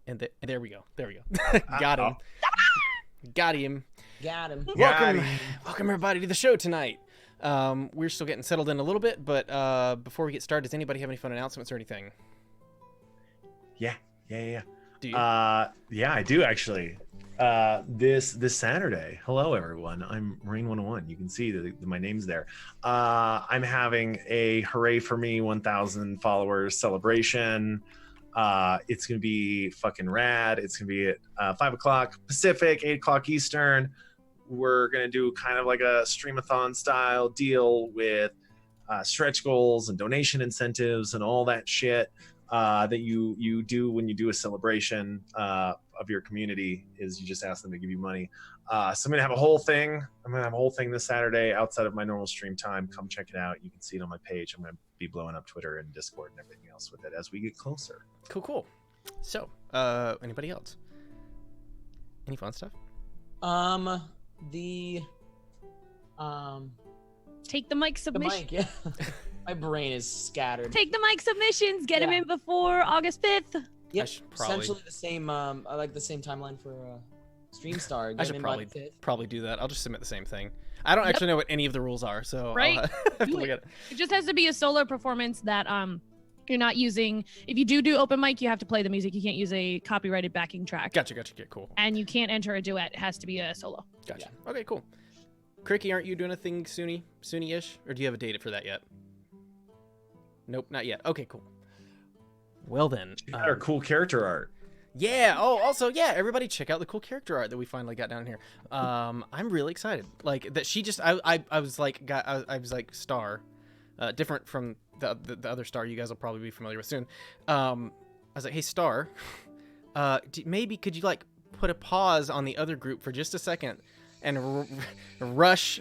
And there we go. Got him. Got him. Welcome everybody to the show tonight. We're still getting settled in a little bit, but before we get started, does anybody have any fun announcements or anything? Yeah. Do you? Yeah, I do actually. This Saturday. Hello, everyone. I'm Rain101. You can see that my name's there. I'm having a Hooray for Me 1,000 followers celebration. It's gonna be fucking rad. It's gonna be at 5 o'clock Pacific, 8 o'clock Eastern. We're gonna do kind of like a streamathon style deal with stretch goals and donation incentives and all that shit that you do when you do a celebration of your community. Is you just ask them to give you money. So I'm gonna have a whole thing. This Saturday outside of my normal stream time. Come check it out. You can see it on my page. I'm gonna be blowing up Twitter and Discord and everything else with it as we get closer. Cool. So, anybody else? Any fun stuff? Take the mic submission. Yeah. My brain is scattered. Take the mic submissions. Get them in before August 5th. Yep, essentially the same. I like the same timeline for Stream Star. I should probably do that. I'll just submit the same thing. I don't actually know what any of the rules are, so right. I'll have to look at it. It just has to be a solo performance that you're not using. If you do open mic, you have to play the music. You can't use a copyrighted backing track. Gotcha. Get cool. And you can't enter a duet. It has to be a solo. Gotcha. Yeah. Okay, cool. Cricky, aren't you doing a thing soony-ish? Or do you have a date for that yet? Nope, not yet. Okay, cool. Well then. She got her cool character art. Yeah. Oh, also, yeah. Everybody, check out the cool character art that we finally got down here. I'm really excited. Like that. She just. I was like. I was like Star, different from the other Star you guys will probably be familiar with soon. I was like, hey Star, maybe could you like put a pause on the other group for just a second and rush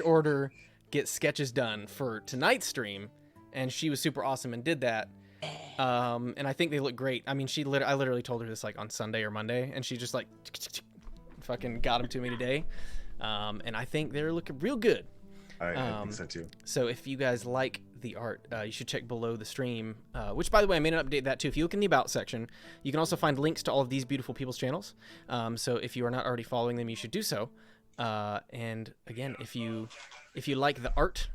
order get sketches done for tonight's stream. And she was super awesome and did that. And I think they look great. I mean, I literally told her this like on Sunday or Monday, and she just like fucking got them to me today. And I think they're looking real good. I think so too. So if you guys like the art, you should check below the stream, which by the way, I made an update that too. If you look in the About section, you can also find links to all of these beautiful people's channels. So if you are not already following them, you should do so. And again, if you like the art,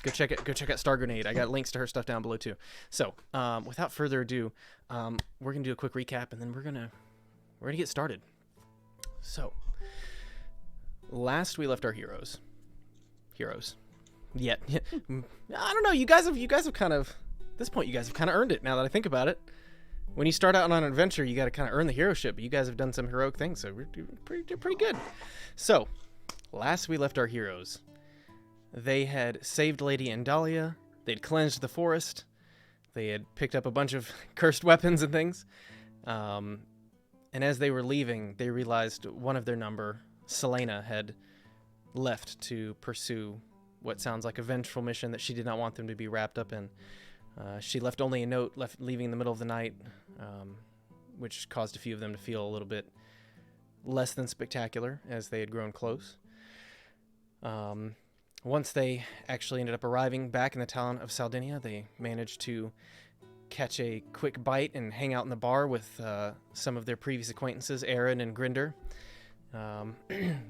Go check out Star Grenade. I got links to her stuff down below too. So, without further ado, we're gonna do a quick recap, and then we're gonna get started. So, last we left our heroes. Yeah. I don't know. You guys have kind of, at this point, you guys have kind of earned it. Now that I think about it, when you start out on an adventure, you got to kind of earn the heroship. But you guys have done some heroic things, so we're doing pretty good. So, last we left our heroes. They had saved Lady Andalia, they'd cleansed the forest, they had picked up a bunch of cursed weapons and things, and as they were leaving, they realized one of their number, Selena, had left to pursue what sounds like a vengeful mission that she did not want them to be wrapped up in. She left only a note, leaving in the middle of the night, which caused a few of them to feel a little bit less than spectacular as they had grown close. Once they actually ended up arriving back in the town of Sardinia, they managed to catch a quick bite and hang out in the bar with some of their previous acquaintances, Aaron and Grinder,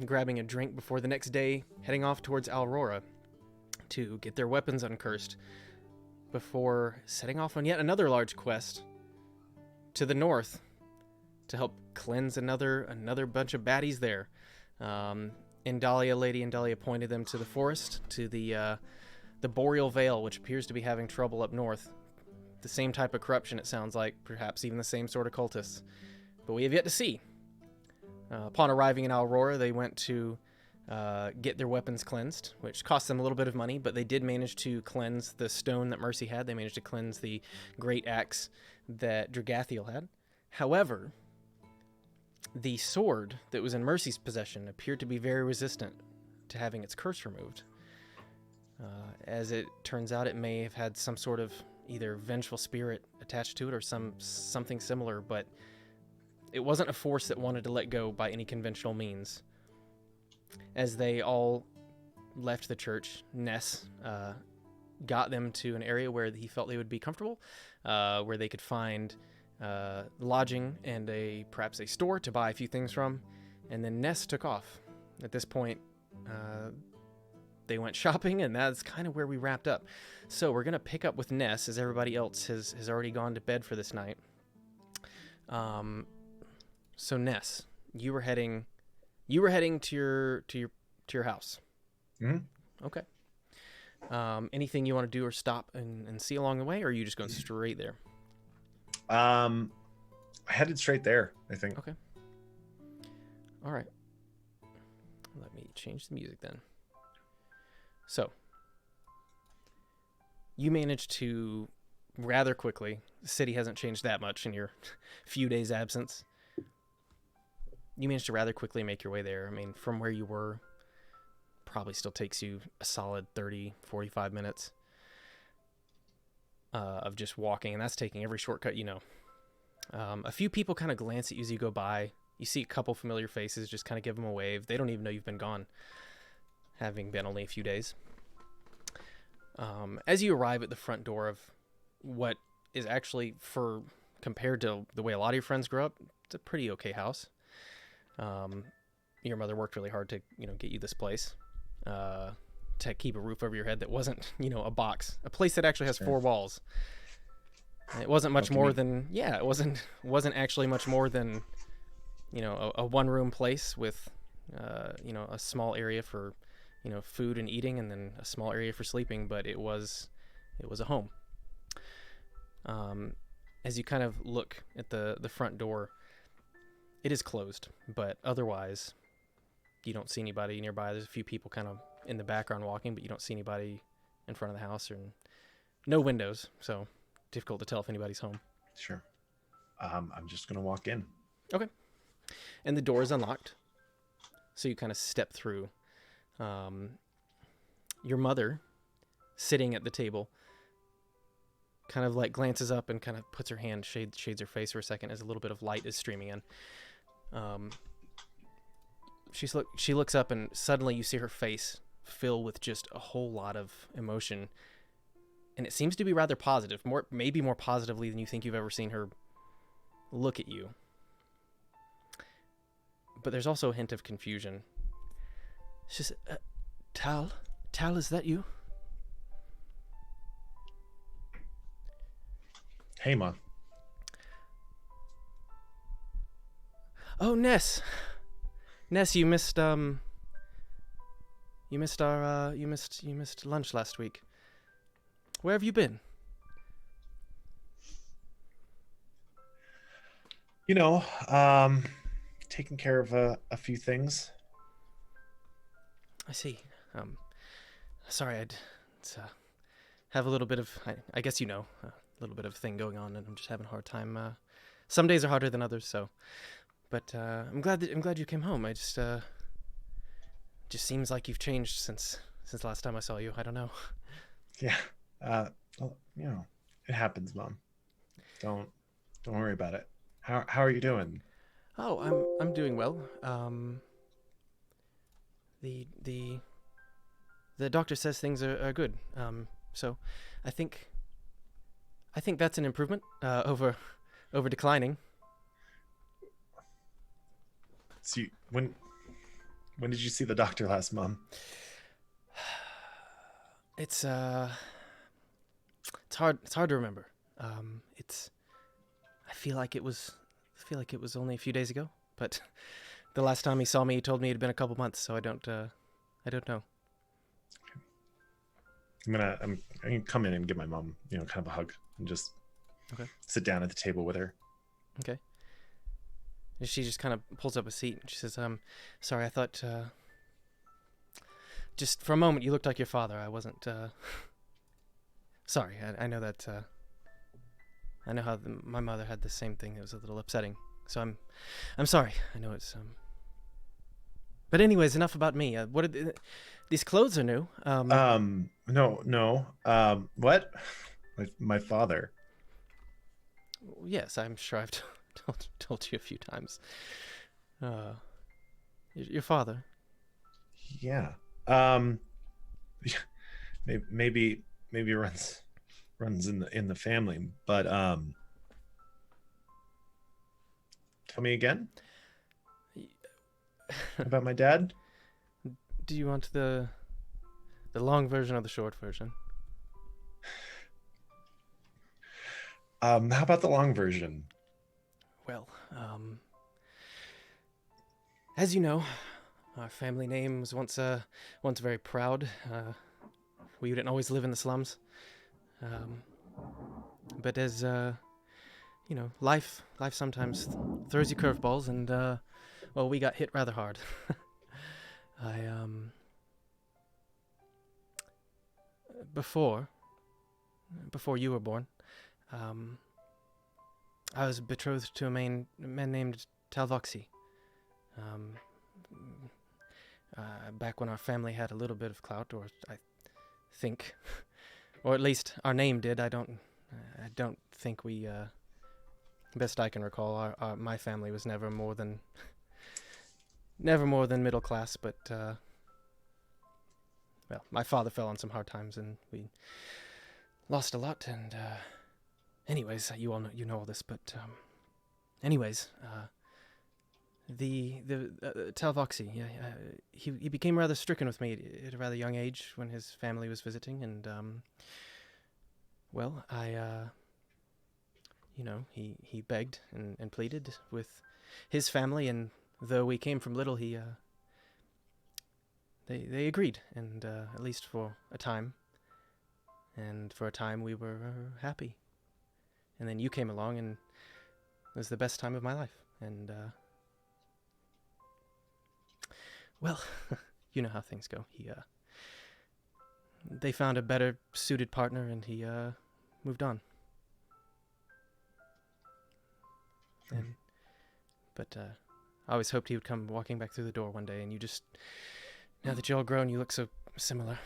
grabbing a drink before the next day, heading off towards Alroran to get their weapons uncursed, before setting off on yet another large quest to the north to help cleanse another bunch of baddies there. Lady Andalia pointed them to the forest, to the Boreal Vale, which appears to be having trouble up north. The same type of corruption, it sounds like, perhaps even the same sort of cultists. But we have yet to see. Upon arriving in Aurora, they went to get their weapons cleansed, which cost them a little bit of money, but they did manage to cleanse the stone that Mercy had. They managed to cleanse the great axe that Dragathiel had. However, the sword that was in Mercy's possession appeared to be very resistant to having its curse removed. As it turns out, it may have had some sort of either vengeful spirit attached to it or something similar, but it wasn't a force that wanted to let go by any conventional means. As they all left the church, Ness got them to an area where he felt they would be comfortable, where they could find lodging and perhaps a store to buy a few things from, and then Ness took off. At this point, they went shopping, and that's kind of where we wrapped up. So we're gonna pick up with Ness, as everybody else has already gone to bed for this night. So Ness, you were heading to your house. Mm-hmm. Okay. Anything you want to do or stop and see along the way, or are you just going straight there? I headed straight there, I think. Okay. All right. Let me change the music then. So, you managed to rather quickly, the city hasn't changed that much in your few days' absence. You managed to rather quickly make your way there. I mean, from where you were, probably still takes you a solid 30, 45 minutes of just walking, and that's taking every shortcut you know. A few people kind of glance at you as you go by. You see a couple familiar faces, just kind of give them a wave. They don't even know you've been gone, having been only a few days. As you arrive at the front door of what is actually, compared to the way a lot of your friends grew up, it's a pretty okay house. Your mother worked really hard to, get you this place, to keep a roof over your head that wasn't, a box, a place that actually has 4 walls. It wasn't much more than, it wasn't actually much more than, a 1-room place with, a small area for, food and eating, and then a small area for sleeping, but it was a home. As you kind of look at the front door, it is closed, but otherwise you don't see anybody nearby. There's a few people kind of in the background walking, but you don't see anybody in front of the house, or no windows, so difficult to tell if anybody's home. Sure. I'm just gonna walk in. Okay. And the door is unlocked, so you kind of step through. Your mother, sitting at the table, kind of like glances up and kind of puts her hand, shades her face for a second as a little bit of light is streaming in. She looks up, and suddenly you see her face fill with just a whole lot of emotion, and it seems to be rather positive, maybe more positively than you think you've ever seen her look at you. But there's also a hint of confusion. She says, Tal, is that you? Hey, Ma. Oh, Ness, you missed lunch last week. Where have you been? Taking care of a few things. I see. Sorry, I'd have a little bit of, I guess a little bit of thing going on, and I'm just having a hard time. Some days are harder than others, so. But I'm glad you came home. I just seems like you've changed since the last time I saw you. I don't know. Yeah. Well, it happens, Mom. Don't worry about it. How are you doing? Oh, I'm doing well. The doctor says things are good. So I think that's an improvement over declining. So when did you see the doctor last, Mom? It's hard to remember. I feel like it was only a few days ago, but the last time he saw me, he told me it had been a couple months, so I don't know. I'm gonna come in and give my mom, kind of a hug, and just sit down at the table with her. Okay. And she just kind of pulls up a seat, and she says, sorry, I thought, just for a moment you looked like your father. I wasn't, sorry. I know that, I know how my mother had the same thing. It was a little upsetting. So I'm sorry. I know it's, but anyways, enough about me. These clothes are new. No. What? My father. Yes, I'm sure I've told you a few times. Your father. Yeah. Maybe runs in the family, but Tell me again about my dad. Do you want the long version or the short version? How about the long version? Well, as you know, our family name was once very proud. We didn't always live in the slums. But as you know, life sometimes throws you curveballs, and well, we got hit rather hard. Before you were born, I was betrothed to a man named Talvoxy. Back when our family had a little bit of clout, or I think, or at least our name did. I don't think we. Best I can recall, my family was never more than middle class. But well, my father fell on some hard times, and we lost a lot. And anyways, you know all this, but anyways, the Talvoxy, he became rather stricken with me at a rather young age when his family was visiting, and well, you know, he begged and pleaded with his family, and though we came from little, they agreed, and at least for a time. And for a time we were happy. And then you came along, and it was the best time of my life. And well, you know how things go. They found a better suited partner, and he moved on. But I always hoped he would come walking back through the door one day, and you just, now that you're all grown, you look so similar.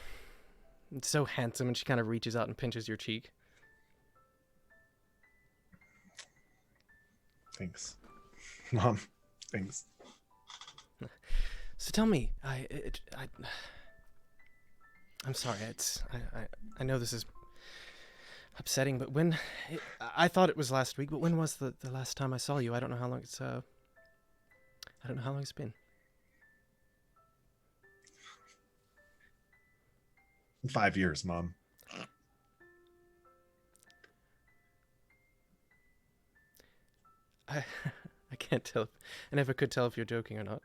It's so handsome, and she kind of reaches out and pinches your cheek. Thanks, Mom. Thanks. So tell me, I'm sorry. I know this is upsetting, but I thought it was last week, but when was the last time I saw you? I don't know how long it's been. 5 years, Mom. I can't tell. I never could tell if you're joking or not.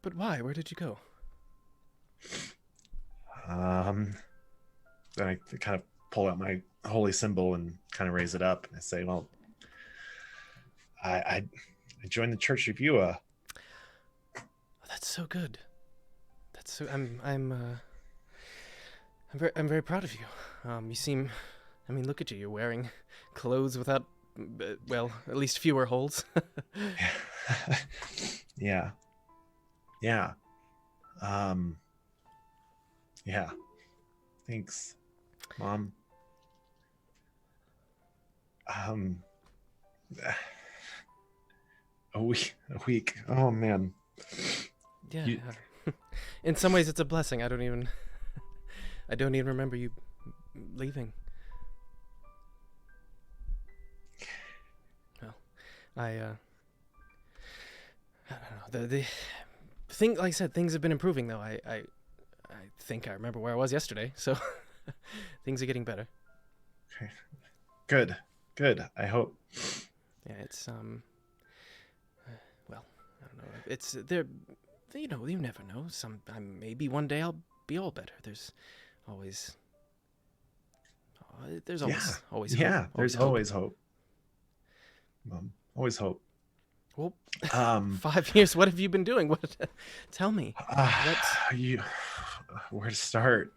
But why? Where did you go? Then I kind of pull out my holy symbol and kind of raise it up, and I say, "Well, I joined the Church of Yua." Oh, that's so good. That's so. I'm very proud of you. You seem. I mean, look at you. You're wearing clothes without, well, at least fewer holes. Yeah. Yeah. Yeah. Thanks, Mom. A week. Oh man. Yeah. In some ways, it's a blessing. I don't even remember you leaving. Well, I don't know. The thing, like I said, things have been improving though. I think I remember where I was yesterday, so things are getting better. Okay. Good. I hope. Yeah, it's well, I don't know. It's there. You know, you never know. Maybe one day I'll be all better. There's always hope. Yeah, there's always hope. Always hope. Well, 5 years. What have you been doing? What? Tell me. Where to start?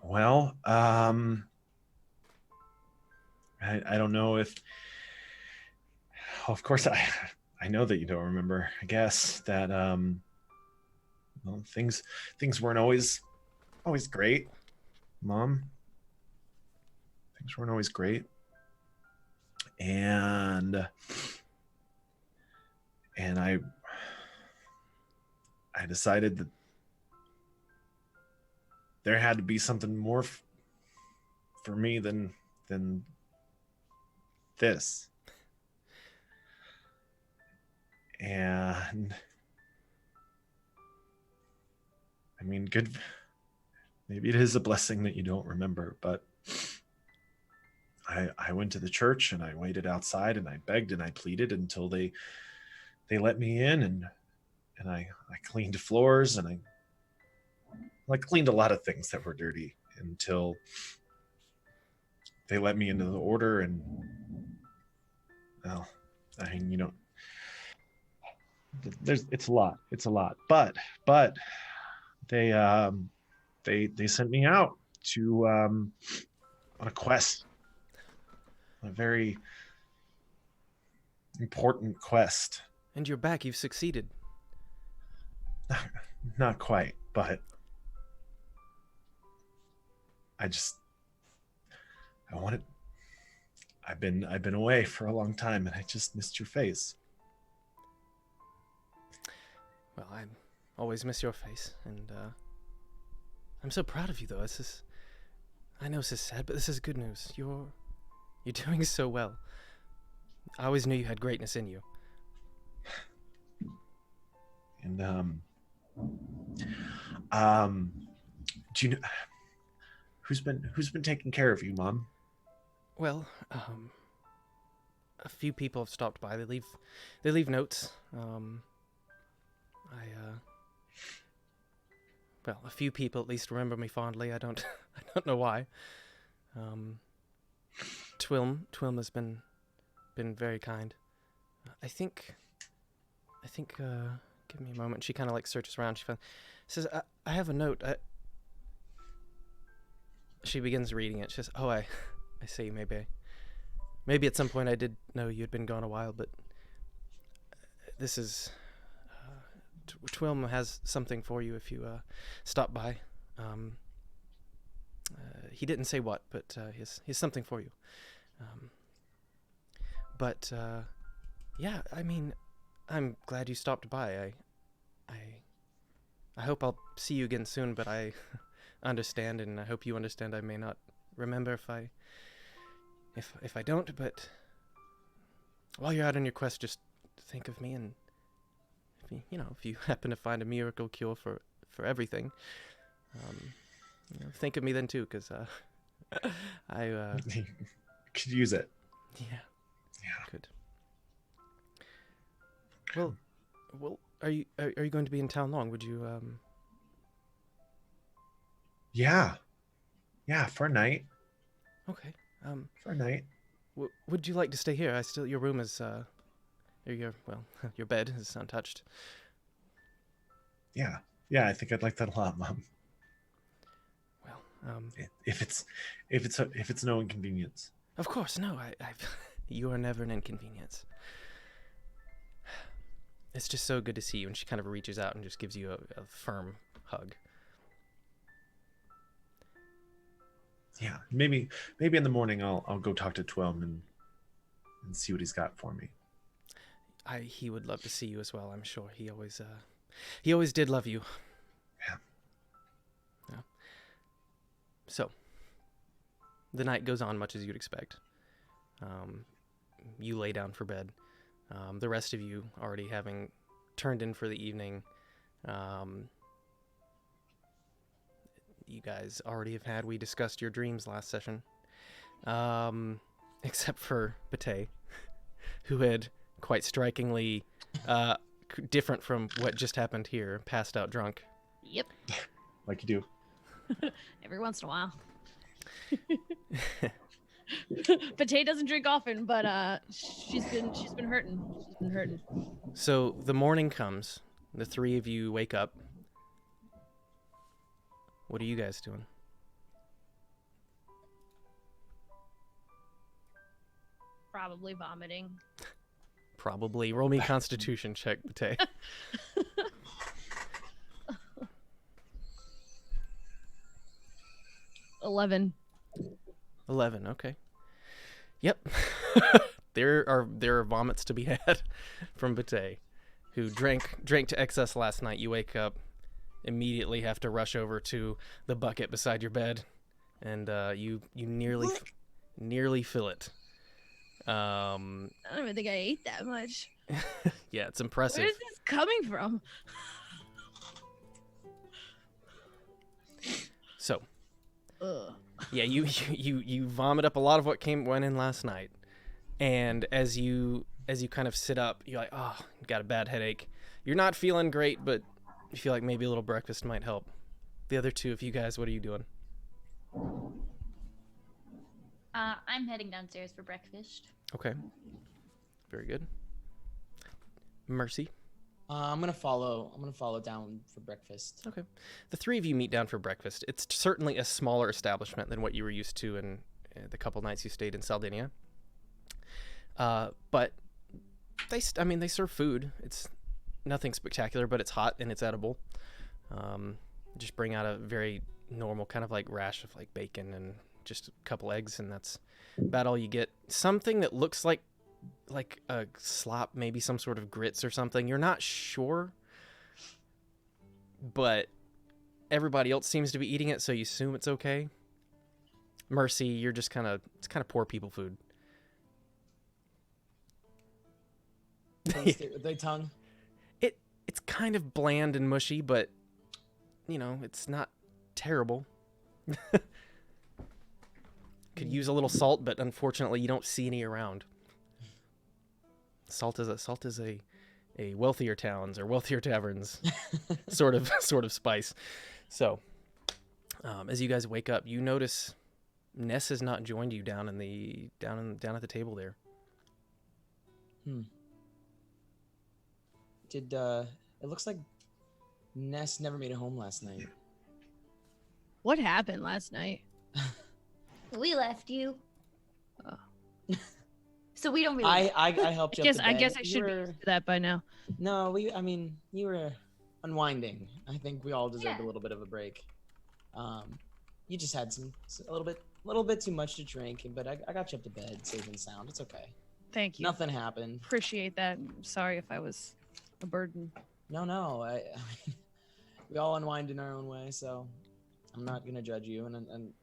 Well, I don't know if. Of course, I know that you don't remember. I guess that well, things weren't always great, Mom. Things weren't always great, and I decided that there had to be something more for me than this. And I mean, good. Maybe it is a blessing that you don't remember, but I went to the church and I waited outside and I begged and I pleaded until they let me in, and I cleaned floors and I cleaned a lot of things that were dirty until they let me into the order. And well, I mean, you know, it's a lot, but they sent me out to on a quest, a very important quest. And you're back. You've succeeded. Not quite, but I wanted. I've been away for a long time, and I just missed your face. Well, I always miss your face, and I'm so proud of you, though. I know this is sad, but this is good news. You're doing so well. I always knew you had greatness in you. And do you know who's been taking care of you, Mom? Well, a few people have stopped by. They leave notes. Well, a few people at least remember me fondly. I don't know why. Twilm has been very kind. I think. Give me a moment. She kind of like searches around. She says, "I have a note." She begins reading it. She says, "Oh, I see. Maybe at some point I did know you'd been gone a while, but this is Twilm has something for you if you stop by. He didn't say what, but he has something for you. Yeah, I mean, I'm glad you stopped by. I hope I'll see you again soon, but I understand, and I hope you understand I may not remember if I don't, but while you're out on your quest, just think of me, and if you happen to find a miracle cure for everything, think of me then too, because I could use it. Yeah. Good. Well, are you going to be in town long? Would you Yeah, for a night. Okay. For a night. Would you like to stay here? Your room is your bed is untouched. Yeah, I think I'd like that a lot, Mom. Well, if it's no inconvenience. Of course, no. You are never an inconvenience. It's just so good to see you, and she kind of reaches out and just gives you a firm hug. Yeah, maybe in the morning I'll go talk to Twelm and see what he's got for me. He would love to see you as well, I'm sure. He always did love you. Yeah. So, the night goes on much as you'd expect. You lay down for bed. The rest of you already having turned in for the evening. You guys already have had, we discussed your dreams last session. Except for Bate, who had quite strikingly, different from what just happened here, passed out drunk. Yep. Like you do. Every once in a while. Pate doesn't drink often, but she's been hurting. She's been hurting. So the morning comes. The three of you wake up. What are you guys doing? Probably vomiting. Probably. Roll me a Constitution check, Bate. 11. 11. Okay. Yep. there are vomits to be had from Bate, who drank to excess last night. You wake up, immediately have to rush over to the bucket beside your bed, and you nearly fill it. I don't even think I ate that much. Yeah, it's impressive. Where is this coming from? So, Ugh. yeah, you vomit up a lot of what went in last night, and as you kind of sit up, you're like, oh, got a bad headache. You're not feeling great, but you feel like maybe a little breakfast might help. The other two of you guys, what are you doing? I'm heading downstairs for breakfast. Okay, very good. Mercy. I'm gonna follow down for breakfast. Okay. The three of you meet down for breakfast. It's certainly a smaller establishment than what you were used to in the couple nights you stayed in Sardinia. But they serve food. It's nothing spectacular, but it's hot and it's edible. Just bring out a very normal kind of like rash of like bacon and just a couple eggs, and that's about all you get. Something that looks like a slop, maybe some sort of grits or something. You're not sure, but everybody else seems to be eating it, so you assume it's okay. Mercy, you're just it's kind of poor people food. With their tongue. It's kind of bland and mushy, but it's not terrible. Could use a little salt, but unfortunately you don't see any around. Salt is a wealthier towns or wealthier taverns sort of spice. So, as you guys wake up, you notice Ness has not joined you down at the table there. It looks like Ness never made it home last night. What happened last night? We left you. So we don't really. I helped you. I guess I should be used to that by now. No, you were unwinding. I think we all deserved a little bit of a break. You just had a little bit too much to drink, but I got you up to bed safe and sound. It's okay. Thank you. Nothing happened. Appreciate that. I'm sorry if I was a burden. No. I we all unwind in our own way, so I'm not gonna judge you. And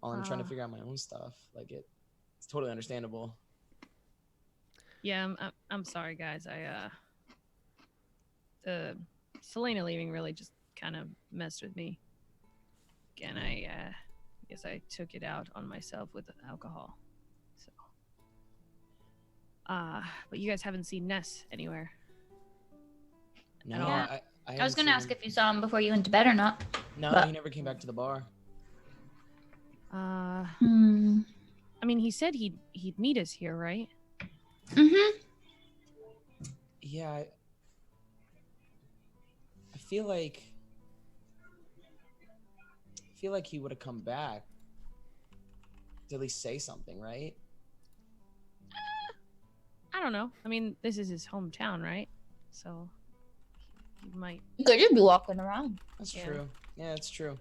I'm trying to figure out my own stuff. Like it's totally understandable. Yeah, I'm sorry, guys. Selena leaving really just kind of messed with me. And I guess I took it out on myself with alcohol. So, but you guys haven't seen Ness anywhere. No, Yeah. I I was gonna ask him. if you saw him before you went to bed or not. No, but- he never came back to the bar. I mean, he said he'd meet us here, right? Mm-hmm. Yeah, I feel like he would have come back to at least say something, right? I don't know. I mean, this is his hometown, right? So he might. You could just be walking around. That's Yeah. true. Yeah, it's true.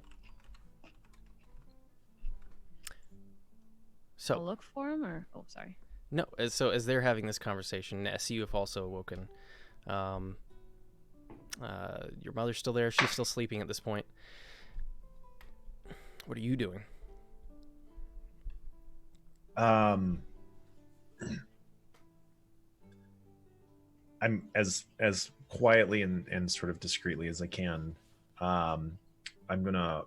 So look for him, or sorry. No, so as they're having this conversation, Ness, you have also awoken. Your mother's still there. She's still sleeping at this point. What are you doing? I'm as quietly and sort of discreetly as I can. I'm gonna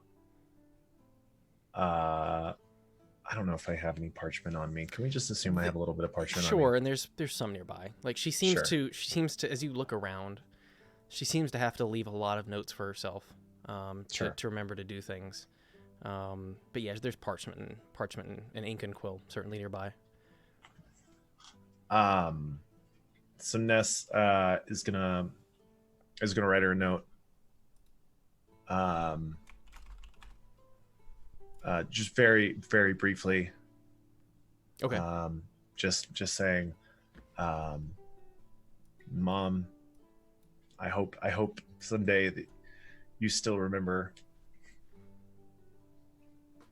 I don't know if I have any parchment on me. Can we just assume I have a little bit of parchment on me? Sure, and there's some nearby. Like she seems to as you look around, she seems to have to leave a lot of notes for herself to remember to do things. But yeah, there's parchment and ink and quill certainly nearby. So Ness is gonna write her a note. Just very, very briefly. Okay. Just saying, Mom, I hope someday that you still remember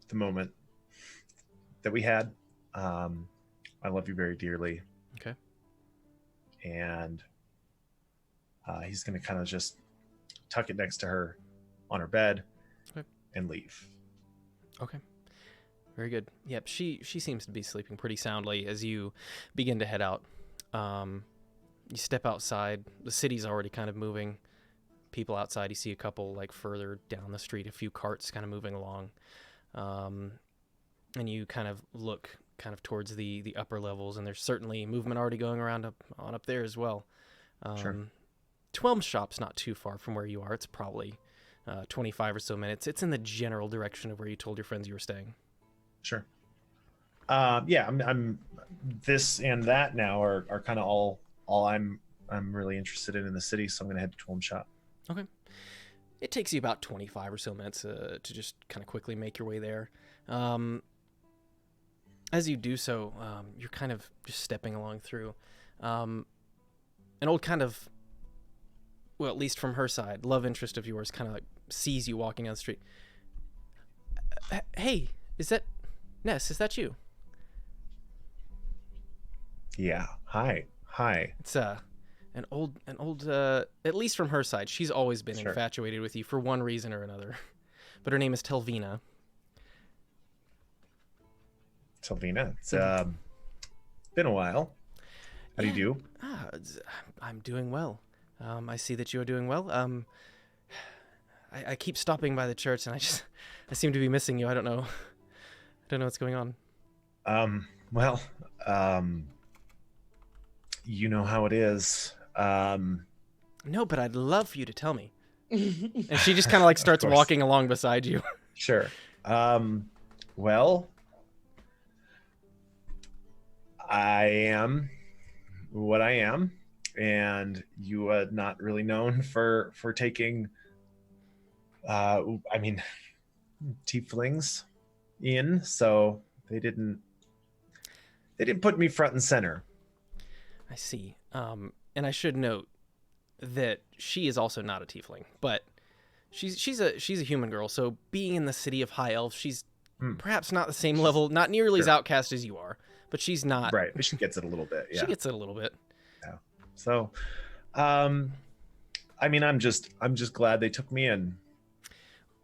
the moment that we had. I love you very dearly. Okay. And he's gonna kind of just tuck it next to her on her bed. Okay. and leave. Okay. Very good. Yep, she seems to be sleeping pretty soundly as you begin to head out. You step outside. The city's already kind of moving. People outside, you see a couple like further down the street, a few carts kind of moving along. And you kind of look kind of towards the upper levels, and there's certainly movement already going around up there as well. Sure. Twelm's shop's not too far from where you are. It's probably 25 or so minutes. It's in the general direction of where you told your friends you were staying. Sure. Yeah, I'm this and that now are kind of all I'm really interested in the city, so I'm gonna head to Twelm's shop. Okay. It takes you about 25 or so minutes to just kind of quickly make your way there. As you do so, you're kind of just stepping along through. An old kind of, well, at least from her side, love interest of yours kind of like sees you walking down the street. Hey, is that Ness? Is that you? Yeah. Hi. It's an old at least from her side, she's always been Sure. infatuated with you for one reason or another. But her name is Telvina. Sylvina, it's been a while. How do you do? I'm doing well. I see that you are doing well. I keep stopping by the church, and I seem to be missing you. I don't know what's going on. Well, you know how it is. No, but I'd love for you to tell me. And she just kind of like starts course. walking along beside you. Sure. Well, I am what I am, and you are not really known for taking tieflings in, so they didn't put me front and center. I see. And I should note that she is also not a tiefling, but she's a human girl. So being in the city of High Elf, she's perhaps not the same level, not nearly as outcast as you are, but she's not. Right, but she gets it a little bit. Yeah. She gets it a little bit. Yeah. So, I'm just glad they took me in.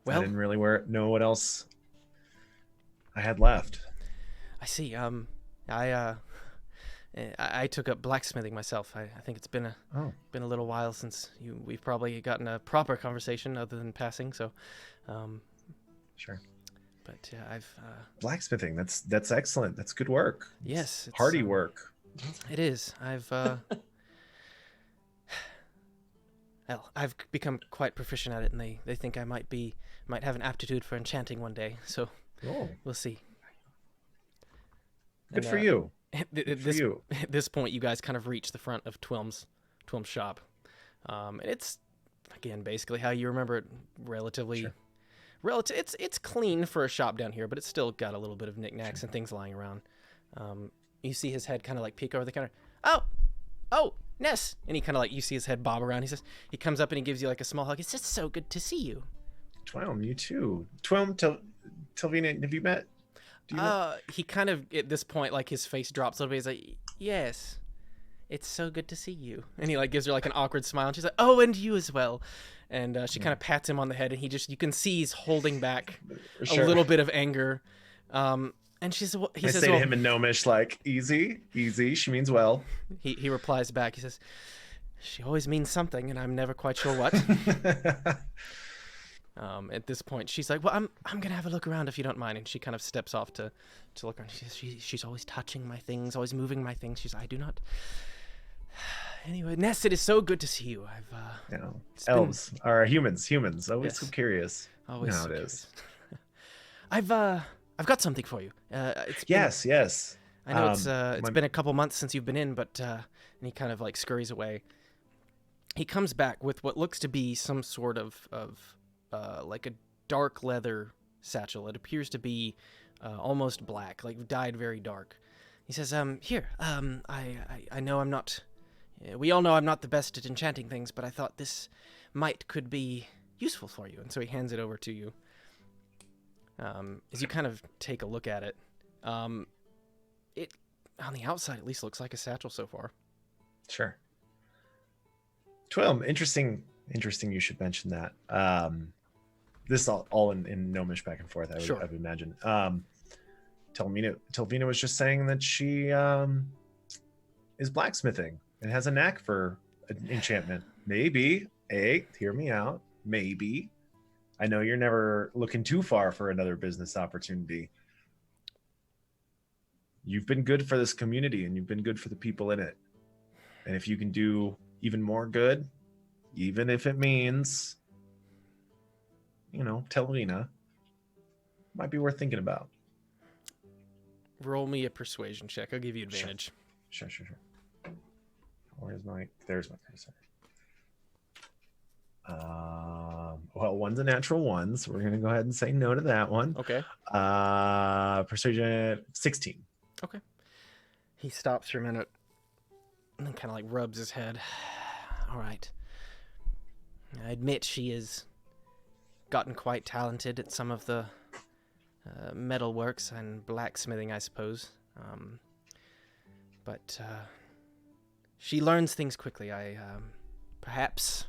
Well, I didn't really know what else I had left. I see. I took up blacksmithing myself. I think it's been a little while since we've probably gotten a proper conversation other than passing. So, Sure. But yeah, I've Blacksmithing. That's excellent. That's good work. yes, it's, Hardy work. It is. I've become quite proficient at it, and they think I might have an aptitude for enchanting one day. So Oh, we'll see. good And, for you. At this point, you guys kind of reach the front of Twilm's shop, and it's again basically how you remember it. Relatively, Sure. It's clean for a shop down here, but it's still got a little bit of knickknacks and things lying around. You see his head kind of like peek over the counter. Oh, Ness, and he kind of like you see his head bob around. He comes up and he gives you like a small hug. It's just so good to see you. Twelm, you too. Twelm, Telvina, have you met? Do you know? He kind of at this point like his face drops a little bit. He's like, yes, it's so good to see you. And he like gives her like an awkward smile. And she's like, oh, and you as well. And she kind of pats him on the head, and you can see he's holding back Sure. a little bit of anger. And he I says, say to him in Gnomish, like, easy. She means well. He replies back. He says, she always means something, and I'm never quite sure what. At this point, she's like, well, I'm gonna have a look around if you don't mind. And she kind of steps off to look around. She says, she's always touching my things, always moving my things. She's, I do not. Anyway, Ness, it is so good to see you. Elves are humans. Always Yes. so curious. Always You know so how it curious. is. I've got something for you. Yes. I know it's been a couple months since you've been in, but and he kind of like scurries away. He comes back with what looks to be some sort of like a dark leather satchel. It appears to be almost black, like dyed very dark. He says, here, I know I'm not. We all know I'm not the best at enchanting things, but I thought this could be useful for you. And so he hands it over to you. As you kind of take a look at it, it on the outside at least looks like a satchel so far. Sure. Twilm, interesting you should mention that. this all in gnomish back and forth. Sure. I would imagine. Telvina was just saying that she is blacksmithing and has a knack for enchantment. Maybe, hey, hear me out. Maybe. I know you're never looking too far for another business opportunity. You've been good for this community and you've been good for the people in it. And if you can do even more good, even if it means, Telvina, might be worth thinking about. Roll me a persuasion check. I'll give you advantage. Sure. There's my cursor. Well, one's a natural one, so we're gonna go ahead and say no to that one. Okay. Persuasion 16. Okay. He stops for a minute and then kind of like rubs his head. All right. I admit she has gotten quite talented at some of the metalworks and blacksmithing, I suppose. But she learns things quickly. Perhaps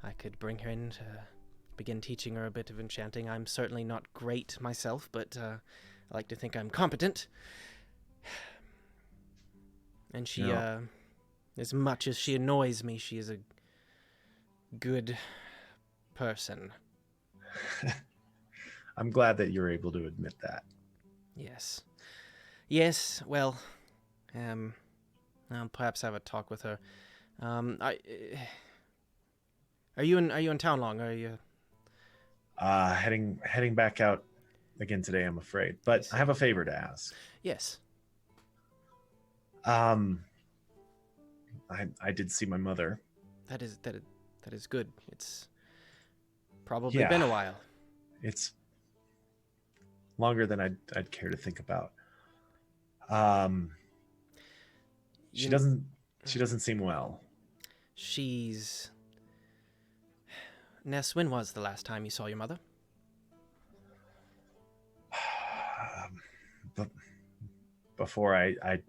I could bring her in to begin teaching her a bit of enchanting. I'm certainly not great myself, but I like to think I'm competent. And she, as much as she annoys me, she is a good person. I'm glad that you're able to admit that. Yes, well, I'll perhaps have a talk with her. Are you in town long? Are you heading back out again today, I'm afraid. But I have a favor to ask. Yes. I did see my mother. That is good. It's probably been a while. It's longer than I'd care to think about. She doesn't seem well. Ness, when was the last time you saw your mother? Before I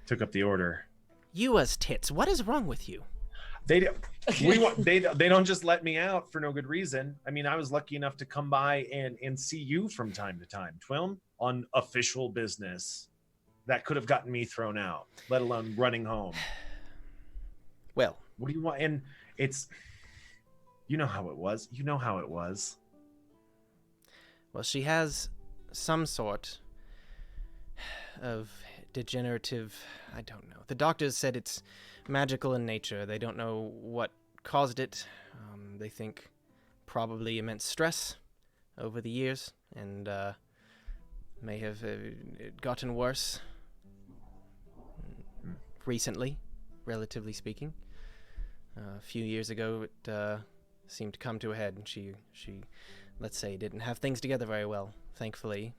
took up the order. You as tits, what is wrong with you? They don't just let me out for no good reason. I mean, I was lucky enough to come by and see you from time to time, Twilm, on official business that could have gotten me thrown out, let alone running home. Well, what do you want? And it's, you know how it was. Well, she has some sort of degenerative, I don't know. The doctors said it's magical in nature. They don't know what caused it. They think probably immense stress over the years, and may have gotten worse recently, relatively speaking. A few years ago, it seemed to come to a head, and she, let's say, didn't have things together very well. Thankfully,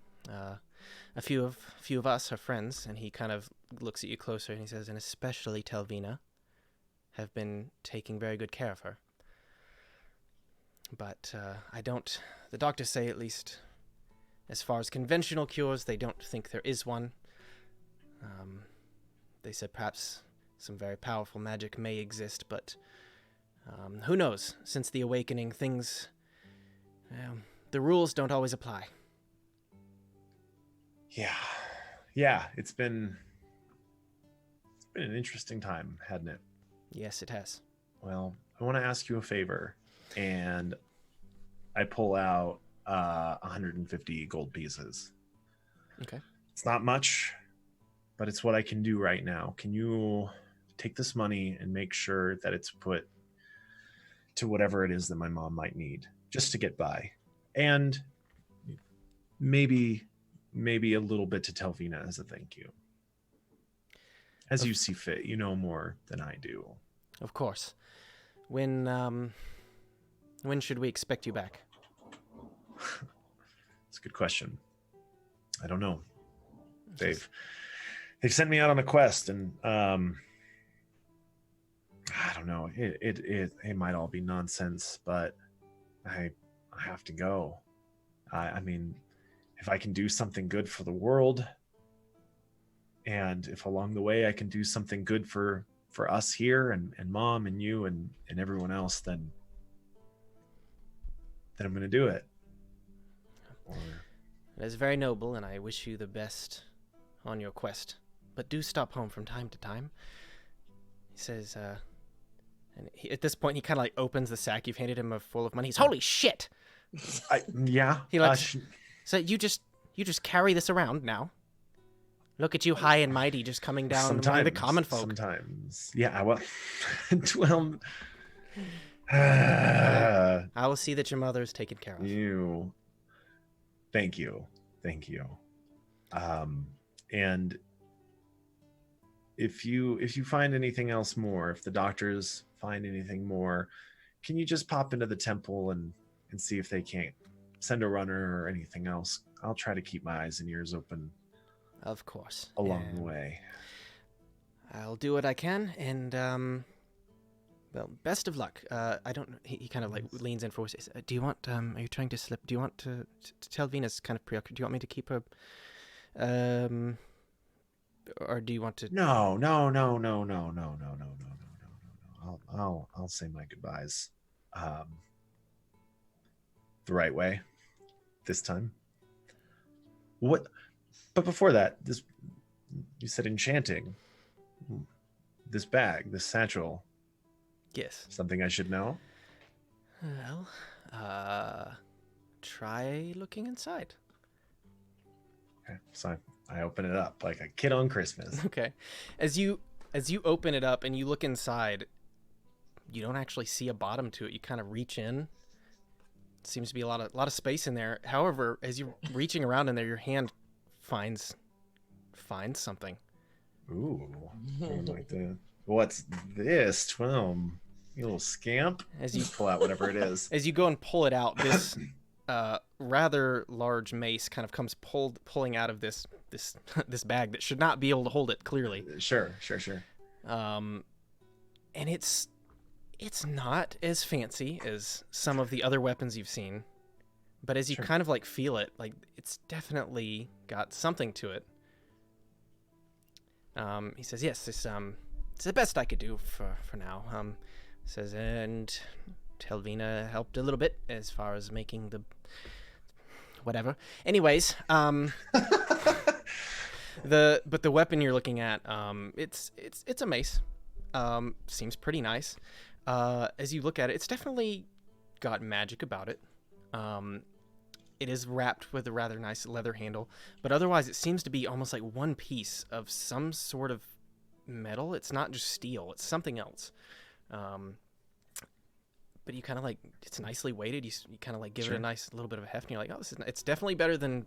a few of us, her friends, and he kind of looks at you closer and he says, and especially Telvina, have been taking very good care of her. But the doctors say, at least as far as conventional cures, they don't think there is one. They said perhaps some very powerful magic may exist, but who knows? Since the awakening, things, the rules don't always apply. Yeah, it's been an interesting time, hadn't it? Yes, it has. Well, I want to ask you a favor, and I pull out 150 gold pieces. Okay. It's not much, but it's what I can do right now. Can you take this money and make sure that it's put to whatever it is that my mom might need, just to get by, and maybe a little bit to Telvina as a thank you. As you see fit, you know more than I do. Of course. When should we expect you back? It's a good question. I don't know. They've sent me out on a quest, and I don't know. It might all be nonsense, but I have to go. I mean, if I can do something good for the world, and if along the way I can do something good for us here and Mom and you and everyone else, then then I'm gonna do it. Or, It is very noble, and I wish you the best on your quest. But do stop home from time to time. He says, and at this point, he kind of like opens the sack you've handed him full of money. He's, holy shit! yeah. He likes. So you just carry this around now. Look at you, high and mighty, just coming down among the common folk. Sometimes, yeah. Well, well. I will see that your mother is taken care of. Thank you. And if you find anything else more, if the doctors find anything more, can you just pop into the temple and see if they can't send a runner or anything else? I'll try to keep my eyes and ears open. Of course. Along the way. I'll do what I can, and well, best of luck. I don't. He kind of like leans in for. Do you want? Are you trying to slip? Do you want to tell Venus kind of preoccupied? Do you want me to keep her? Or do you want to? No. I'll say my goodbyes. The right way. This time. What? But before that, you said enchanting. This bag, this satchel. Yes. Something I should know? Well, try looking inside. Okay, so I open it up like a kid on Christmas. Okay. As you open it up and you look inside, you don't actually see a bottom to it. You kind of reach in. Seems to be a lot of space in there. However, as you're reaching around in there, your hand finds something. Ooh, I like that. What's this, Twilm? You little scamp. As you pull out whatever it is. As you go and pull it out, this rather large mace kind of comes pulling out of this this bag that should not be able to hold it clearly. Sure. And it's not as fancy as some of the other weapons you've seen, but as you kind of like feel it, like it's definitely got something to it. He says, yes, it's the best I could do for now. Says, and Telvina helped a little bit as far as making the whatever. Anyways, but the weapon you're looking at, it's a mace. Seems pretty nice. As you look at it, it's definitely got magic about it. It is wrapped with a rather nice leather handle, but otherwise it seems to be almost like one piece of some sort of metal. It's not just steel, it's something else. But you kind of like, it's nicely weighted. You kind of like give it a nice little bit of a heft, and you're like, oh, it's definitely better than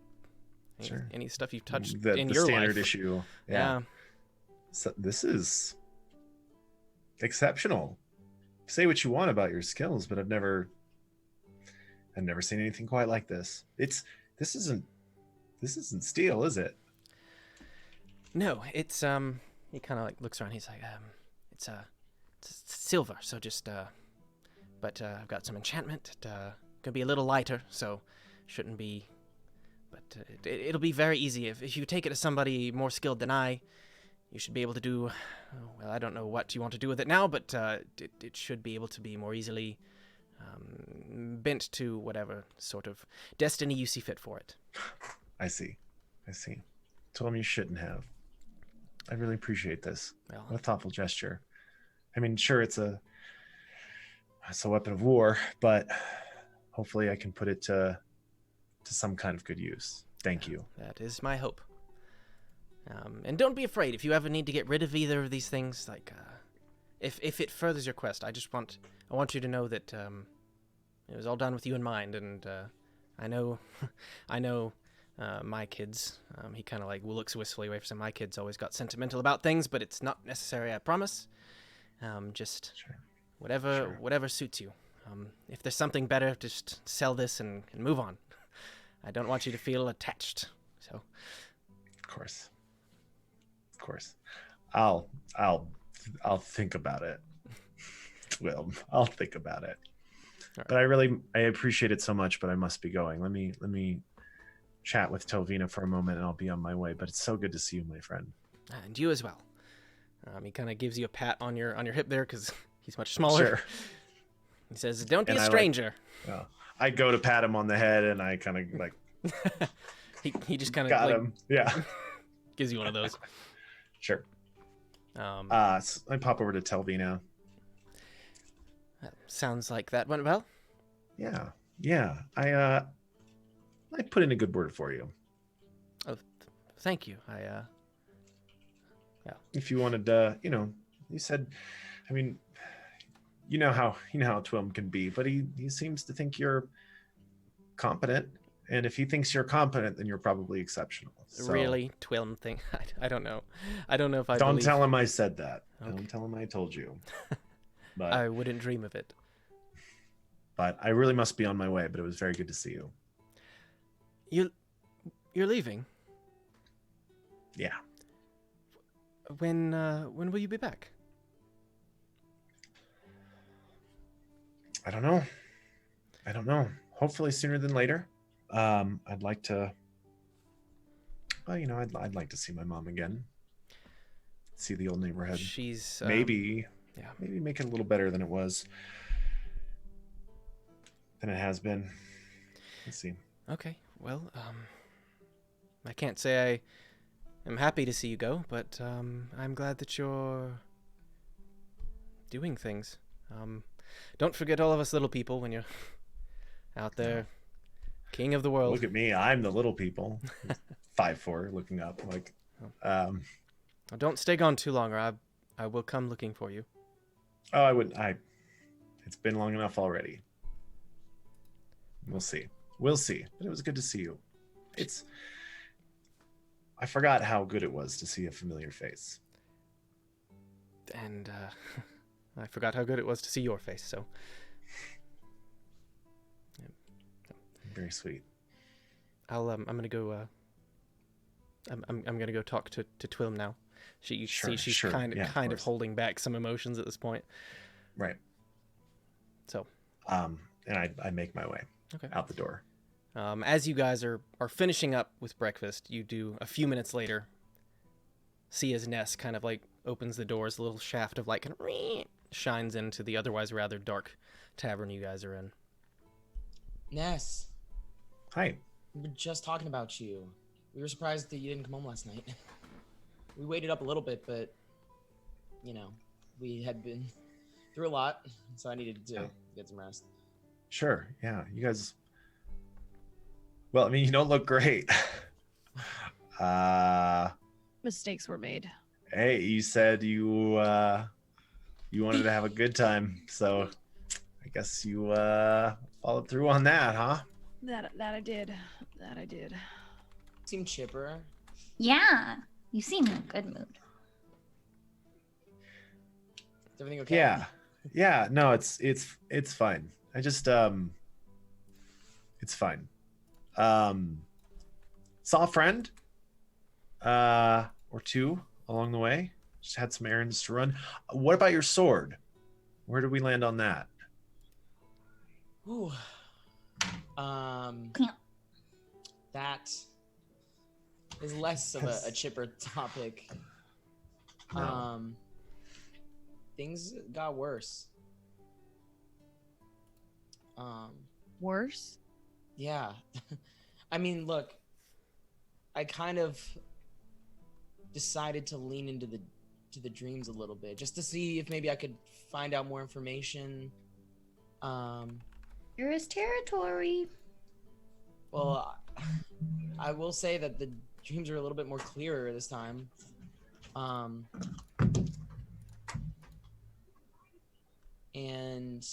any stuff you've touched in your standard life. issue. Yeah. So this is exceptional. Say what you want about your skills, but I've never seen anything quite like this. This isn't steel, is it? No, it's he kind of like looks around. He's like, it's silver. So just but I've got some enchantment. Gonna be a little lighter, so shouldn't be. But it'll be very easy if you take it to somebody more skilled than I. You should be able to do. Well, I don't know what you want to do with it now, but it should be able to be more easily bent to whatever sort of destiny you see fit for it. I see. Told him you shouldn't have. I really appreciate this. Well, what a thoughtful gesture. I mean, sure, it's a weapon of war, but hopefully I can put it to some kind of good use. Thank you. That is my hope. And don't be afraid if you ever need to get rid of either of these things. Like, if it furthers your quest, I want you to know that it was all done with you in mind. And I know my kids. He kind of like looks wistfully away from some. My kids always got sentimental about things, but it's not necessary. I promise. Just whatever suits you. If there's something better, just sell this and move on. I don't want you to feel attached. So, of course. I'll think about it. Well, I'll think about it. Right. But I appreciate it so much, but I must be going. Let me chat with Telvina for a moment and I'll be on my way. But it's so good to see you, my friend. And you as well. He kind of gives you a pat on your hip there because he's much smaller. Sure. He says, "Don't be a stranger." I go to pat him on the head, and I kind of like he just kind of got like, him. Yeah, gives you one of those. sure. So I pop over to Telvi now. Sounds like that went well. Yeah. I put in a good word for you. Oh, thank you. If you wanted, you said, I mean, you know how Twilm can be, but he seems to think you're competent, and if he thinks you're competent, then you're probably exceptional. So Really, Twilm thing? I don't know. I don't know if I don't believe... tell him I said that. Okay. Don't tell him I told you. But I wouldn't dream of it. But I really must be on my way. But it was very good to see you. You're leaving? Yeah. When will you be back? I don't know. Hopefully sooner than later. I'd like to. Well, I'd like to see my mom again. See the old neighborhood. She's maybe yeah. Make it a little better than it was. Than it has been. Let's see. Okay. Well, I can't say I am happy to see you go, but I'm glad that you're doing things. Don't forget all of us little people when you're out there, king of the world. Look at me, I'm the little people. 5'4", looking up like. Don't stay gone too long, or I will come looking for you. Oh, I wouldn't. It's been long enough already. We'll see. But it was good to see you. I forgot how good it was to see a familiar face. And I forgot how good it was to see your face. So. Yeah. Very sweet. I'm gonna go. I'm gonna go talk to Twilm now. She's kind of holding back some emotions at this point. Right. So. And I make my way out the door. As you guys are finishing up with breakfast, you do a few minutes later see as Ness kind of like opens the doors, a little shaft of light kind of shines into the otherwise rather dark tavern you guys are in. Ness. Hi. We were just talking about you. We were surprised that you didn't come home last night. We waited up a little bit, but we had been through a lot, so I needed to get some rest. Sure. Yeah. You guys. Well, I mean, you don't look great. Mistakes were made. Hey, you said you wanted to have a good time, so I guess you followed through on that, huh? That I did. Seem chipper. Yeah, you seem in a good mood. Is everything okay? Yeah. No, it's fine. I just it's fine. Saw a friend or two along the way. Just had some errands to run. What about your sword? Where did we land on that? Ooh. That is less of a chipper topic. No. Things got worse. Worse? Yeah. I mean, look, I kind of decided to lean into the dreams a little bit, just to see if maybe I could find out more information. You're his territory. Well, I will say that the dreams are a little bit more clearer this time. And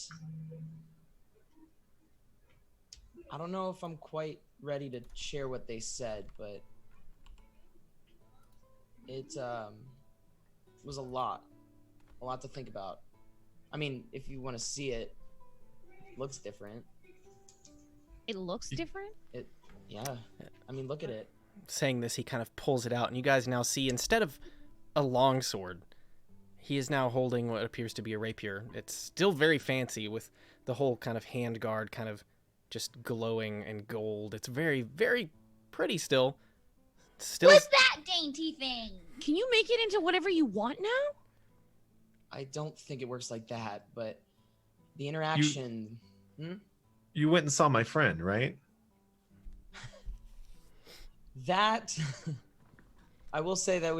I don't know if I'm quite ready to share what they said, but it was a lot to think about. I mean, if you want to see it, it looks different. It looks different? Yeah. I mean, look at it. Saying this, he kind of pulls it out, and you guys now see, instead of a longsword, he is now holding what appears to be a rapier. It's still very fancy, with the whole kind of handguard kind of just glowing in gold. It's very, very pretty still. What's that dainty thing? Can you make it into whatever you want now? I don't think it works like that, but the interaction... You went and saw my friend, right? That I will say that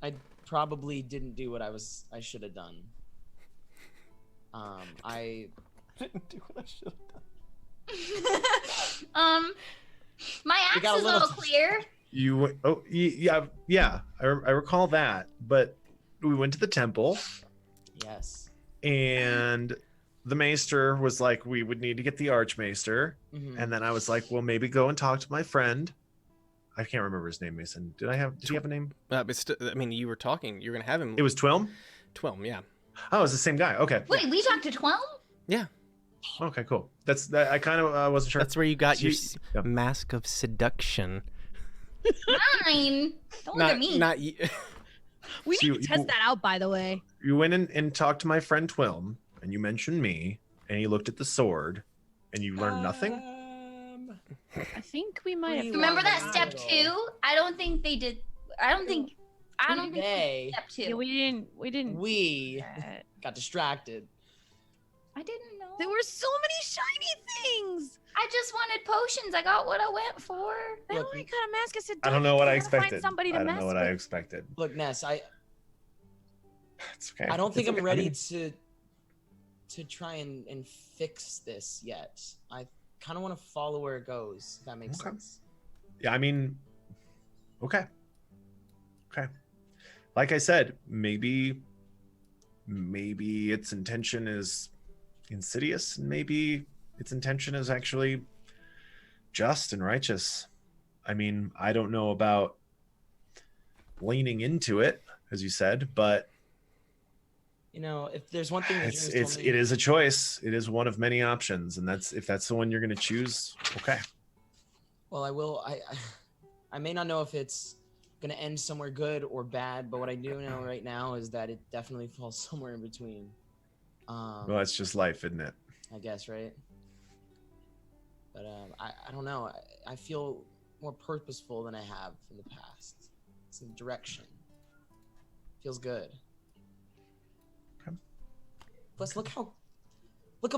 I probably didn't do what I should have done. I didn't do what I should have done. My We axe got a is a little little clear. Yeah. I recall that, but we went to the temple, yes. and the maester was like, we would need to get the archmaester, Mhm. and then I was like, well, maybe go and talk to my friend. I can't remember his name, Mason. Did he have a name? I mean, you were talking. You're gonna have him. It was Twilm. Twelm, yeah. Oh, it's the same guy. Okay. Wait, we talked to 12? Yeah. Okay, cool. That's that. I kind of wasn't sure. That's where you got your Yeah. mask of seduction. Mine. Don't look at me. Not you. We So need you- to test that out, by the way. You went in and talked to my friend Twilm, and you mentioned me, and you looked at the sword, and you learned nothing. I think we might have. Pretty Remember that Wow. step 2? I don't think they did. I don't think They. step 2. Yeah, we didn't. We uh, got distracted. I didn't know. There were so many shiny things. I just wanted potions. I got what I went for. That Look, only kind of mask us. I don't know what I Find expected. somebody to I don't mess know what with. I expected. Look, Ness, It's okay. I don't think It's I'm okay. ready to try and fix this yet. I kind of want to follow where it goes. If that makes Okay. sense. Yeah, I mean, okay. Like I said, maybe its intention is insidious, and maybe its intention is actually just and righteous. I mean, I don't know about leaning into it, as you said, but You know, if there's one thing that it James told me, is a choice. It is one of many options, and if that's the one you're going to choose, okay. well, I will. I may not know if it's gonna end somewhere good or bad, but what I do know right now is that it definitely falls somewhere in between. Well, that's just life, isn't it? I guess, right? But I don't know. I feel more purposeful than I have in the past. Some direction. Feels good. Okay. Plus, look how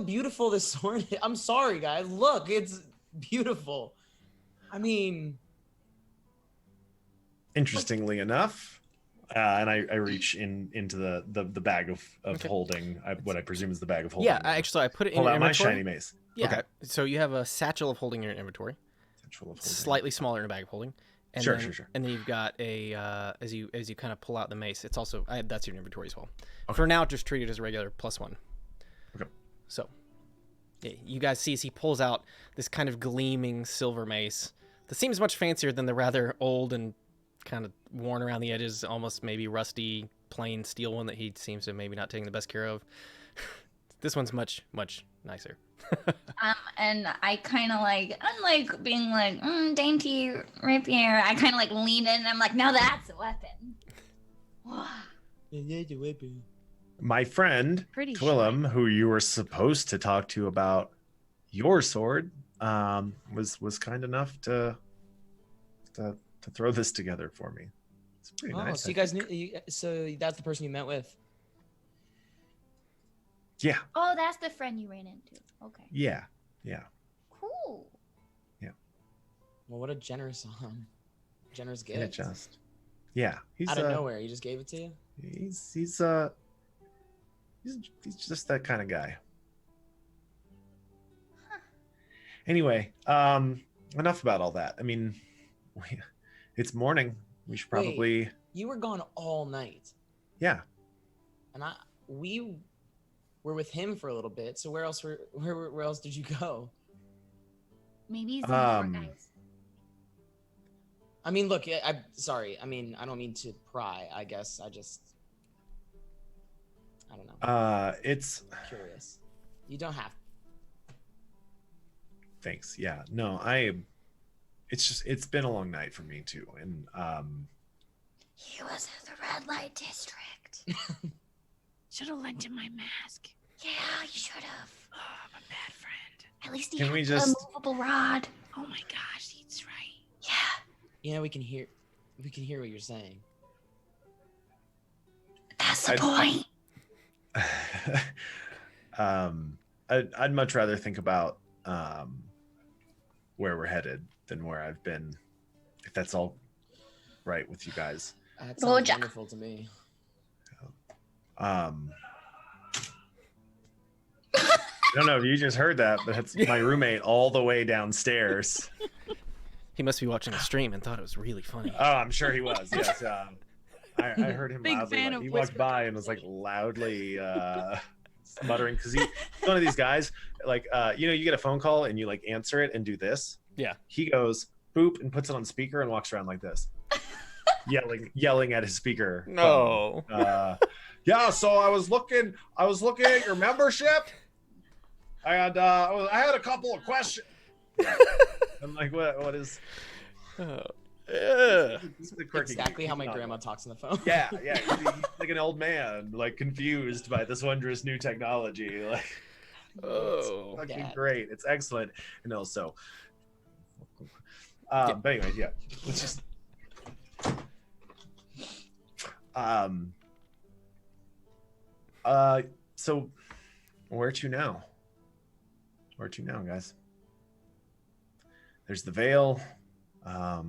beautiful this sword is. I'm sorry, guys. Look, it's beautiful. I mean, Interestingly enough, and I reach into the bag of Okay. holding what I presume is the bag of holding. Yeah, I put it in Pull your out my inventory. shiny mace. Yeah. Okay. So you have a satchel of holding in your inventory, Central of holding. slightly smaller in a bag of holding. And Sure, then, sure. And then you've got a as you kind of pull out the mace, it's also that's your inventory as well. Okay. For now, just treat it as a regular +1. Okay. So, yeah, you guys see as he pulls out this kind of gleaming silver mace that seems much fancier than the rather old and kind of worn around the edges, almost maybe rusty, plain steel one that he seems to maybe not taking the best care of. This one's much nicer. And I kind of unlike being dainty rapier, I kind of lean in and I'm like, now that's a weapon. My friend Pretty Twillum, who you were supposed to talk to about your sword, was kind enough to throw this together for me. It's pretty oh, nice. so you guys knew. So that's the person you met with. Yeah, Oh, that's the friend you ran into. Okay. yeah. Cool. Well, what a generous gift. Yeah, he's Out of nowhere, he just gave it to you. he's just that kind of guy. Anyway, enough about all that. I mean, it's morning. We should Wait. probably You were gone all night, yeah. and we were with him for a little bit. So where else did you go? Maybe some more Um, guys. I mean, look, I'm sorry. I mean, I don't mean to pry. I guess I don't know. It's Curious. You don't have. thanks. Yeah. No, it's been a long night for me too. And He was in the red light district. Should have lent him my mask. Yeah, you should have. Oh, I'm a bad friend. At least he Can had we a just- movable rod. Oh my gosh, he's right. Yeah, You know, we can hear what you're saying. that's the point. I'd much rather think about where we're headed than where I've been, if that's all right with you guys. That sounds Roja. wonderful to me. I don't know if you just heard that, but it's my roommate all the way downstairs. He must be watching a stream and thought it was really funny. Oh, I'm sure he was. Yes. I heard him Big loudly. fan Like, of he walked whisper by and was like loudly muttering because he's one of these guys. Like, you get a phone call and you like answer it and do this. Yeah. He goes boop and puts it on speaker and walks around like this, yelling at his speaker. No. Yeah. So I was looking at your membership. I had a couple of questions. I'm like, what is? This is the quirky Exactly how my not- grandma talks on the phone. Yeah. He's like an old man, like confused by this wondrous new technology. Like, Oh. it's fucking Dad. great. It's excellent. And also, but anyway, yeah. Let's just. So, where to now? Where to now, guys? There's the veil. I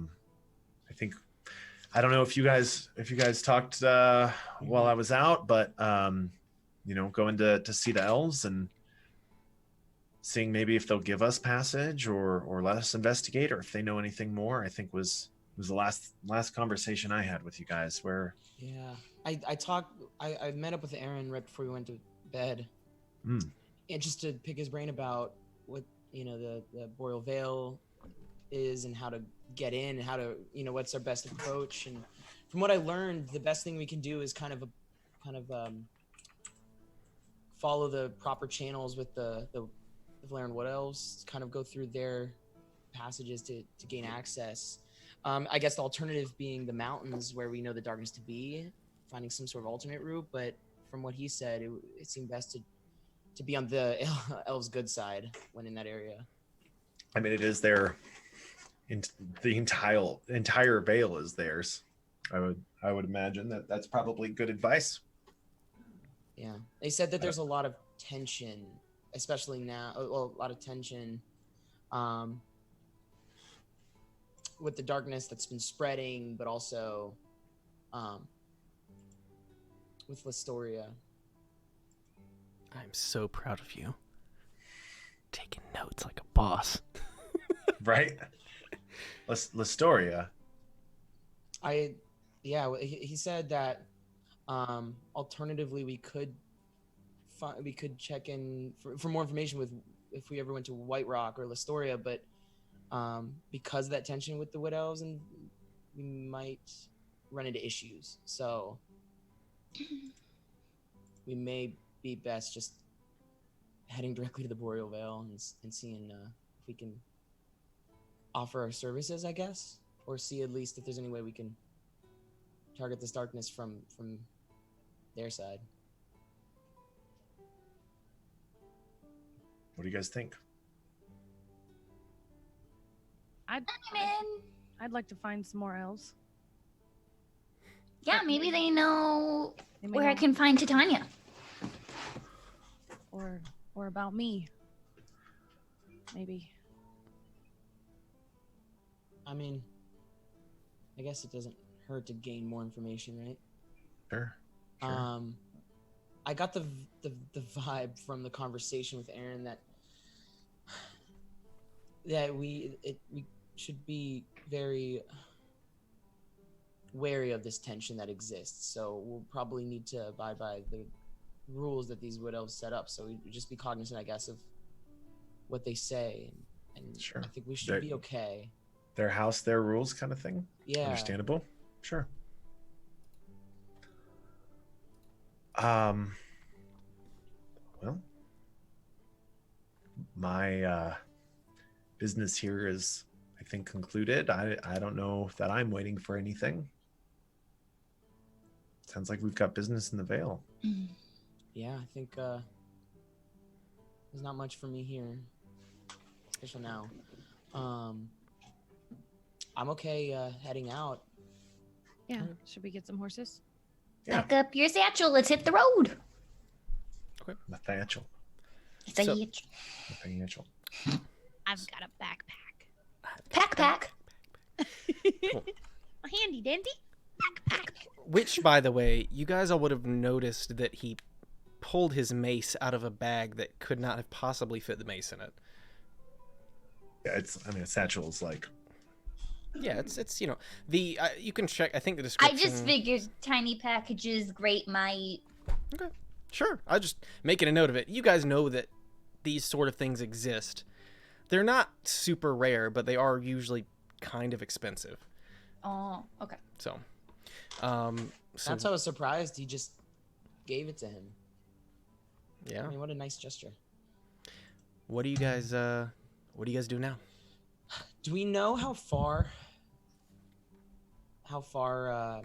don't know if you guys talked while I was out, but going to see the elves and seeing maybe if they'll give us passage or let us investigate, or if they know anything more. I think was the last conversation I had with you guys where. Yeah, I met up with Aaron right before we went to bed, Mm. and just to pick his brain about what the Boreal Veil is and how to get in and how to what's our best approach. And from what I learned, the best thing we can do is kind of follow the proper channels with the Valerian Wood Elves, kind of go through their passages to gain access. I guess the alternative being the mountains where we know the darkness to be, finding some sort of alternate route. But from what he said, it seemed best to be on the elves' good side when in that area. I mean, it is their. The entire veil is theirs. I would imagine that's probably good advice. Yeah, they said that there's a lot of tension, especially now. Well, a lot of tension, with the darkness that's been spreading, but also, with Listoria. I'm so proud of you. Taking notes like a boss. Right? Listoria. He said that alternatively we could check in for more information with if we ever went to White Rock or Listoria, but because of that tension with the Wood Elves, and we might run into issues, so we may be best just heading directly to the Boreal Veil and seeing if we can offer our services, I guess, or see at least if there's any way we can target this darkness from their side. What do you guys think? I'd in. like to find some more elves. Yeah, maybe they know They may where I know- can find Titania. or about me. Maybe. I mean, I guess it doesn't hurt to gain more information, right? Sure. I got the vibe from the conversation with Aaron that we should be very wary of this tension that exists. So we'll probably need to abide by the rules that these Wood Elves set up. So we just be cognizant, I guess, of what they say, and Sure. I think we should be okay. Their house, their rules kind of thing. Yeah. Understandable. Sure. Well, my business here is, I think, concluded. I don't know that I'm waiting for anything. Sounds like we've got business in the Vale. Yeah, I think there's not much for me here, especially now. I'm okay heading out. Yeah. Should we get some horses? Yeah. Back up your satchel. Let's hit the road. Nathaniel. It's a So- hitch. Nathaniel. I've got a backpack. Pack. Cool. A handy dandy backpack. Which, by the way, you guys all would have noticed that he pulled his mace out of a bag that could not have possibly fit the mace in it. Yeah, a satchel is like. Yeah, it's you you can check. I think the I description. just figured tiny packages, great might. Okay, sure. I'll just making a note of it. You guys know that these sort of things exist. They're not super rare, but they are usually kind of expensive. Oh, okay. So That's how I was surprised he just gave it to him. yeah. I mean, what a nice gesture. What do you guys do now? Do we know how far the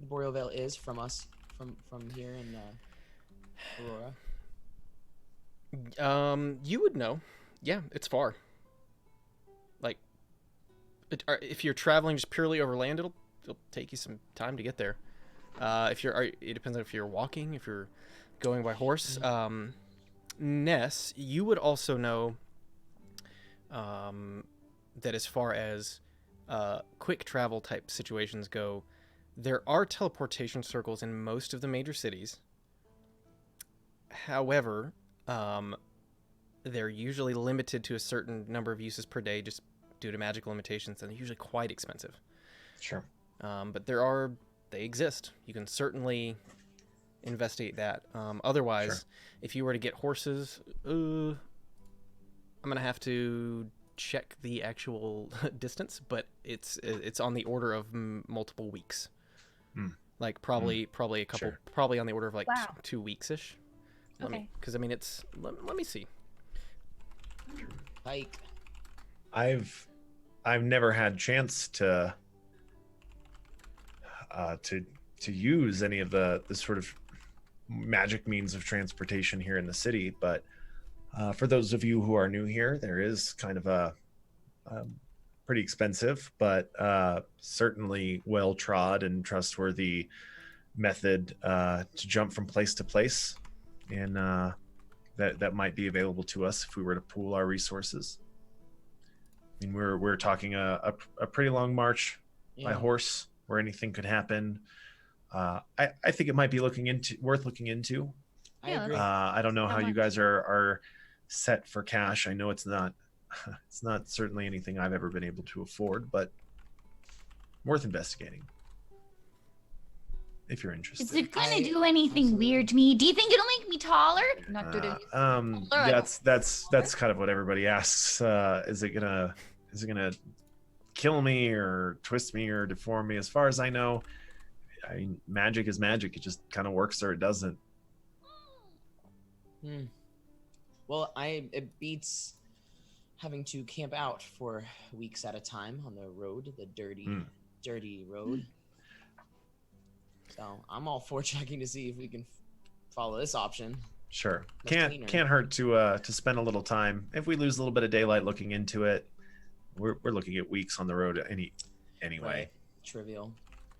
Boreal Veil is from us, from here in Aurora? You would know. Yeah, it's far. Like, if you're traveling just purely over land, it'll take you some time to get there. It depends on if you're walking, if you're going by horse. Ness, you would also know that as far as quick travel type situations go, there are teleportation circles in most of the major cities. However, they're usually limited to a certain number of uses per day just due to magical limitations, and they're usually quite expensive. Sure. But they exist. You can certainly investigate that. Otherwise, Sure. if you were to get horses, I'm going to have to check the actual distance, but it's on the order of multiple weeks. Like probably a couple, Sure. probably on the order of like Wow. 2 weeks-ish. Okay. Because I mean, let me see. Hike. I've never had chance to use any of the sort of magic means of transportation here in the city, but for those of you who are new here, there is kind of a pretty expensive but certainly well trod and trustworthy method to jump from place to place, and that might be available to us if we were to pool our resources. I mean, we're talking a pretty long march by horse where anything could happen. I think it might be worth looking into. I Yeah, agree. I don't know How how you much? guys are set for cash. I know it's not certainly anything I've ever been able to afford, but worth investigating if you're interested. Is it gonna I- do anything absolutely. weird to me? Do you think it'll make me taller? Not that it- That's kind of what everybody asks. Is it gonna kill me or twist me or deform me? As far as I know, I mean, magic is magic. It just kind of works or it doesn't. Well, it beats having to camp out for weeks at a time on the road, the dirty road. So I'm all for checking to see if we can follow this option. Sure. Much cleaner. Can't hurt to spend a little time. If we lose a little bit of daylight looking into it, we're looking at weeks on the road anyway. Right. Trivial.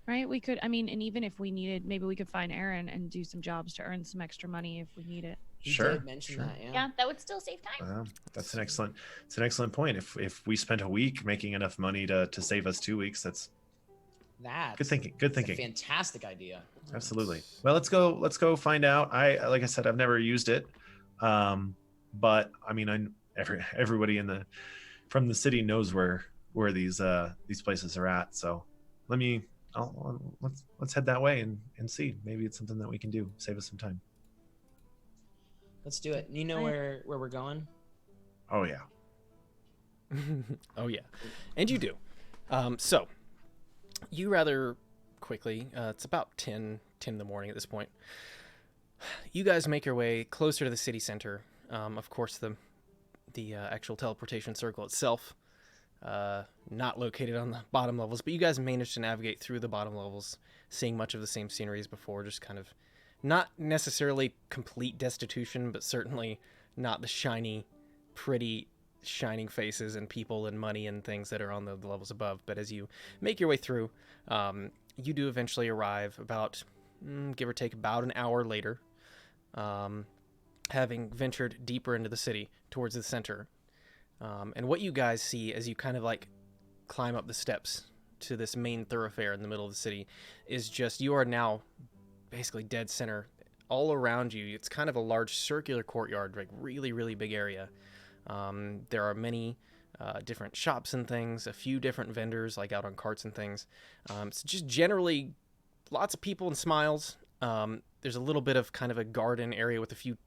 Right? We could, I mean, and even if we needed, maybe we could find Aaron and do some jobs to earn some extra money if we need it. You Sure. did mention that, yeah. Yeah, that would still save time. That's an excellent point. If we spent a week making enough money to save us 2 weeks, that's That's good thinking. that's a fantastic idea. Absolutely. Well, let's go find out. Like I said, I've never used it, but I mean, everybody from the city knows where these places are at. So let's head that way and see. Maybe it's something that we can do. Save us some time. Let's do it. You know where we're going? Oh yeah. Oh yeah, and you do. So you rather quickly. It's about 10 in the morning at this point. You guys make your way closer to the city center. Of course, the actual teleportation circle itself, not located on the bottom levels, but you guys managed to navigate through the bottom levels, seeing much of the same scenery as before, just kind of not necessarily complete destitution, but certainly not the shiny, pretty, shining faces and people and money and things that are on the levels above. But as you make your way through, you do eventually arrive about, give or take, about an hour later, having ventured deeper into the city towards the center. And what you guys see as you kind of like climb up the steps to this main thoroughfare in the middle of the city is just, you are now basically dead center. All around you, it's kind of a large circular courtyard, like really, really big area. There are many different shops and things, a few different vendors like out on carts and things. It's just generally lots of people and smiles. There's a little bit of kind of a garden area with a few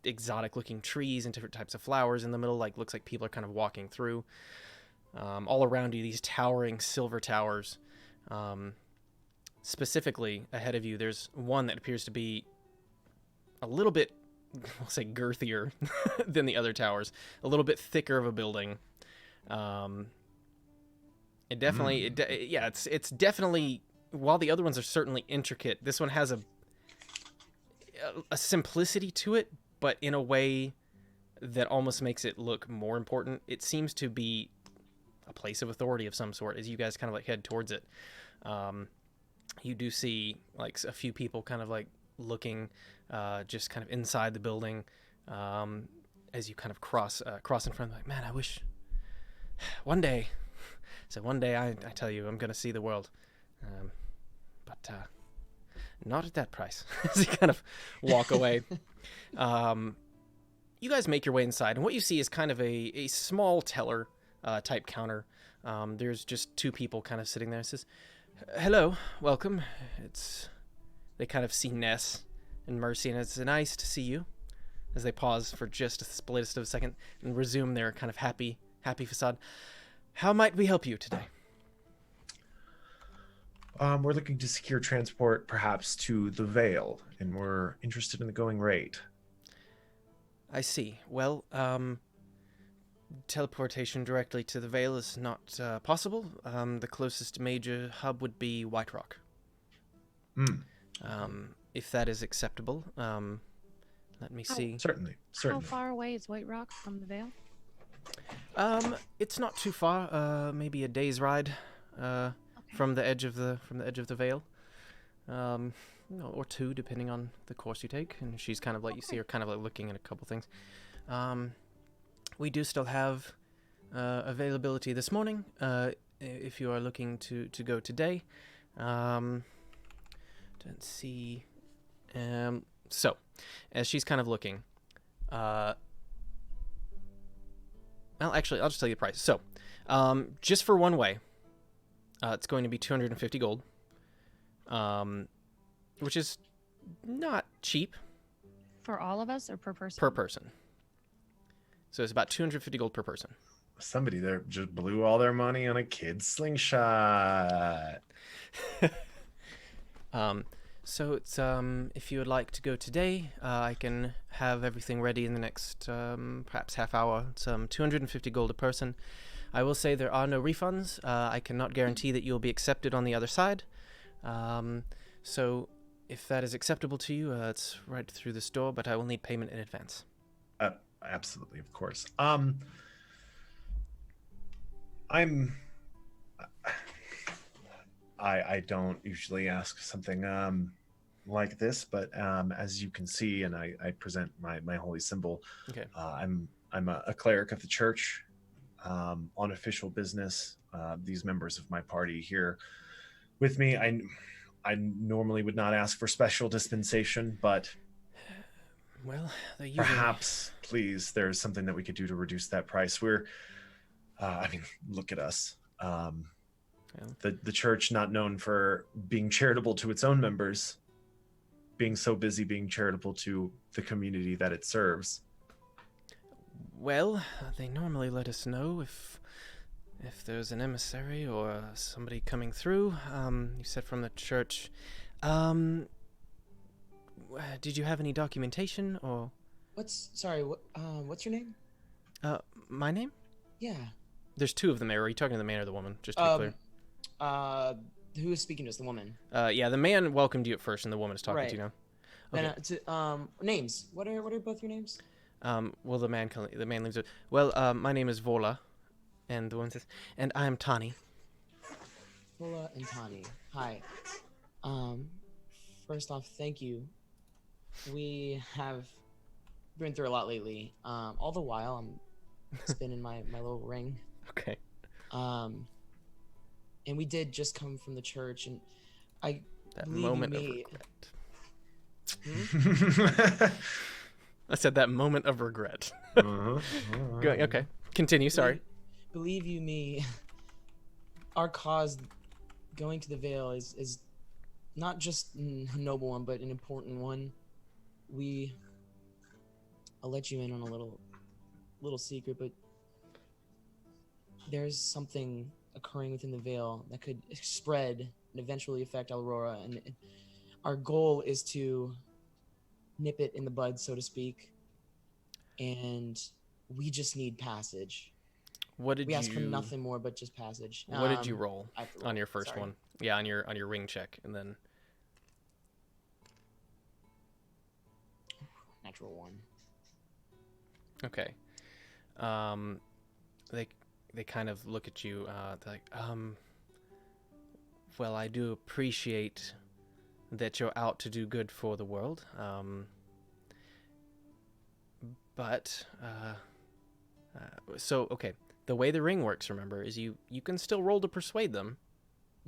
exotic looking trees and different types of flowers in the middle, like looks like people are kind of walking through. All around you, these towering silver towers. Specifically ahead of you, there's one that appears to be a little bit, we'll say, girthier than the other towers, a little bit thicker of a building. It definitely, it's definitely, while the other ones are certainly intricate, this one has a simplicity to it, but in a way that almost makes it look more important. It seems to be a place of authority of some sort as you guys kind of like head towards it. You do see like a few people kind of like looking just kind of inside the building as you kind of cross in front of them, like, man, I wish one day I tell you I'm gonna see the world, but not at that price. As you kind of walk away. You guys make your way inside, and what you see is kind of a small teller type counter. There's just two people kind of sitting there. It says, hello, welcome. They kind of see Ness and Mercy, and it's nice to see you, as they pause for just a split of a second and resume their kind of happy facade. How might we help you today? We're looking to secure transport perhaps to the Vale, and we're interested in the going rate. I see. Well, teleportation directly to the Vale is not possible. The closest major hub would be White Rock. If that is acceptable. Let me see. Certainly. How far away is White Rock from the Vale? It's not too far. Maybe a day's ride from the edge of the Vale. Or two, depending on the course you take. And she's kind of like, you see her kind of like looking at a couple things. We do still have availability this morning, if you are looking to go today. Don't see. So, as she's kind of looking, well, actually, I'll just tell you the price. So, just for one way, it's going to be 250 gold, which is not cheap. For all of us or per person? Per person. So it's about 250 gold per person. Somebody there just blew all their money on a kid's slingshot. So it's if you would like to go today, I can have everything ready in the next perhaps half hour. It's 250 gold a person. I will say there are no refunds. I cannot guarantee that you'll be accepted on the other side. So if that is acceptable to you, it's right through this door, but I will need payment in advance. Absolutely, of course. I don't usually ask something like this, but as you can see, and I present my holy symbol. Okay. I'm a cleric of the church on official business. These members of my party here with me, I normally would not ask for special dispensation, but well, they usually... perhaps, please, there's something that we could do to reduce that price. We're, I mean, look at us. The church, not known for being charitable to its own members, being so busy being charitable to the community that it serves. Well, they normally let us know if there's an emissary or somebody coming through. You said from the church. Did you have any documentation or? What's your name? My name? Yeah. There's two of them there. Are you talking to the man or the woman? Just to be clear. Who is speaking to us? The woman. Yeah, the man welcomed you at first, and the woman is talking to you now. Okay. Then, names. What are both your names? Well, the man leaves it. Well, my name is Vola, and the woman says, and I am Tani. Vola and Tani. Hi. First off, thank you. We have been through a lot lately. All the while, I'm spinning my little ring. Okay. And we did just come from the church, and I That believe you moment of may- regret. I said that moment of regret. Okay. Continue. Sorry. Believe you me, our cause going to the Vale is not just a noble one, but an important one. I'll let you in on a little secret, but there's something occurring within the Vale that could spread and eventually affect Alroran, and our goal is to nip it in the bud, so to speak, and we just need passage. What did We you ask for nothing more but just passage. What did you roll I have to roll. on your first Sorry. one? Yeah, on your ring check, and then Natural 1. okay. They kind of look at you. They're like, well, I do appreciate that you're out to do good for the world. But so okay. The way the ring works, remember, is you can still roll to persuade them.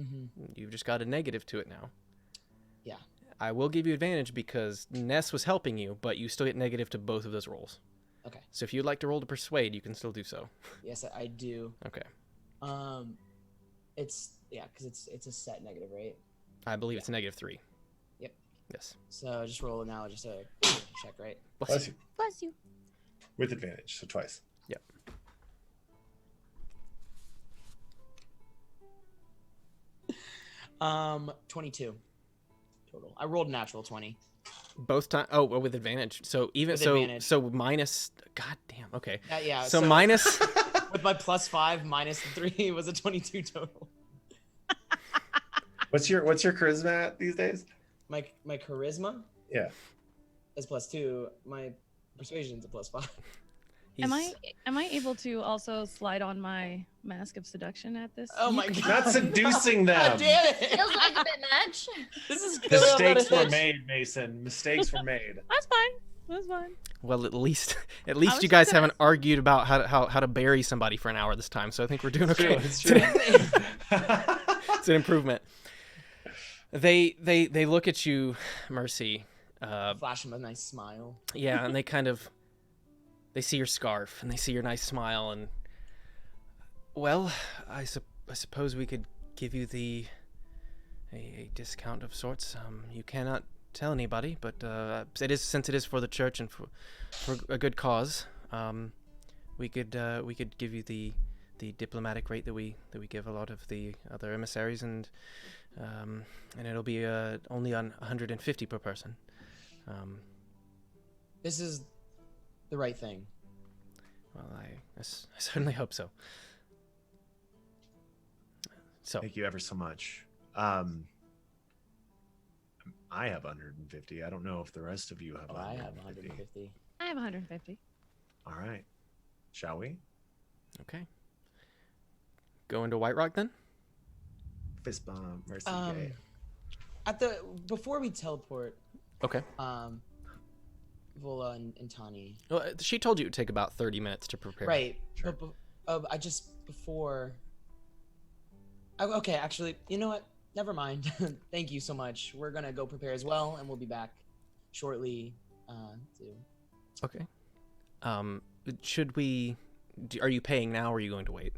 Mm-hmm. You've just got a negative to it now. Yeah. I will give you advantage because Ness was helping you, but you still get negative to both of those rolls. Okay. So if you'd like to roll to persuade, you can still do so. Yes, I do. Okay. It's because it's a set negative, right? I believe it's -3. Yep. Yes. So just roll now, just a check, right? Bless you. Bless you. With advantage, so twice. Yep. 22 total. I rolled a natural 20. Both times. Oh, well, with advantage. So even With so, advantage. so minus. God damn. Okay. Yeah. So minus. with my +5 minus 3 was a 22 total. What's your charisma at these days? My charisma Yeah. is +2. My persuasion's a +5. Am I able to also slide on my mask of seduction at this? Oh my god! Not seducing them. God damn it! Feels like a bit much. This is Mistakes were made, Mason. Mistakes were made. That's fine. That's fine. Well, at least was you just guys gonna haven't argued about how to bury somebody for an hour this time. So I think we're doing okay. It's true. It's an improvement. They look at you, Mercy. Flash him a nice smile. Yeah, and they see your scarf and they see your nice smile, and well, I suppose we could give you a discount of sorts. You cannot tell anybody, but since it is for the church and for a good cause, we could give you the diplomatic rate that we give a lot of the other emissaries, and it'll be only on 150 per person. This is the right thing. Well, I certainly hope so. So Thank you ever so much. I have 150. I don't know if the rest of you have. Oh, I have 150. 150. I have 150. All right. Shall we? okay, go into White Rock then. Fist bump. Mercy. Gay. Before we teleport, Okay. Vola and Tani. Well, she told you it would take about 30 minutes to prepare. Right. Sure. But I just before. Okay, actually, you know what? Never mind. Thank you so much. We're gonna go prepare as well, and we'll be back shortly. Okay. Should we? Are you paying now, or are you going to wait?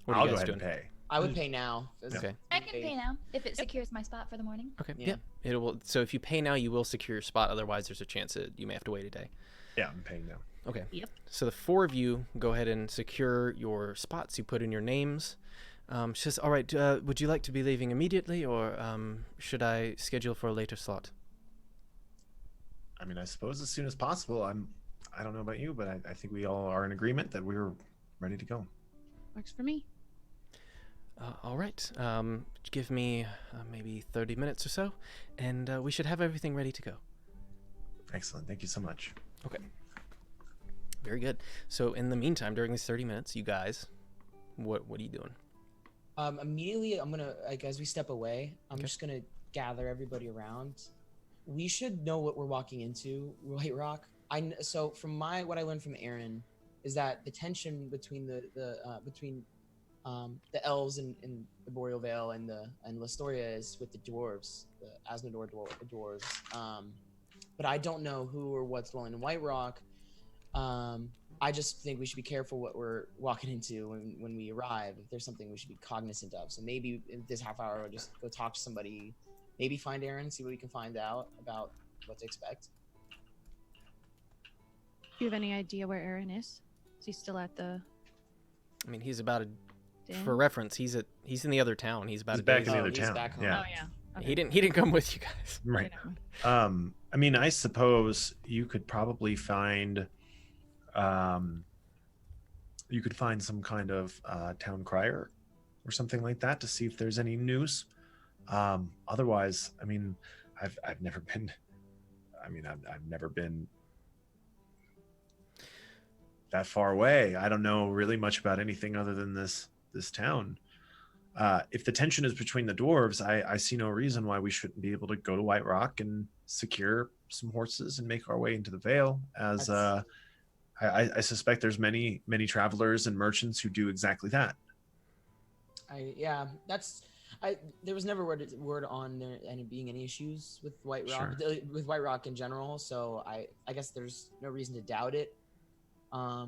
What are I'll you go guys ahead doing? and pay. I would pay now. Okay. I can pay now if it secures my spot for the morning. Okay. Yeah. Yeah. It will. So if you pay now, you will secure your spot. Otherwise, there's a chance that you may have to wait a day. Yeah, I'm paying now. Okay. Yep. So the four of you go ahead and secure your spots. You put in your names. She says, "All right. Would you like to be leaving immediately, or should I schedule for a later slot?" I mean, I suppose as soon as possible. I don't know about you, but I think we all are in agreement that we're ready to go. Works for me. All right. Give me maybe 30 minutes or so, and we should have everything ready to go. Excellent. Thank you so much. Okay. Very good. So in the meantime, during these 30 minutes, you guys, what are you doing? Immediately, I'm gonna as we step away, I'm Okay. just gonna gather everybody around. We should know what we're walking into, White Rock. So from what I learned from Aaron, is that the tension between the elves in the Boreal Vale and Lestoria is with the dwarves, the Asnodor dwarves. But I don't know who or what's dwelling in White Rock. I just think we should be careful what we're walking into when we arrive. If there's something we should be cognizant of. So maybe in this half hour, we'll just go talk to somebody. Maybe find Aaron, see what we can find out about what to expect. Do you have any idea where Aaron is? Is he still at the? I mean, he's about a. Den? For reference, he's in the other town. He's about He's a back day's- in the other he's town. back home. Yeah. Oh yeah. Okay. He didn't come with you guys. Right. Okay. I mean, I suppose you could probably find, you could find some kind of town crier or something like that to see if there's any news. Otherwise, I mean, I've never been. I mean, I've never been that far away. I don't know really much about anything other than this town. If the tension is between the dwarves, I see no reason why we shouldn't be able to go to White Rock and secure some horses and make our way into the Vale. As I suspect there's many travelers and merchants who do exactly that. There was never word on there being any issues with White Rock, Sure. with White Rock in general. So I guess there's no reason to doubt it. I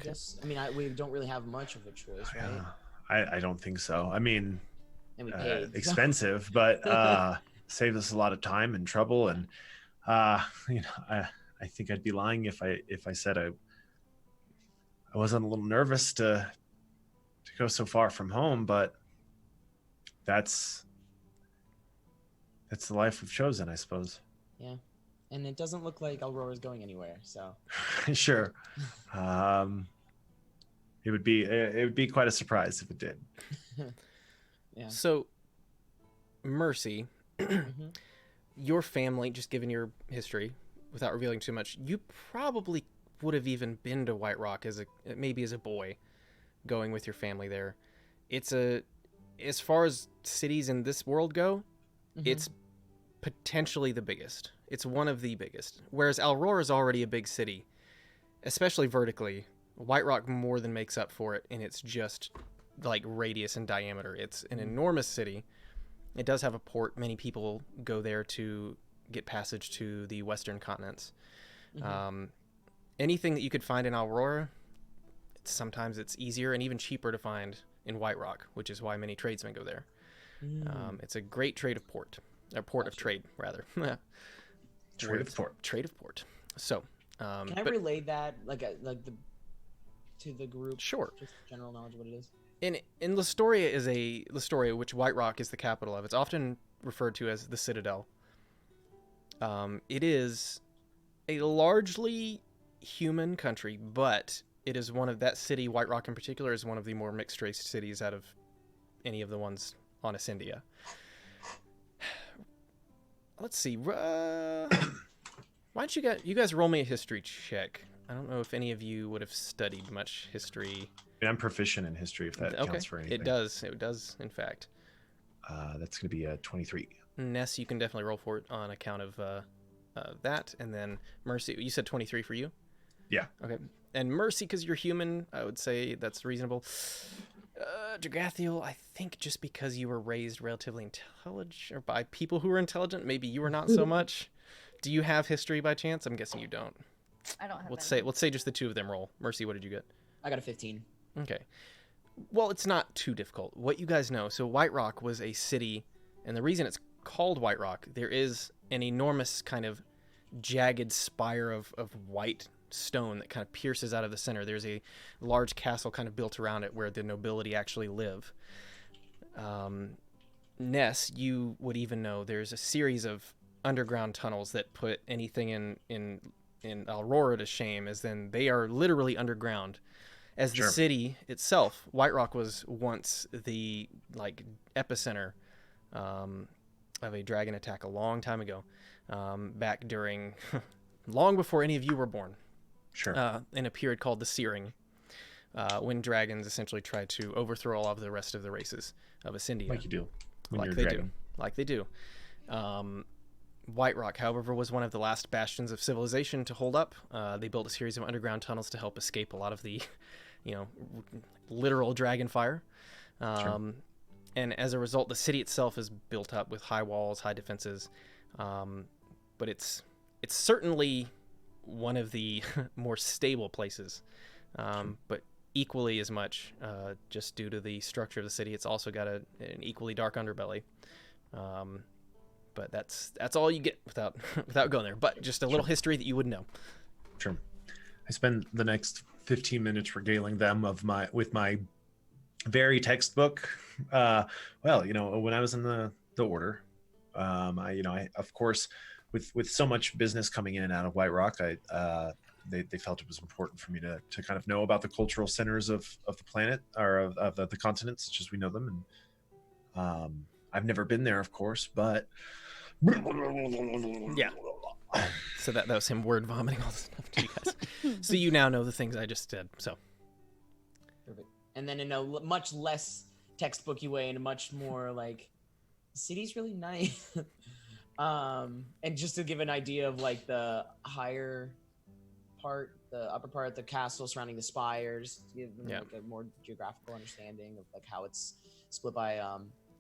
guess. I mean, we don't really have much of a choice, right? I don't think so. I mean, And we paid. expensive, but saved us a lot of time and trouble. And you know, I think I'd be lying if I said I wasn't a little nervous to go so far from home. But that's the life we've chosen, I suppose. Yeah. And it doesn't look like Alrora's going anywhere. So. Sure. It would be quite a surprise if it did. Yeah. So, Mercy, Mhm. your family, just given your history, without revealing too much, you probably would have even been to White Rock as a boy, going with your family there. It's as far as cities in this world go, Mhm. it's potentially the biggest. It's one of the biggest. Whereas Alroran is already a big city, especially vertically. White Rock more than makes up for it, and it's just like radius and diameter. It's an enormous city. It does have a port. Many people go there to get passage to the western continents. Mhm. Anything that you could find in Aurora, sometimes it's easier and even cheaper to find in White Rock, which is why many tradesmen go there. It's a great trade of port, or port of trade rather. Trade of port. Trade of port. So, Can I relay that to the group? Sure. Just general knowledge of what it is. In Lestoria, which White Rock is the capital of, it's often referred to as the Citadel. It is a largely human country, but it is one of that city, White Rock in particular, is one of the more mixed race cities out of any of the ones on Ascendia. Let's see. Why don't you guys roll me a history check? I don't know if any of you would have studied much history. I'm proficient in history, if that counts for anything. It does, in fact. That's going to be a 23. Ness, you can definitely roll for it on account of that. And then Mercy, you said 23 for you? Yeah. Okay. And Mercy, because you're human, I would say that's reasonable. Dragathiel, I think just because you were raised relatively intelligent, or by people who were intelligent, maybe you were not so much. Do you have history by chance? I'm guessing you don't. I don't have Let's any. say just the two of them roll. Mercy, what did you get? I got a 15. Okay. Well, it's not too difficult. What you guys know, so White Rock was a city, and the reason it's called White Rock, there is an enormous kind of jagged spire of white stone that kind of pierces out of the center. There's a large castle kind of built around it where the nobility actually live. Ness, you would even know there's a series of underground tunnels that put anything in Aurora to shame, as then they are literally underground. As the city itself, White Rock was once the epicenter of a dragon attack a long time ago, back during long before any of you were born. Sure. In a period called the Searing, when dragons essentially tried to overthrow all of the rest of the races of Ascendia. Like you do when Like you're a they dragon. do. Like they do. White Rock, however, was one of the last bastions of civilization to hold up. They built a series of underground tunnels to help escape a lot of the, literal dragon fire. Sure. And as a result, the city itself is built up with high walls, high defenses. But it's certainly one of the more stable places. But equally as much, just due to the structure of the city, it's also got an equally dark underbelly. But that's all you get without going there. But just a little history that you would know. Sure. I spend the next 15 minutes regaling them with my very textbook. When I was in the order, I of course, with so much business coming in and out of White Rock, they felt it was important for me to kind of know about the cultural centers of the planet, or of the continents, such as we know them. And I've never been there, of course, but yeah. So that was him word vomiting all this stuff to you guys. So you now know the things I just said. So Perfect. And then in a much less textbooky way, in a much more like, the city's really nice. And just to give an idea of like the higher part, the upper part of the castle surrounding the spires, to give them like a more geographical understanding of like how it's split by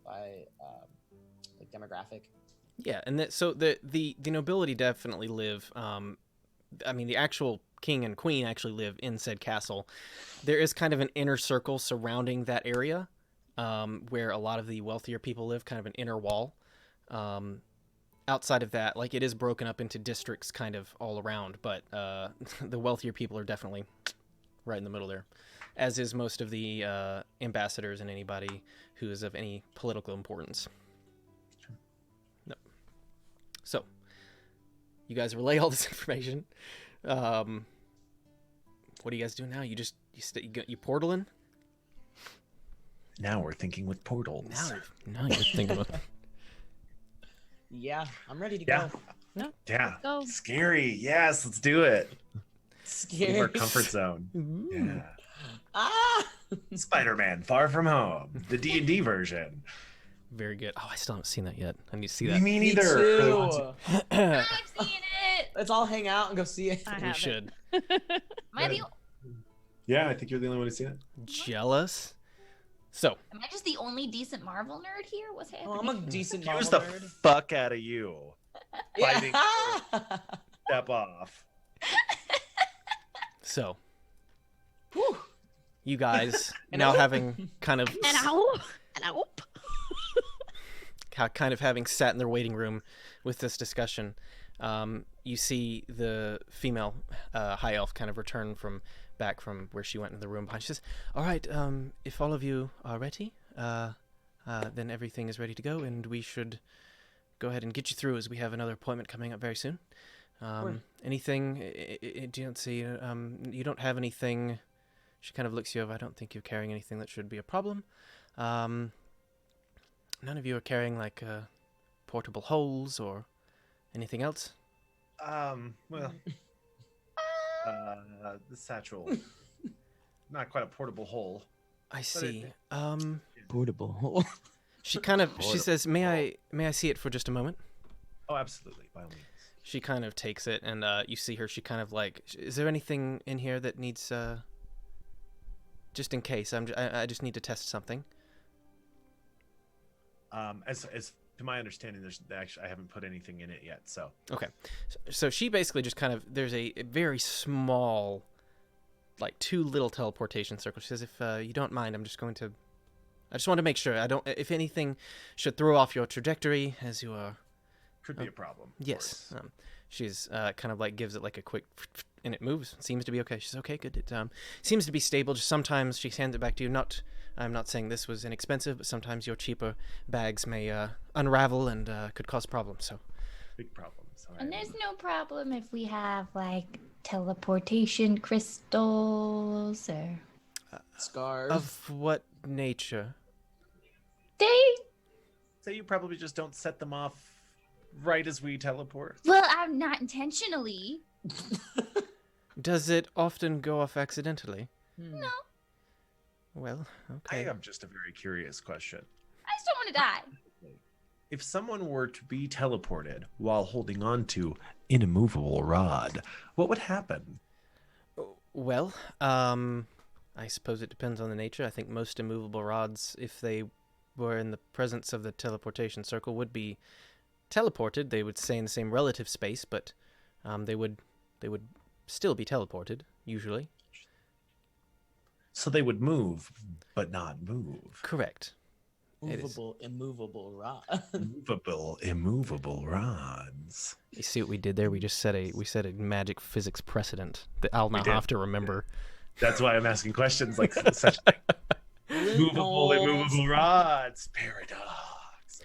like demographic. Yeah, and so the nobility definitely live. The actual king and queen actually live in said castle. There is kind of an inner circle surrounding that area, where a lot of the wealthier people live, kind of an inner wall. Outside of that, like, it is broken up into districts kind of all around, but the wealthier people are definitely right in the middle there, as is most of the ambassadors and anybody who is of any political importance. No. So, you guys relay all this information. What do you guys do now? You portal in? now we're thinking with portals. Now you're thinking with... Yeah, I'm ready to Yeah. go. No. Yeah. Go. Scary. Yes, let's do it. Scary. Leave our comfort zone. Yeah. Ah! Spider-Man: Far From Home, the D&D version. Very good. Oh, I still haven't seen that yet. I need to see that. Me Me neither. too. I've seen it. Let's all hang out and go see it. I We haven't. should. Am I the Yeah, I think you're the only one who's seen it. Jealous? So, Am I just the only decent Marvel nerd here? What's happening? Oh, I'm a decent Use Marvel the nerd. fuck out of you. Fighting. Yeah. Step off. so Whew. you guys And now I- having kind of And ow. And ow. kind of having sat in their waiting room with this discussion, you see the female high elf kind of return back from where she went in the room behind. She says, "All right, if all of you are ready, then everything is ready to go, and we should go ahead and get you through, as we have another appointment coming up very soon. Anything? Do you don't see? You don't have anything?" She kind of looks you over. "I don't think you're carrying anything that should be a problem. None of you are carrying like portable holes or anything else?" Well, the satchel. Not quite a portable hole. I it- see. Portable. She kind of she says, "May I see it for just a moment?" Oh, absolutely. By all means. She kind of takes it, and you see her. She kind of like, "Is there anything in here that needs just in case? I just need to test something." As to my understanding, I haven't put anything in it yet. So Okay, so she basically just kind of, there's a very small, like 2 little teleportation circles. She says, "If you don't mind, I just want to make sure if anything should throw off your trajectory as you are." could be a problem. of Yes. course. She's kind of like gives it like a quick, and it moves. Seems to be okay. She's okay, good. It seems to be stable. Just sometimes she hands it back to you. I'm not saying this was inexpensive, but sometimes your cheaper bags may unravel and could cause problems. So Big problems. All And right. there's no problem if we have like teleportation crystals or Scars. of what nature? they. So you probably just don't set them off right as we teleport. Well, I'm not intentionally. Does it often go off accidentally? No, Well, I okay. have just a very curious question. I just don't want to die. if someone were to be teleported while holding on to an immovable rod, what would happen? Well, I suppose it depends on the nature. I think most immovable rods, if they were in the presence of the teleportation circle, would be teleported. They would stay in the same relative space, but they would still be teleported usually. So they would move, but not move. Correct. Movable, immovable rod. Movable, immovable rods. You see what we did there? We just set a magic physics precedent that I'll now did. have to remember. That's why I'm asking questions like such movable, immovable rods. Paradox.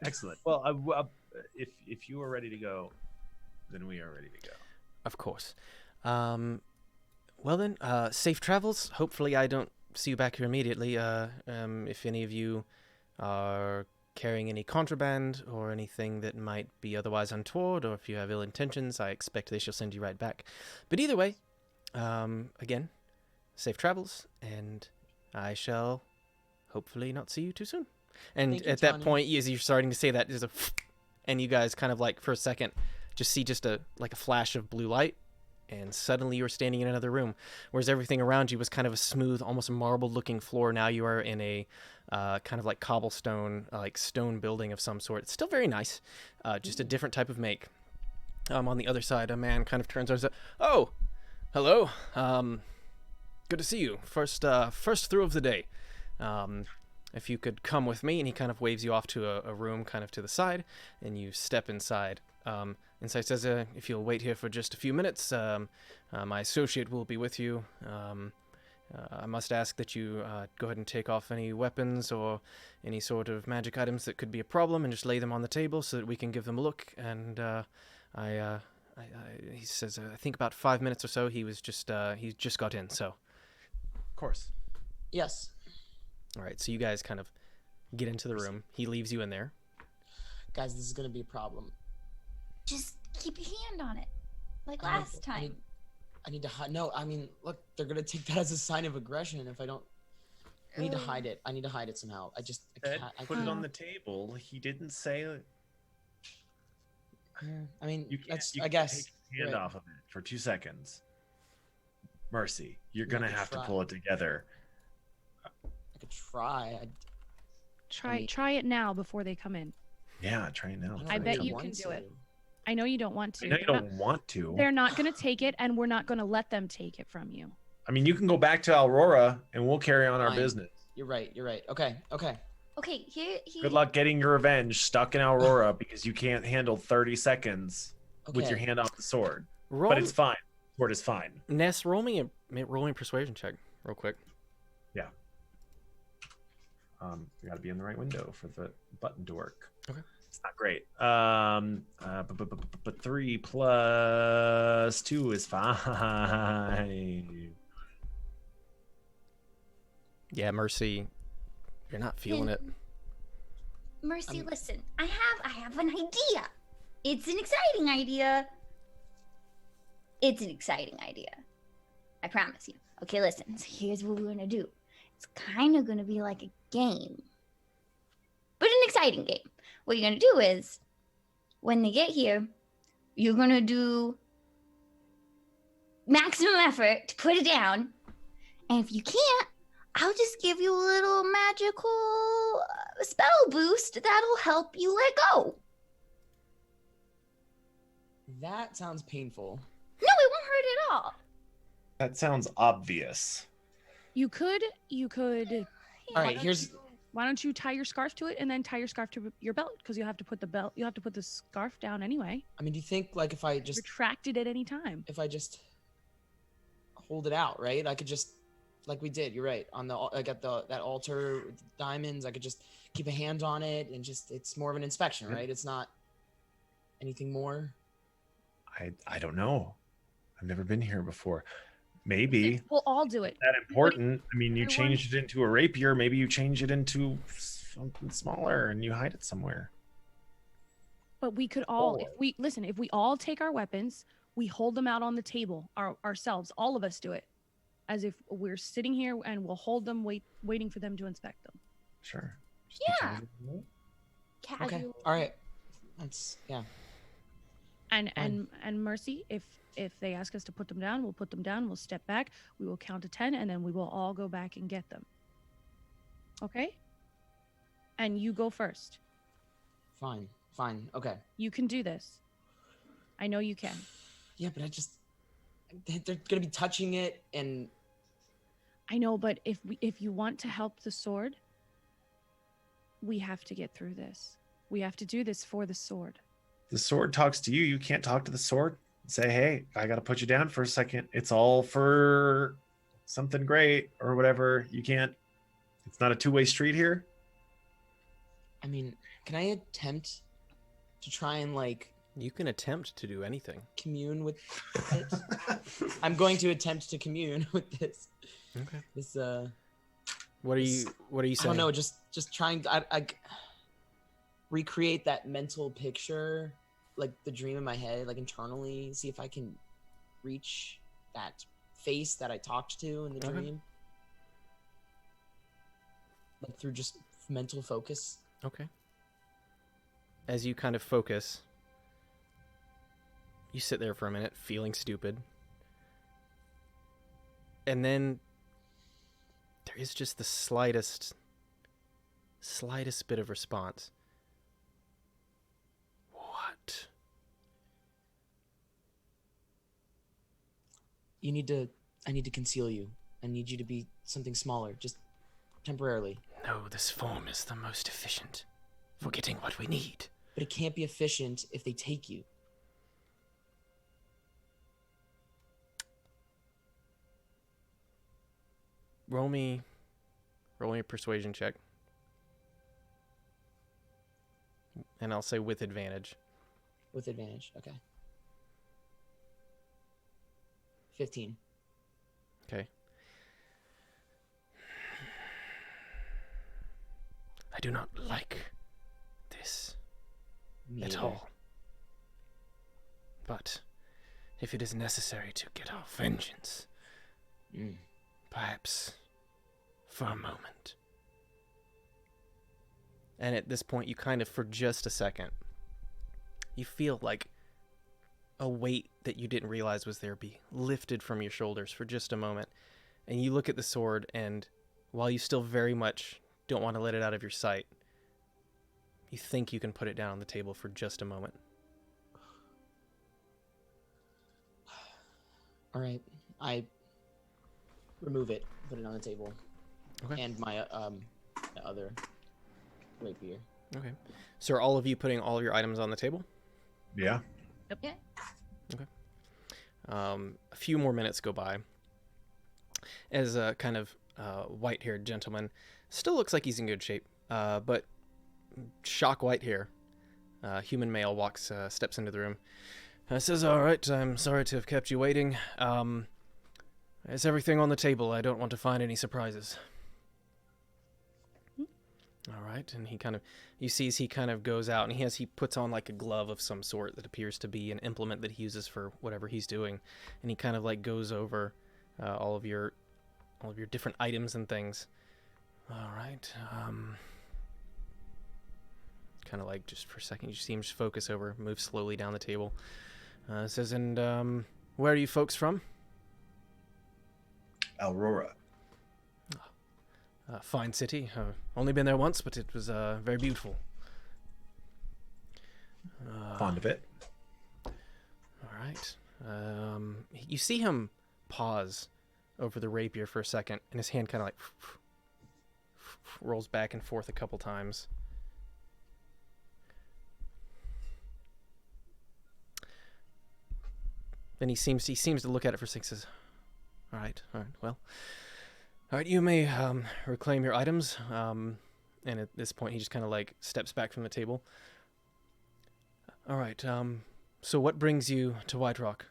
Excellent. Well, if you are ready to go, then we are ready to go. Of course. Well then, safe travels. Hopefully I don't see you back here immediately. If any of you are carrying any contraband or anything that might be otherwise untoward, or if you have ill intentions, I expect they shall send you right back. But either way, again, safe travels, and I shall hopefully not see you too soon. And Thank you, at that Tanya. point, as you're starting to say that, there's a and you guys kind of like for a second just see just a flash of blue light, and suddenly you're standing in another room, whereas everything around you was kind of a smooth, almost marble-looking floor. Now you are in a kind of like cobblestone, like stone building of some sort. It's still very nice, just a different type of make. On the other side, a man kind of turns around and says, "Oh, hello. Good to see you. First through of the day. If you could come with me," and he kind of waves you off to a room kind of to the side, and you step inside. Inside says, "If you'll wait here for just a few minutes, my associate will be with you. I must ask that you go ahead and take off any weapons or any sort of magic items that could be a problem, and just lay them on the table so that we can give them a look." And he says, "I think about 5 minutes or so. He just got in, so." Of course. Yes. All right, so you guys kind of get into the room. He leaves you in there. Guys, this is going to be a problem. Just keep your hand on it, like I last need- time. I need to hide. No, I mean, look, they're going to take that as a sign of aggression if I don't. I need to hide it. I need to hide it somehow. I Ed, can't. put it on the table. He didn't say. I mean, You can't. that's, You I can guess. take your hand right. off of it for 2 seconds. Mercy, you're I gonna could have to try. pull it together. I could try. Try it now before they come in. Yeah, try it now. don't I bet really you want can do it. to. I know you don't want to. I know you don't want to. They're not going to take it, and we're not going to let them take it from you. I mean, you can go back to Aurora, and we'll carry on our Fine. business. You're right. You're right. Okay. Okay. Okay, here. Good luck getting your revenge stuck in Aurora because you can't handle 30 seconds Okay. with your hand off the sword. Roll, But it's fine. Sword is fine. Ness, roll me a persuasion check real quick. You got to be in the right window for the button to work. Okay. It's not great. But 3 plus 2 is 5. Yeah, Mercy, you're not feeling it. Mercy, listen. I have an idea. It's an exciting idea. It's an exciting idea. I promise you. Okay, listen. So here's what we're gonna do. It's kind of gonna be like a game, but an exciting game. What you're gonna do is, when they get here, you're gonna do maximum effort to put it down, and if you can't, I'll just give you a little magical spell boost that'll help you let go. That sounds painful. No, it won't hurt at all. That sounds obvious. You could. All right. Here's. Why don't you tie your scarf to it and then tie your scarf to your belt? Because you'll have to put the scarf down anyway. I mean, do you think like if I just Retract it at any time. hold it out, right? I could just like we did. You're right. On the I got that altar with diamonds. I could just keep a hand on it and just it's more of an inspection, right? It's not anything more. I don't know. I've never been here before. Maybe We'll all do it. that important. I mean, you Everyone- changed it into a rapier. Maybe you change it into something smaller and you hide it somewhere. But we could all, if we all take our weapons, we hold them out on the table ourselves. All of us do it, as if we're sitting here and we'll hold them, waiting for them to inspect them. Sure. Just Yeah. casual. Okay. All right. That's yeah. And Fine. and Mercy, if they ask us to put them down, we'll put them down. We'll step back. We will count to 10, and then we will all go back and get them. Okay? And you go first. Fine. Okay. You can do this. I know you can. Yeah, but they're gonna be touching it, and I know, but if you want to help the sword, we have to get through this. We have to do this for the sword. The sword talks to you. You can't talk to the sword. Say, hey, I got to put you down for a second. It's all for something great or whatever. You can't. It's not a two-way street here. I mean, can I attempt to try and like You can attempt to do anything. commune with it? I'm going to attempt to commune with this. Okay. This What are you I saying? don't know, just trying to I recreate that mental picture, like the dream in my head, like internally, see if I can reach that face that I talked to in the Okay. dream. Like through just mental focus. Okay. As you kind of focus, you sit there for a minute, feeling stupid. And then there is just the slightest bit of response. What? I need to conceal you. I need you to be something smaller, just temporarily. No, this form is the most efficient for getting what we need. But it can't be efficient if they take you. Roll me a persuasion check. And I'll say with advantage. With advantage, okay. 15. Okay. I do not like this Me at either. all. But if it is necessary to get our vengeance, Mm. perhaps for a moment. And at this point, you kind of, for just a second, you feel like a weight that you didn't realize was there be lifted from your shoulders for just a moment. And you look at the sword, and while you still very much don't want to let it out of your sight, you think you can put it down on the table for just a moment. All right. I remove it, put it on the table. Okay. And my other rapier. Okay. So are all of you putting all of your items on the table? Yeah. Yeah. A few more minutes go by as a kind of white-haired gentleman, still looks like he's in good shape, but shock white hair, human male steps into the room. Says, "All right, I'm sorry to have kept you waiting. Is everything on the table? I don't want to find any surprises." All right, and you see as he kind of goes out, and he puts on like a glove of some sort that appears to be an implement that he uses for whatever he's doing, and he kind of like goes over all of your different items and things. All right, kind of like just for a second, you see him just focus over, move slowly down the table. Says, "And where are you folks from?" Aurora. Fine city. Only been there once, but it was very beautiful. Fond of it. All right. You see him pause over the rapier for a second, and his hand kind of like rolls back and forth a couple times. Then he seems to look at it for a second. Says, "All right, well." All right, you may reclaim your items. And at this point, he just kind of like steps back from the table. All right, so what brings you to White Rock?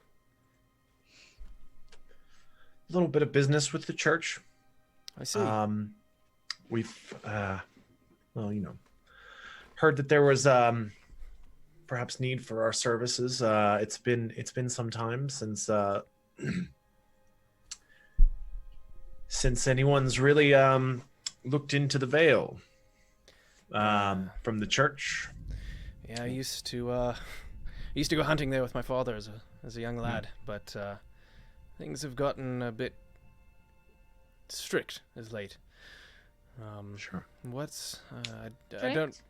A little bit of business with the church. I see. We've, heard that there was perhaps need for our services. It's been some time since since anyone's really looked into the veil. From the church. Yeah, I used to go hunting there with my father as a young lad, but things have gotten a bit strict as late. Sure. What's I don't.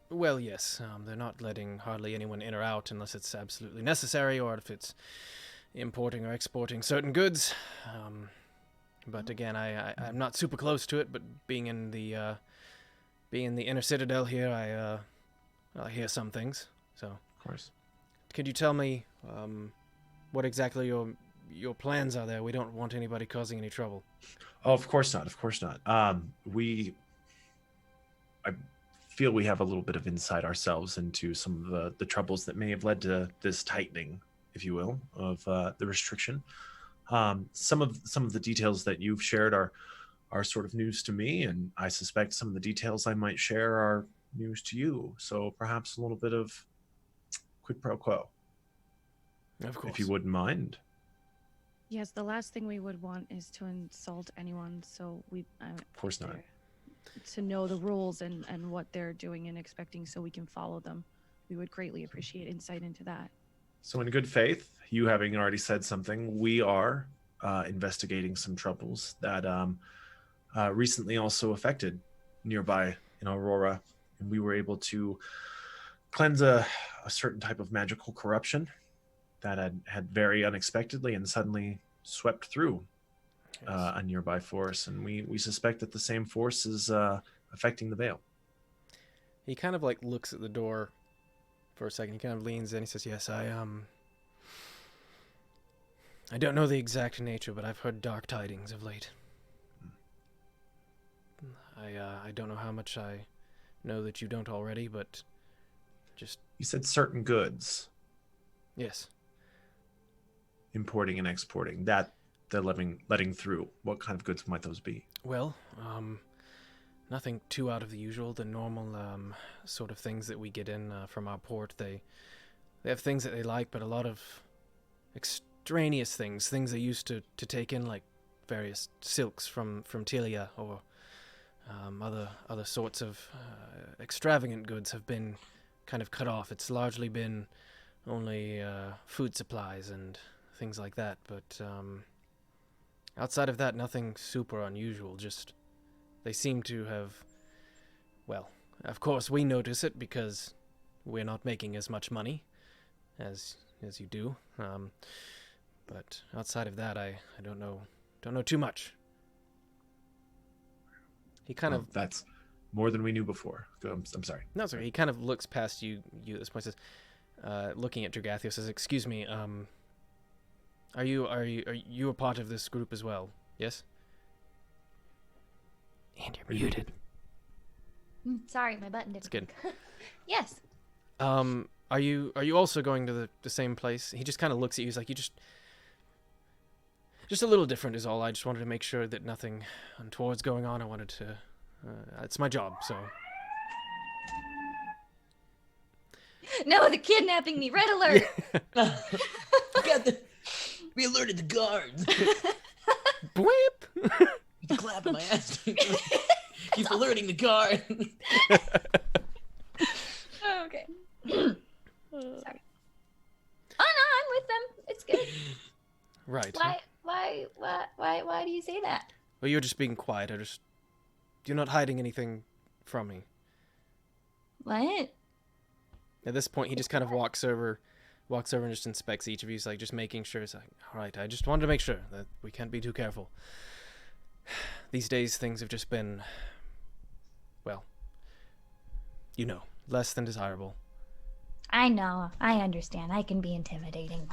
Well, yes, they're not letting hardly anyone in or out unless it's absolutely necessary, or if it's importing or exporting certain goods. But again, I'm not super close to it, but being in the inner citadel here, I hear some things. So, Of course. could you tell me what exactly your plans are there? We don't want anybody causing any trouble. Oh, of course not. Of course not. I feel we have a little bit of insight ourselves into some of the troubles that may have led to this tightening, if you will, of the restriction. Some of the details that you've shared are sort of news to me, and I suspect some of the details I might share are news to you. So perhaps a little bit of quid pro quo, Of course. if you wouldn't mind. Yes, the last thing we would want is to insult anyone, so Of course not. to know the rules and what they're doing and expecting so we can follow them. We would greatly appreciate insight into that. So in good faith, you having already said something, we are investigating some troubles that recently also affected nearby in Aurora, and we were able to cleanse a certain type of magical corruption that had very unexpectedly and suddenly swept through a nearby force, and we suspect that the same force is affecting the Vale. He kind of like looks at the door for a second. He kind of leans in. He says, "Yes, I don't know the exact nature, but I've heard dark tidings of late. I don't know how much I know that you don't already, but just..." You said certain goods, Yes. importing and exporting, that they're letting through. What kind of goods might those be? Well, nothing too out of the usual. The normal sort of things that we get in from our port. They have things that they like, but a lot of extraneous things they used to take in, like various silks from Telia, or other sorts of extravagant goods have been kind of cut off. It's largely been only food supplies and things like that, but outside of that, nothing super unusual. Just they seem to have, well, of course we notice it because we're not making as much money as you do, but outside of that, I don't know too much. He kind of... That's more than we knew before. I'm sorry. No, sorry. He kind of looks past you at this point, says, looking at Dragathio, says, "Excuse me, are you a part of this group as well? Yes?" And you're muted. Sorry, my button didn't. It's good. Yes. Are you also going to the same place? He just kind of looks at you. He's like, "You just a little different is all. I just wanted to make sure that nothing untoward's going on. I wanted to. It's my job, so." No, the kidnapping me. Red alert. We alerted the guards. Bwip! You clapping my ass. Keep alerting the guard. Oh, okay. Sorry. Oh no, I'm with them. It's good. Right. Why do you say that? Well, you're just being quiet. You're not hiding anything from me. What? At this point, he just kind of walks over and just inspects each of you. He's like, just making sure. It's like, all right, I just wanted to make sure that we can't be too careful. These days, things have just been, well, less than desirable. I know. I understand. I can be intimidating.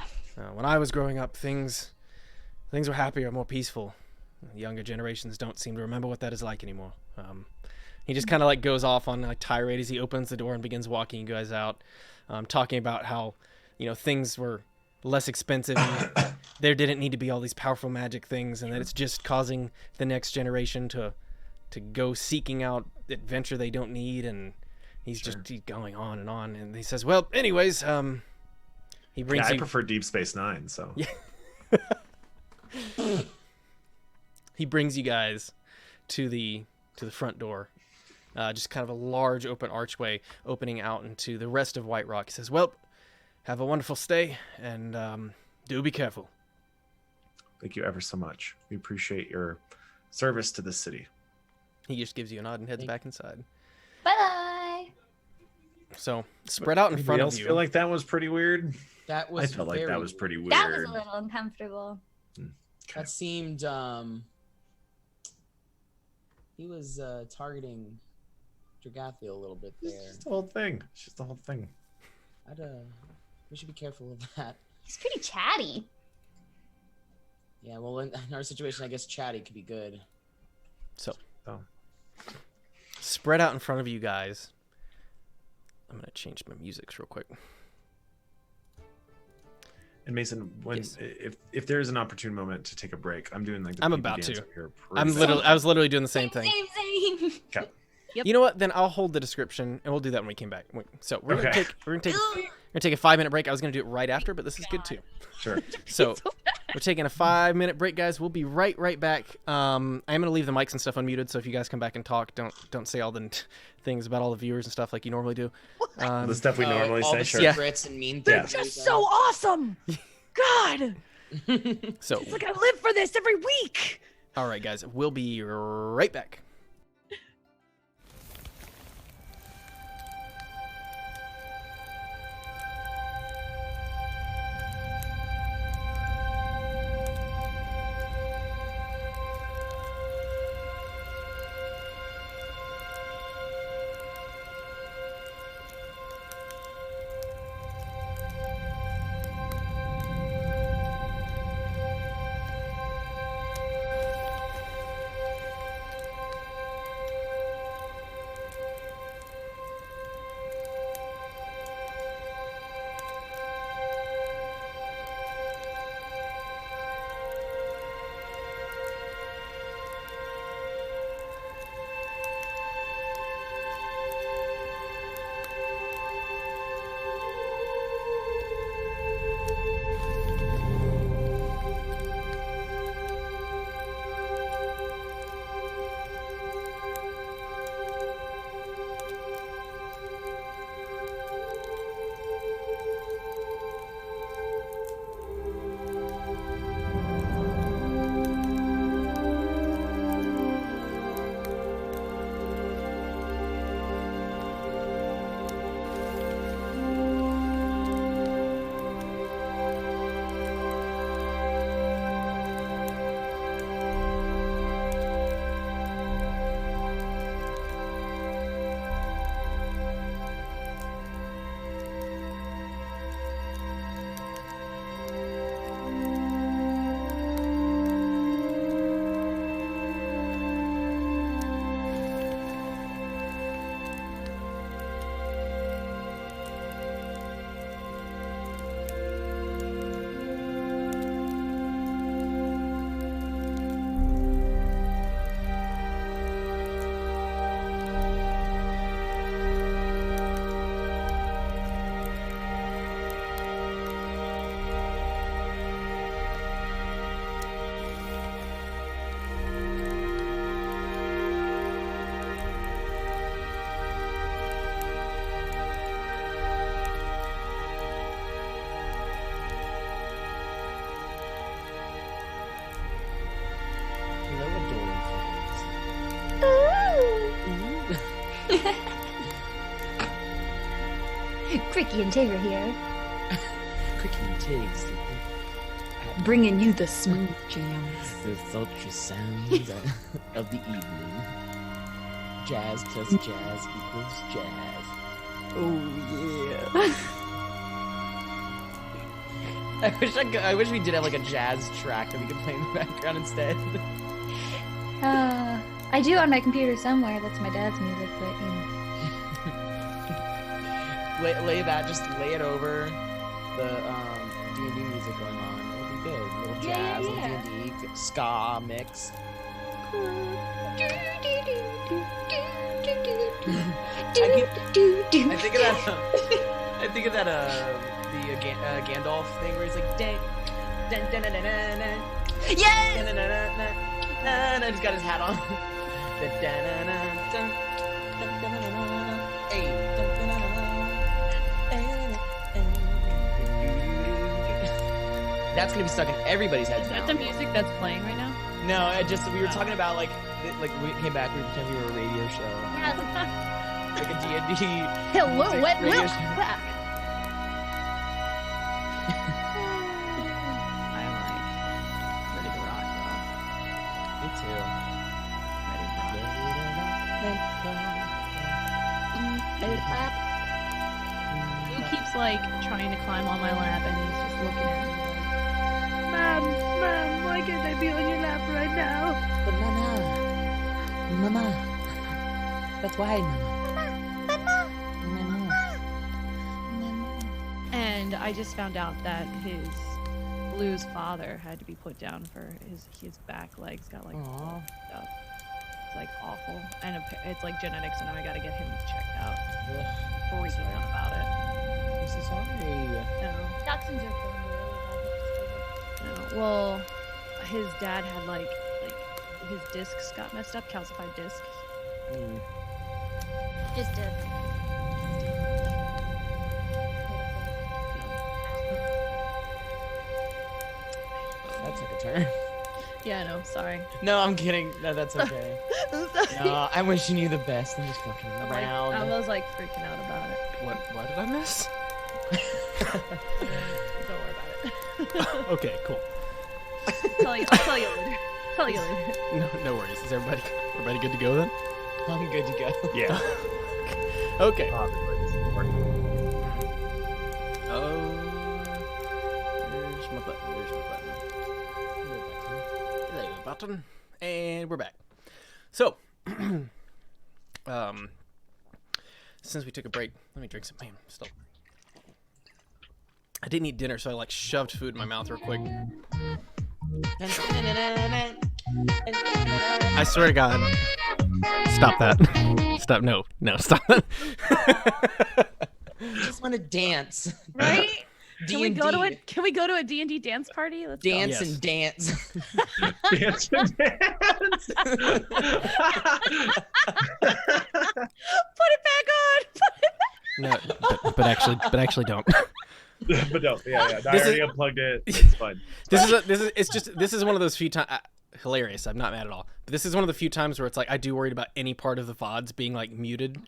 When I was growing up, things were happier, more peaceful. Younger generations don't seem to remember what that is like anymore. He just kind of like goes off on like tirade as he opens the door and begins walking you guys out, talking about how, things were less expensive and there didn't need to be all these powerful magic things, and that it's just causing the next generation to go seeking out adventure they don't need, and he's going on, and he says, "Well, anyways, he brings I you..." prefer Deep Space Nine, so. Yeah. He brings you guys to the front door, just kind of a large open archway opening out into the rest of White Rock. He says, well, have a wonderful stay, and do be careful. Thank you ever so much. We appreciate your service to this city. He just gives you a nod and heads back inside. Bye. So, spread out in front of else you. feel like that was pretty weird? That was I felt like that was pretty weird. That was a little uncomfortable. That seemed he was targeting Dragathia a little bit there. It's just the whole thing. It's just the whole thing. We should be careful of that. He's pretty chatty. Yeah, well, in our situation, I guess chatty could be good. So, Oh. spread out in front of you guys. I'm going to change my musics real quick. And Mason, when Yes. if there is an opportune moment to take a break, I'm doing like the I'm PB about dance to. over here I was literally doing the same thing. Same. Okay. Yep. You know what? Then I'll hold the description, and we'll do that when we came back. So we're gonna Okay. take a 5-minute break. I was gonna do it right after, but this is good too. Sure. So we're taking a 5-minute break, guys. We'll be right back. I'm gonna leave the mics and stuff unmuted, so if you guys come back and talk, don't say all the things about all the viewers and stuff like you normally do. The stuff we normally all say. the Sure. secrets and mean They're things. just so awesome. God, So it's like I live for this every week. all right, guys, we'll be right back. Cricky and Tigger here, Cricky and Tiggs. Bringing you the smooth jams. The sultry sounds of the evening. Jazz plus jazz equals jazz. Oh yeah. I wish we did have like a jazz track that we could play in the background instead. I do on my computer somewhere. That's my dad's music, but you know. Just lay it over the D&D music going on. It'll be good. A little jazz, Yeah. little D&D, ska mix. I think of that Gandalf thing where he's like dun dun dun dun dun dun dun. Yes! He's got his hat on. That's gonna be stuck in everybody's heads Is now. that the music that's playing right now? No, we were talking about like we came back, we pretend we were a radio show, like a D&D. Hello, music and radio welcome show. back. I am like ready to rock, y'all. Me too. Ready to rock. Who keeps like trying to climb on my lap and he's just looking at me like, Mom, why can't I be on your lap right now? But Mama, that's why, Mama. And I just found out that his Blue's father had to be put down for his back legs got like Aw. stuff. It's like awful, and it's like genetics, and now I gotta get him checked out. Freaking out about it. I'm so sorry. No. Toxins are killing me really bad. No. Well, his dad had like his discs got messed up, calcified discs. Mm. Just a That took a turn. Yeah, no, sorry. No, I'm kidding. No, that's okay. I'm sorry. No, I'm wishing you the best. I'm just fucking I around. was like freaking out about it. What did I miss? Don't worry about it. Okay, cool. I'll tell you later. Tell you later. No worries. Is everybody good to go then? I'm good to go. Yeah. Okay. There's my button. There's the button. And we're back. So, since we took a break, let me drink some. Man, still. I didn't eat dinner, so I like shoved food in my mouth real quick. I swear to God. Stop that. Stop. No, stop that. I just want to dance. Right? Can we go to D&D. it? Can we go to a D&D dance party? Let's go. Dance Yes. and dance. Dance and dance. Put it back on. Put it back. No, but actually don't. But no, yeah. I This already is- unplugged it. It's fine. This is one of those few times. Hilarious. I'm not mad at all. But this is one of the few times where it's like I do worried about any part of the VODs being like muted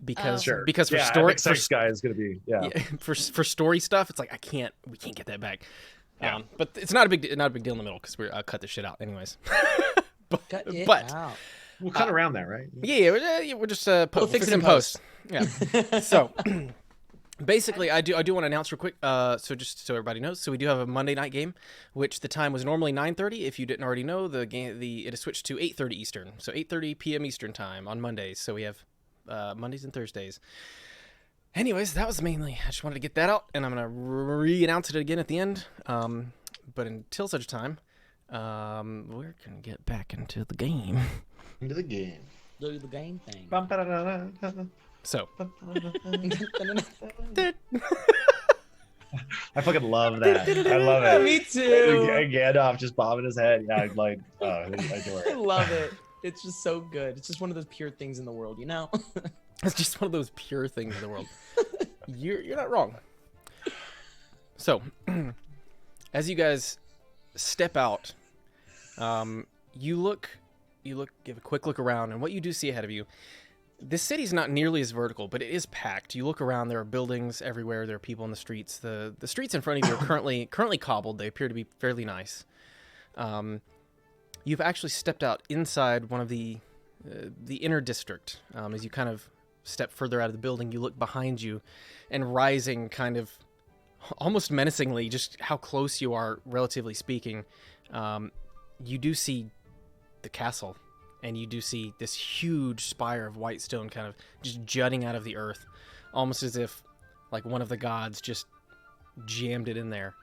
because Sure. because for yeah, story Epic Sex guy is gonna be for story stuff it's like we can't get that back. Yeah. But it's not a big deal in the middle because we're cut this shit out anyways. Cut it But- out. We'll cut around that, right? We're just We'll fix it in post. Yeah. So basically, I do want to announce real quick. So just so everybody knows, so we do have a Monday night game, which the time was normally 9:30. If you didn't already know, it is switched to 8:30 Eastern, so 8:30 p.m. Eastern time on Mondays. So we have Mondays and Thursdays. Anyways, that was mainly. I just wanted to get that out, and I'm gonna re-announce it again at the end. But until such time, we're gonna get back into the game. Into the game. Do the game thing. So. I fucking love that. I love it. Me too. Gandalf just bobbing his head. Yeah, I adore I it. love it. It's just so good. It's just one of those pure things in the world, you know? It's just one of those pure things in the world. You're not wrong. So, as you guys step out, you give a quick look around, and what you do see ahead of you, this city's not nearly as vertical, but it is packed. You look around, there are buildings everywhere, there are people in the streets. The streets in front of you are currently cobbled. They appear to be fairly nice. You've actually stepped out inside one of the inner district. As you kind of step further out of the building, you look behind you, and rising kind of almost menacingly, just how close you are, relatively speaking, you do see the castle, and you do see this huge spire of white stone kind of just jutting out of the earth, almost as if like one of the gods just jammed it in there.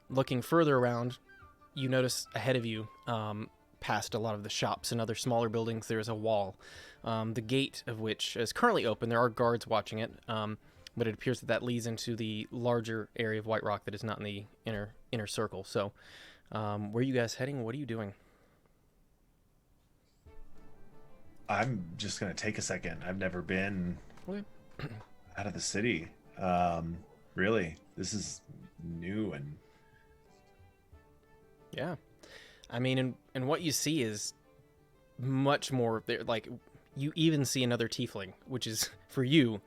Looking further around, you notice ahead of you, past a lot of the shops and other smaller buildings, there is a wall, the gate of which is currently open. There are guards watching it, but it appears that leads into the larger area of White Rock that is not in the inner circle. So, where are you guys heading? What are you doing? I'm just gonna take a second. I've never been Okay. out of the city. Really, this is new and Yeah. I mean, and what you see is much more like you even see another tiefling, which is for you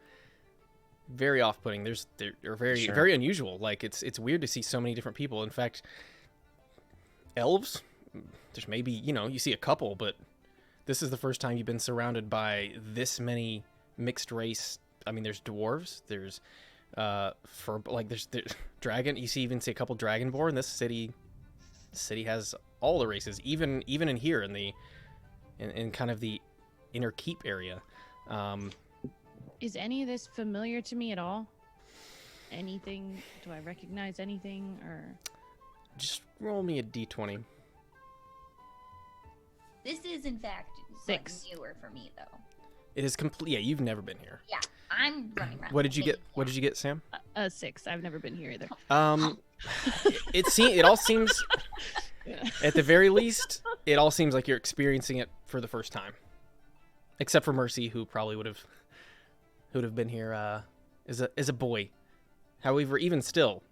very off-putting. They're very Sure. very unusual. Like it's weird to see so many different people. In fact, elves, there's maybe, you see a couple, but this is the first time you've been surrounded by this many mixed race. I mean, there's dwarves, there's there's dragon. You even see a couple dragonborn. This city has all the races, even in here in kind of the inner keep area. Is any of this familiar to me at all? Anything? Do I recognize anything? Or Just roll me a d20. This is, in fact, 6. newer for me, though. It is complete. Yeah, you've never been here. Yeah, I'm running around. What did you get? Yeah. What did you get, Sam? a 6. I've never been here either. It all seems, at the very least, it all seems like you're experiencing it for the first time, except for Mercy, who probably would have been here as a boy. However, even still,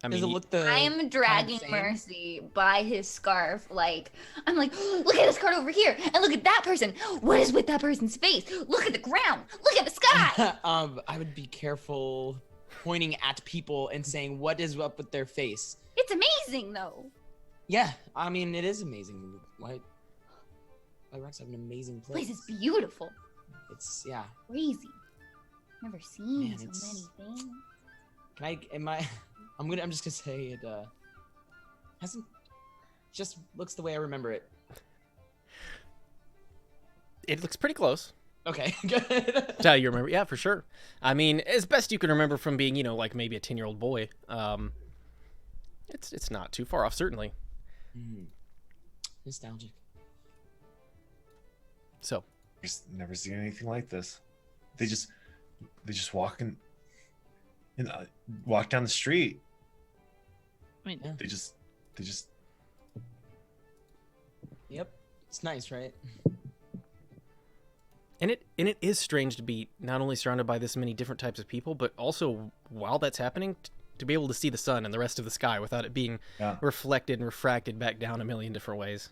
I Does mean, it look the I am dragging same? Mercy by his scarf. I'm like, look at this card over here, and look at that person. What is with that person's face? Look at the ground. Look at the sky. I would be careful pointing at people and saying what is up with their face. It's amazing, though. Yeah, I mean it is amazing. White Rocks have an amazing place. This is beautiful. It's Crazy. Never seen Man, so it's- many things. Can I? Am I? I'm just gonna say it. Hasn't. Just looks the way I remember it. it looks pretty close. Okay, good. That's how you remember? Yeah, for sure. I mean, as best you can remember from being, like maybe a 10-year-old boy. It's not too far off, certainly. Nostalgic. So, just never seen anything like this. They just walk walk down the street. I mean, Yeah. They just Yep. It's nice, right? and it is strange to be not only surrounded by this many different types of people, but also while that's happening, to be able to see the sun and the rest of the sky without it being Yeah. reflected and refracted back down a million different ways.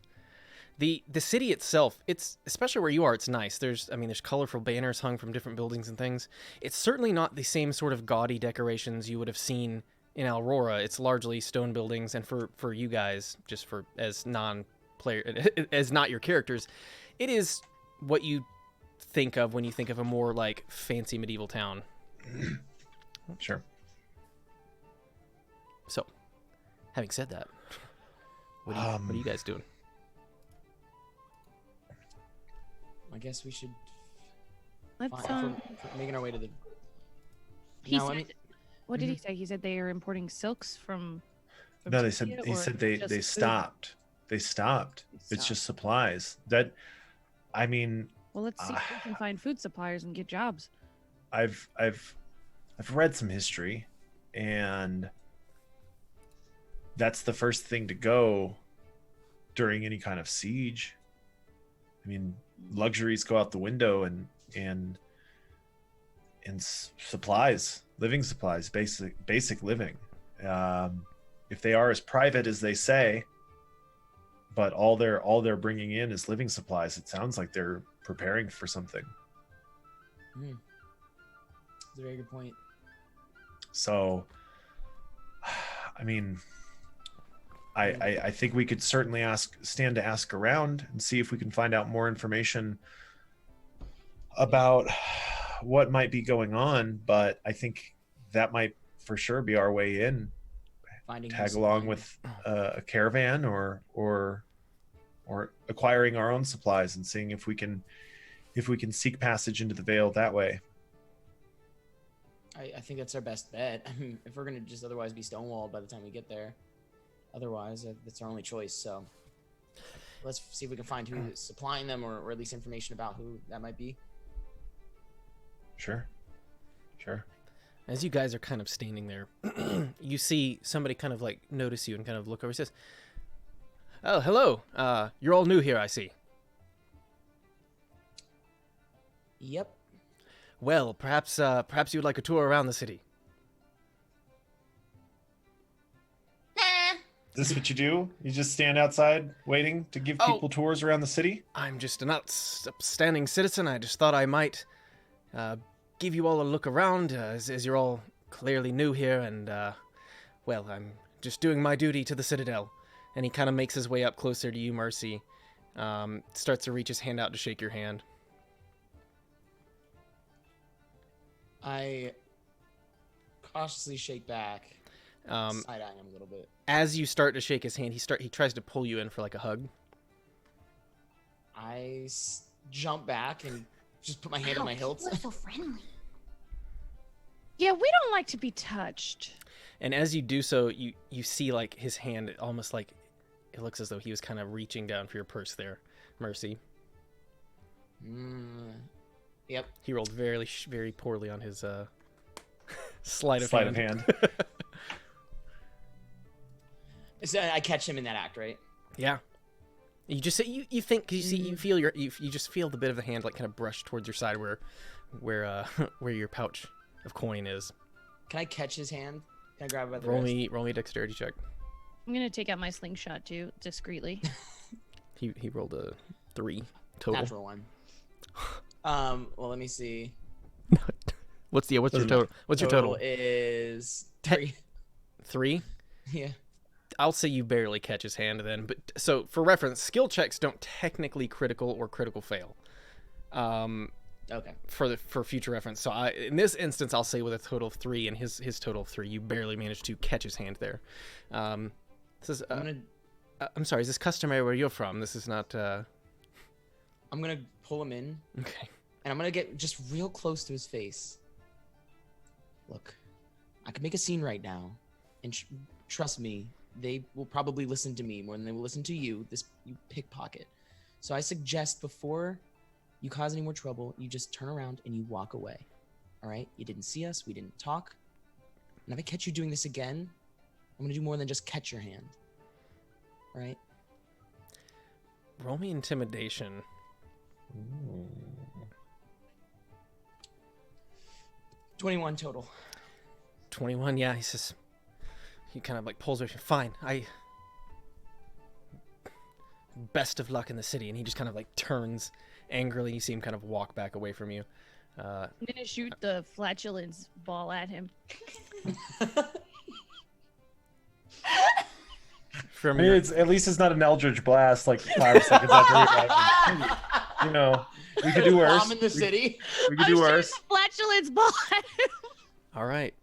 The city itself, it's especially where you are, it's nice. There's colorful banners hung from different buildings and things. It's certainly not the same sort of gaudy decorations you would have seen in Alrora. It's largely stone buildings, and for you guys, just for as non-player, as not your characters, it is what you think of when you think of a more like fancy medieval town. sure. So, having said that, what are you guys doing? I guess we should. let's If we're making our way to the. he No, said, I mean, what did he say? He said they are importing silks from No, they said Sophia, he or said they just they food? stopped. They stopped. It's just supplies. That, I mean, Well, let's see if we can find food suppliers and get jobs. I've read some history, and that's the first thing to go during any kind of siege. I mean, luxuries go out the window, and supplies, living supplies, basic living. If they are as private as they say, but all they're bringing in is living supplies, it sounds like they're preparing for something. That's a very good point. So, I mean, I think we could certainly stand to ask around and see if we can find out more information about what might be going on. But I think that might for sure be our way in. Finding Tag some along kind with a caravan or acquiring our own supplies and seeing if we can seek passage into the Vale that way. I think that's our best bet. I mean, if we're gonna just otherwise be stonewalled by the time we get there, otherwise that's our only choice. So let's see if we can find who's supplying them, or at least information about who that might be. Sure. As you guys are kind of standing there, you see somebody kind of like notice you and kind of look over and says, "Oh, hello. You're all new here, I see." Yep. Well, perhaps you'd like a tour around the city. Nah. Is this what you do? You just stand outside waiting to give people tours around the city? I'm just an upstanding citizen. I just thought I might give you all a look around, as you're all clearly new here, and, well, I'm just doing my duty to the Citadel. And he kind of makes his way up closer to you, Mercy. Starts to reach his hand out to shake your hand. I cautiously shake back, side-eyeing him a little bit. As you start to shake his hand, he tries to pull you in for like a hug. I jump back and just put my hand on my hilt. People are so friendly. Yeah, we don't like to be touched. And as you do so, you see like his hand almost like it looks as though he was kind of reaching down for your purse there, Mercy. Yep. He rolled very poorly on his sleight of hand. So I catch him in that act, right? Yeah. You just you think, cause you see, you feel you just feel the bit of the hand like kind of brush towards your side where your pouch of coin is. Can I catch his hand? Can I grab it by the Roll wrist? me a dexterity check. I'm gonna take out my slingshot too, discreetly. He rolled a 3 total. Natural one. Well, let me see. What's your total? What's your total? Is 3. 3? Yeah. I'll say you barely catch his hand then. But so for reference, skill checks don't technically critical or critical fail. Okay. For future reference. So in this instance, I'll say with a total of 3, and his total of 3, you barely managed to catch his hand there. This is. I'm sorry. Is this customary where you're from? This is not. I'm gonna pull him in. Okay. And I'm gonna get just real close to his face. Look, I could make a scene right now, and trust me, they will probably listen to me more than they will listen to you, you pickpocket. So I suggest before you cause any more trouble, you just turn around and you walk away. All right? You didn't see us. We didn't talk. And if I catch you doing this again, I'm gonna do more than just catch your hand. All right? Roll me intimidation. Ooh. 21 total. 21, yeah, he kind of like pulls away. Fine, best of luck in the city. And he just kind of like turns angrily. You see him kind of walk back away from you. I'm gonna shoot the flatulence ball at him. From It's at least it's not an Eldritch Blast like 5 seconds after we got you know, we could do worse. Bomb in the city. We could do worse. The flatulence ball at him. All right.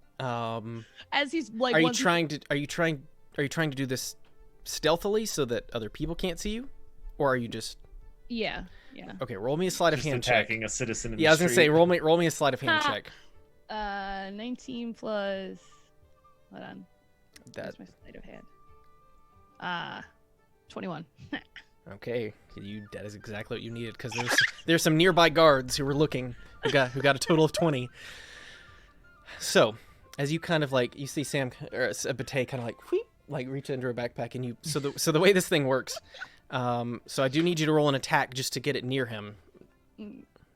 As he's like, are you trying to do this stealthily so that other people can't see you, or are you just? Yeah. Okay, roll me a sleight of Just hand check. attacking a citizen in Yeah, I the was gonna say street. roll me a sleight of hand check. 19 plus. Hold on. That Where's my sleight of hand? 21. okay? That is exactly what you needed, because there's some nearby guards who were looking who got a total of 20. So, as you kind of like you see Sam or Bate kind of like wheep, like reach into her backpack, and you so the way this thing works. So I do need you to roll an attack just to get it near him.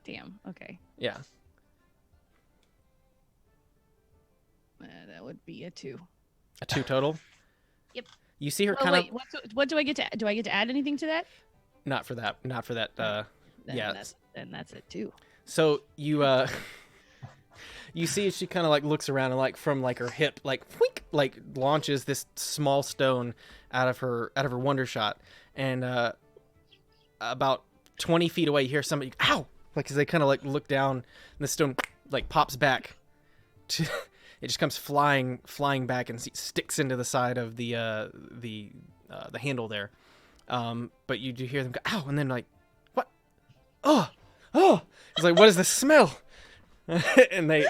Damn. Okay. Yeah. That would be a 2. A 2 total. Yep. You see her Oh, kind wait, of. what do I get to? Do I get to add anything to that? Not for that. Then Yeah. that's it too. So you you see she kind of like looks around and like from like her hip like whink, like launches this small stone out of her wonder shot, and about 20 feet away you hear somebody ow, like as they kind of like look down and the stone like pops back to, it just comes flying back and sticks into the side of the handle there, but you do hear them go ow, and then like what, oh it's like, what is the smell? And they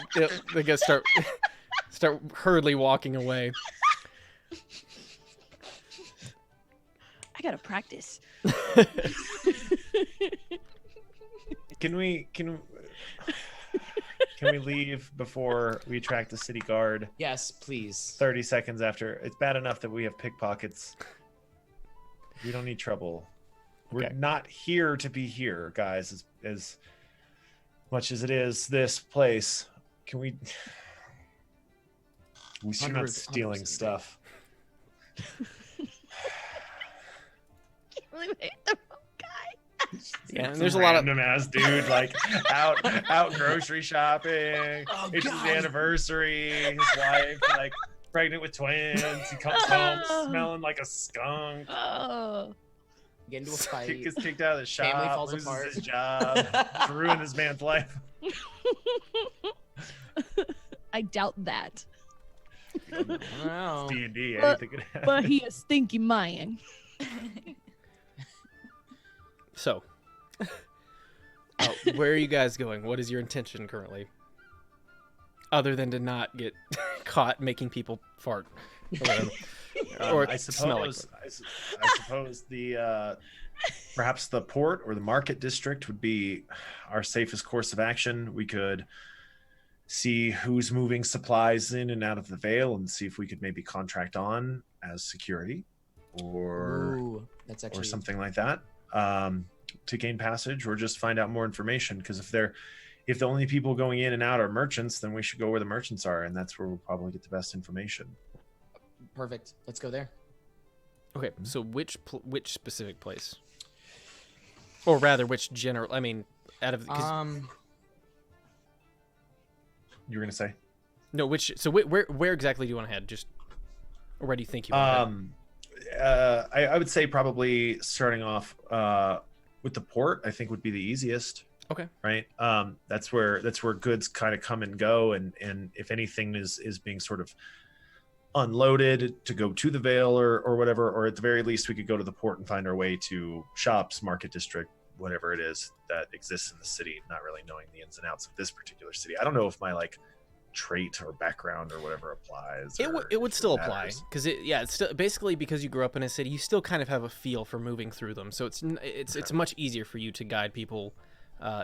go start hurriedly walking away. I gotta practice. Can we leave before we attract the city guard? Yes, please. 30 seconds after. It's bad enough that we have pickpockets. We don't need trouble. We're Okay. not here to be here, guys. As much as it is this place, can we should not 100% stealing stuff. Can't believe I hit the wrong guy. Yeah, and there's a lot of random ass dude like out grocery shopping. Oh, It's God. his anniversary. His wife like pregnant with twins. He comes home smelling like a skunk. Oh. Get into a fight. Gets kicked out of the shop. Family falls Loses apart. his job. To ruin his man's life. I doubt that. I don't know. D&D. But- Anything could happen. But he a stinky man. So, where are you guys going? What is your intention currently? Other than to not get caught making people fart. Or whatever. Or I smell like suppose. I suppose the perhaps the port or the market district would be our safest course of action. We could see who's moving supplies in and out of the Vale, and see if we could maybe contract on as security, or Ooh, that's actually something like that, to gain passage, or just find out more information. Because if the only people going in and out are merchants, then we should go where the merchants are, and that's where we'll probably get the best information. perfect. Let's go there. Okay, so which specific place? Or rather, which general? I mean, out of 'cause- You were gonna say? no, which? So where exactly do you want to head? Just, or where do you think you want to head? I would say probably starting off with the port. I think would be the easiest. Okay. Right. That's where goods kind of come and go, and if anything is being sort of unloaded to go to the Vale or whatever, or at the very least we could go to the port and find our way to shops, market district, whatever it is that exists in the city, not really knowing the ins and outs of this particular city. I don't know if my like trait or background or whatever applies. It would still apply matters. because it's still basically because you grew up in a city, you still kind of have a feel for moving through them. So it's much easier for you to guide people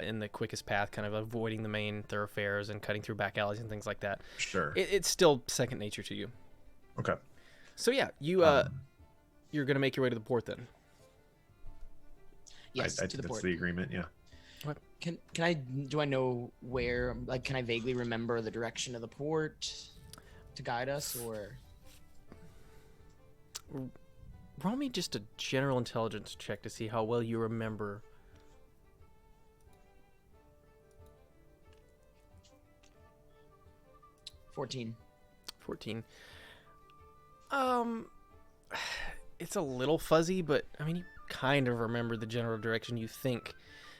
in the quickest path, kind of avoiding the main thoroughfares and cutting through back alleys and things like that. Sure. It's still second nature to you. Okay. So yeah, you're gonna make your way to the port then. Yes, I to think the that's port. the agreement. Yeah. Do I know where? Like, can I vaguely remember the direction of the port to guide us, or? Roll me just a general intelligence check to see how well you remember. $14. 14. It's a little fuzzy, but I mean, you kind of remember the general direction. You think,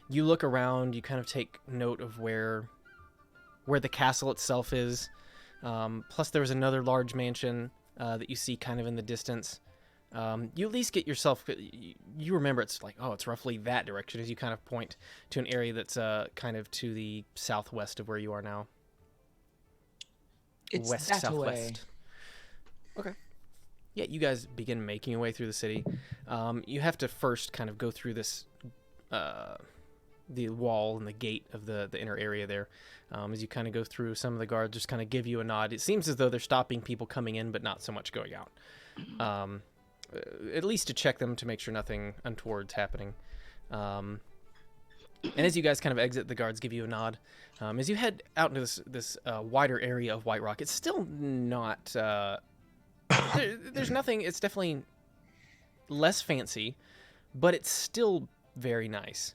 you look around, you kind of take note of where the castle itself is. Plus, there was another large mansion that you see kind of in the distance. You at least get yourself, you remember it's like, oh, it's roughly that direction as you kind of point to an area that's kind of to the southwest of where you are now. It's West that southwest. way. Okay. Yeah, you guys begin making your way through the city. You have to first kind of go through this, the wall and the gate of the inner area there. As you kind of go through, some of the guards just kind of give you a nod. It seems as though they're stopping people coming in, but not so much going out. At least to check them to make sure nothing untoward's happening. And as you guys kind of exit, the guards give you a nod. As you head out into this wider area of White Rock, it's still not... there's nothing... It's definitely less fancy, but it's still very nice.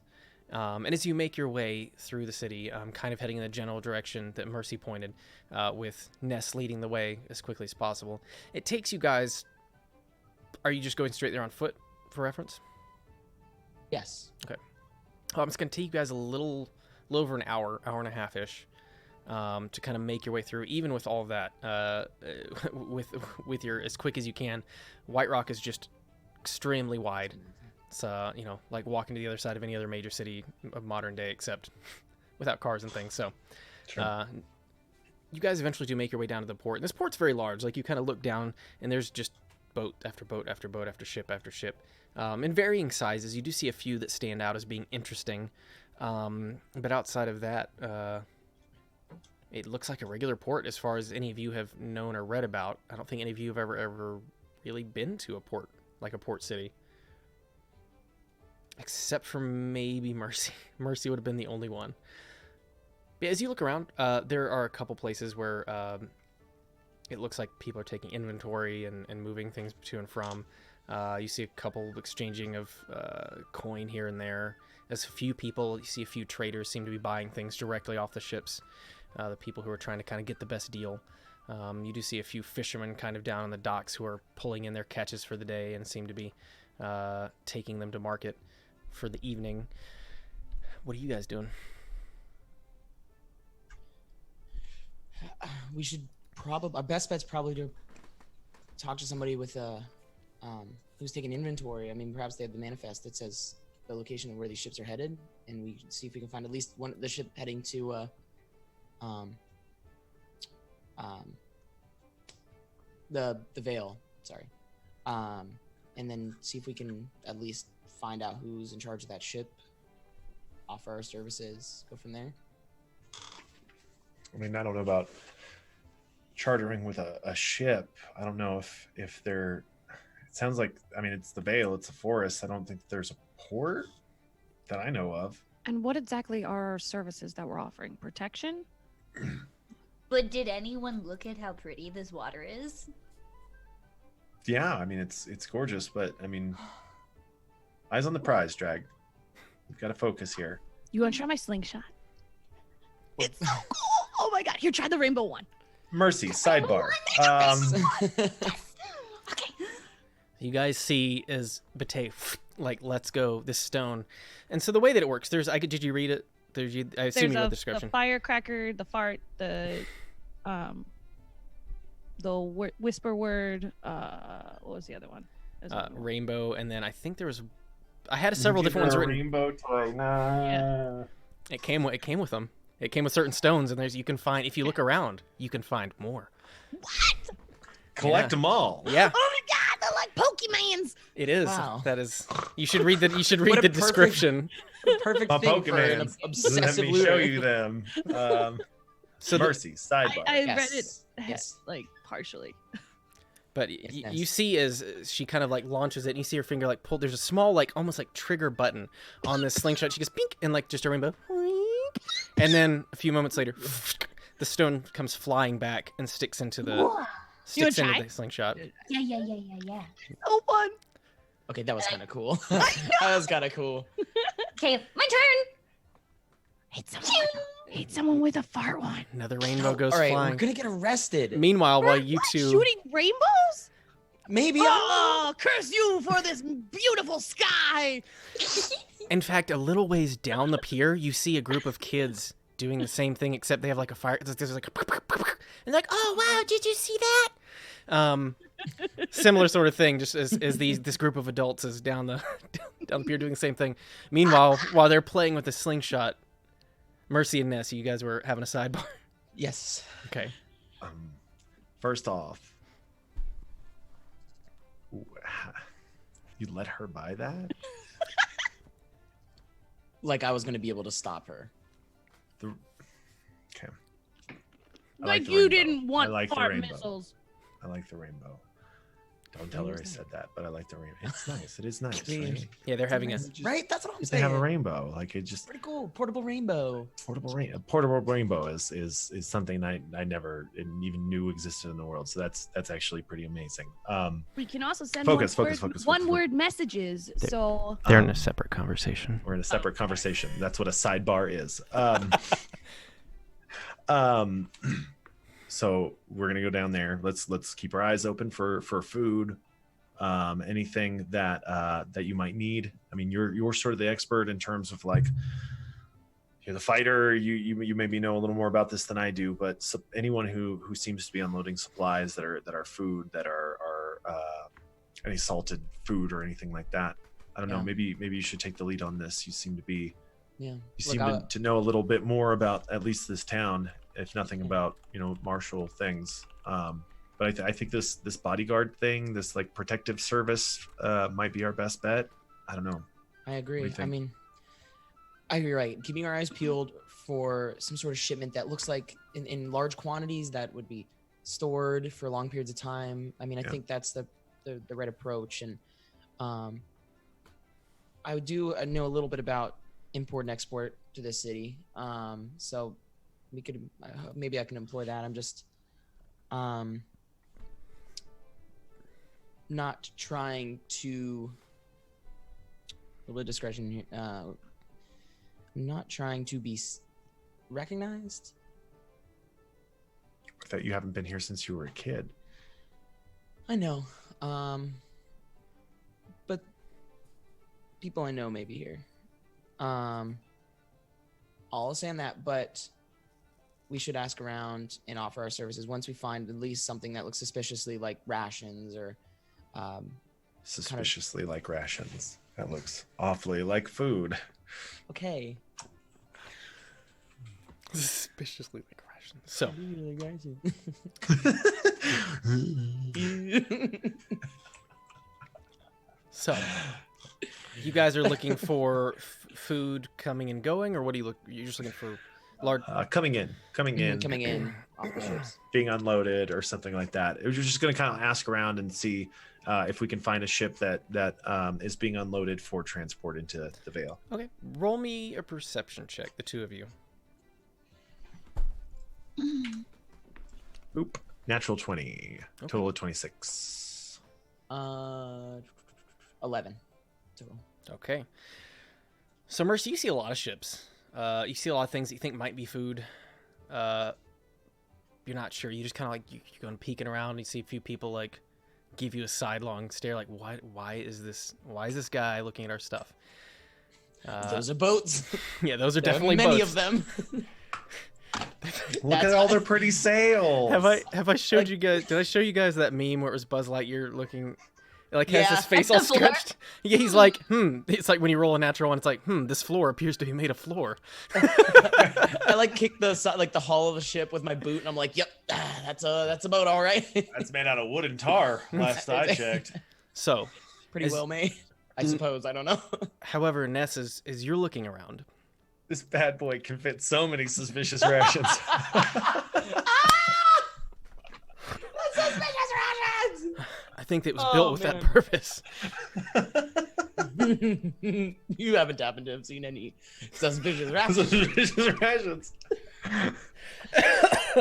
And as you make your way through the city, kind of heading in the general direction that Mercy pointed, with Ness leading the way as quickly as possible, it takes you guys... Are you just going straight there on foot, for reference? Yes. Okay. It's going to take you guys a little over an hour and a half-ish, to kind of make your way through, even with all of that, with your as quick as you can. White Rock is just extremely wide. It's like walking to the other side of any other major city of modern day, except without cars and things. So, Sure. you guys eventually do make your way down to the port. And this port's very large. Like, you kind of look down, and there's just boat after boat after boat after ship after ship, in varying sizes. You do see a few that stand out as being interesting, but outside of that, it looks like a regular port as far as any of you have known or read about. I don't think any of you have ever really been to a port, like a port city. Except for maybe Mercy. Mercy would have been the only one. But as you look around, there are a couple places where it looks like people are taking inventory and moving things to and from. You see a couple exchanging of coin here and there. There's a few people, you see a few traders seem to be buying things directly off the ships. The people who are trying to kind of get the best deal. You do see a few fishermen kind of down on the docks who are pulling in their catches for the day and seem to be taking them to market for the evening. What are you guys doing? We should probably, our best bet's probably to talk to somebody with who's taking inventory. I mean, perhaps they have the manifest that says the location of where these ships are headed, and we see if we can find at least one, the ship heading to the Vale, sorry, and then see if we can at least find out who's in charge of that ship, offer our services, go from there. I mean, I don't know about chartering with a ship. I don't know if they're, it sounds like, I mean, it's the Vale, it's a forest. I don't think there's a port that I know of. And what exactly are our services that we're offering? Protection? But did anyone look at how pretty this water is? Yeah, I mean, it's gorgeous, but I mean, eyes on the prize, Drag. We've got to focus here. You want to try my slingshot? It's so cool! Oh my god, here, try the rainbow one. Mercy, sidebar. Okay. You guys see as Bate like lets go this stone, and so the way that it works, did you read it? I assume you read the description. The firecracker, the fart, the whisper word. What was the other one? Rainbow, and then I think there was. I had several different ones written. Rainbow toy. Nah. Yeah. It came with them. It came with certain stones, and you can find, if you look around, you can find more. What? Collect them all. Yeah. Oh my god, they're like Pokemans. It is. Wow. That is. You should read the perfect- description. Perfect My thing for an Pokemans. Let obsessive me looter. show you them. So Mercy, sidebar. I Yes. read it Yes. like partially. But Yes. you see as she kind of like launches it, and you see her finger like pull. There's a small like almost like trigger button on this slingshot. She goes pink, and like just a rainbow. And then a few moments later, the stone comes flying back and sticks into the Whoa. sticks You wanna into try? the slingshot. Yeah. So fun. Okay, that was kind of cool. That was kind of cool. Okay, my turn. Hit someone with a fart one. Another rainbow goes All right, flying. we're gonna get arrested. Meanwhile, while you What? two, Shooting rainbows? Maybe. Oh, curse you for this beautiful sky! in fact, a little ways down the pier, you see a group of kids doing the same thing, except they have like a fire. There's like a, and like, oh wow, did you see that? Similar sort of thing, just as this group of adults is down the pier doing the same thing. Meanwhile, while they're playing with the slingshot, Mercy and Ness, you guys were having a sidebar. Yes. Okay. First off, you let her buy that? Like I was gonna be able to stop her. Okay. I Like the you rainbow. didn't want I like the fart rainbow. missiles. I like the rainbow. Don't tell her I said that, but I like the rainbow. It's nice. It is nice, right? Yeah, they're having a. Right? That's what I'm They saying. have a rainbow. Like it just Pretty cool. Portable rainbow. portable rainbow is something I never even knew existed in the world. So that's actually pretty amazing. We can also send Focus. one-word messages. So They're in a separate conversation. We're in a separate conversation. That's what a sidebar is. So we're gonna go down there. Let's keep our eyes open for food, anything that you might need. I mean, you're sort of the expert in terms of like you're the fighter. You maybe know a little more about this than I do. But anyone who seems to be unloading supplies that are food, that are any salted food or anything like that. I don't know. Maybe you should take the lead on this. You seem to be. Yeah. You seem to know a little bit more about at least this town, if nothing about martial things. But I think this bodyguard thing, this like protective service, might be our best bet. I don't know. I agree. What do you I think? mean, you're right. Keeping our eyes peeled for some sort of shipment that looks like in large quantities that would be stored for long periods of time. I mean, I think that's the right approach. And I do know a little bit about import and export to this city. So we could maybe I can employ that. I'm just not trying to a little bit of discretion here. Not trying to be recognized. That you haven't been here since you were a kid. I know. But people I know may be here. I'll say on that, but we should ask around and offer our services once we find at least something that looks suspiciously like rations or Suspiciously like rations. That looks awfully like food. Okay. Suspiciously like rations. So, so you guys are looking for food coming and going, or what do you look? You're just looking for large coming in off the ships. being unloaded or something like that. We're just going to kind of ask around and see if we can find a ship that is being unloaded for transport into the Vale. Okay, roll me a perception check, the two of you. Oop. Natural 20. Okay. Total of 26. 11 total. Okay. So, Mercy, you see a lot of ships. You see a lot of things that you think might be food. You're not sure. You just kind of like, you're going peeking around and you see a few people like give you a sidelong stare like, why is this guy looking at our stuff? Those are boats. Yeah, those are There definitely many boats. of them. Look at all their pretty sails. Have I showed you guys? Did I show you guys that meme where it was Buzz Lightyear looking, like has Yeah. his face all scratched? Yeah, he's like, It's like when you roll a natural one, it's like, this floor appears to be made of floor. I like kick the hull of the ship with my boot, and I'm like, "Yep, that's a boat, all right." That's made out of wood and tar. Last I checked. So, Pretty well made, I suppose. I don't know. however, Ness, as you're looking around, This bad boy can fit so many suspicious rations. Suspicious rations. I think it was built with that purpose. You haven't happened to have seen any suspicious rations. Suspicious rations.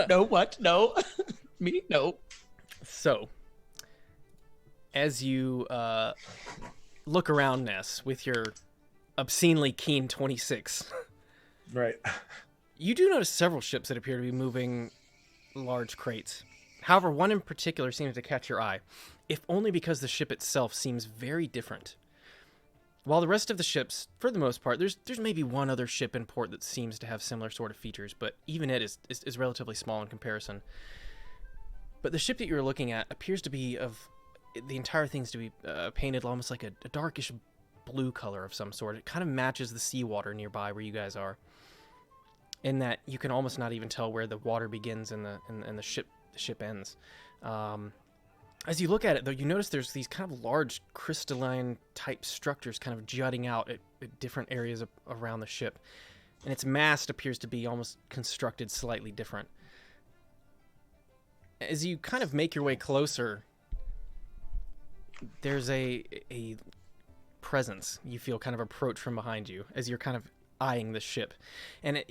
No, what? No. Me? No. So, as you look around, Ness, with your obscenely keen 26, Right. you do notice several ships that appear to be moving large crates. However, one in particular seems to catch your eye, if only because the ship itself seems very different. While the rest of the ships, for the most part, there's maybe one other ship in port that seems to have similar sort of features, but even it is relatively small in comparison. But the ship that you're looking at appears to be the entire thing's to be painted almost like a darkish blue color of some sort. It kind of matches the seawater nearby where you guys are, in that you can almost not even tell where the water begins and the ship ends. As you look at it, though, you notice there's these kind of large crystalline type structures kind of jutting out at different areas around the ship, and its mast appears to be almost constructed slightly different. As you kind of make your way closer, there's a presence you feel kind of approach from behind you as you're kind of eyeing the ship, and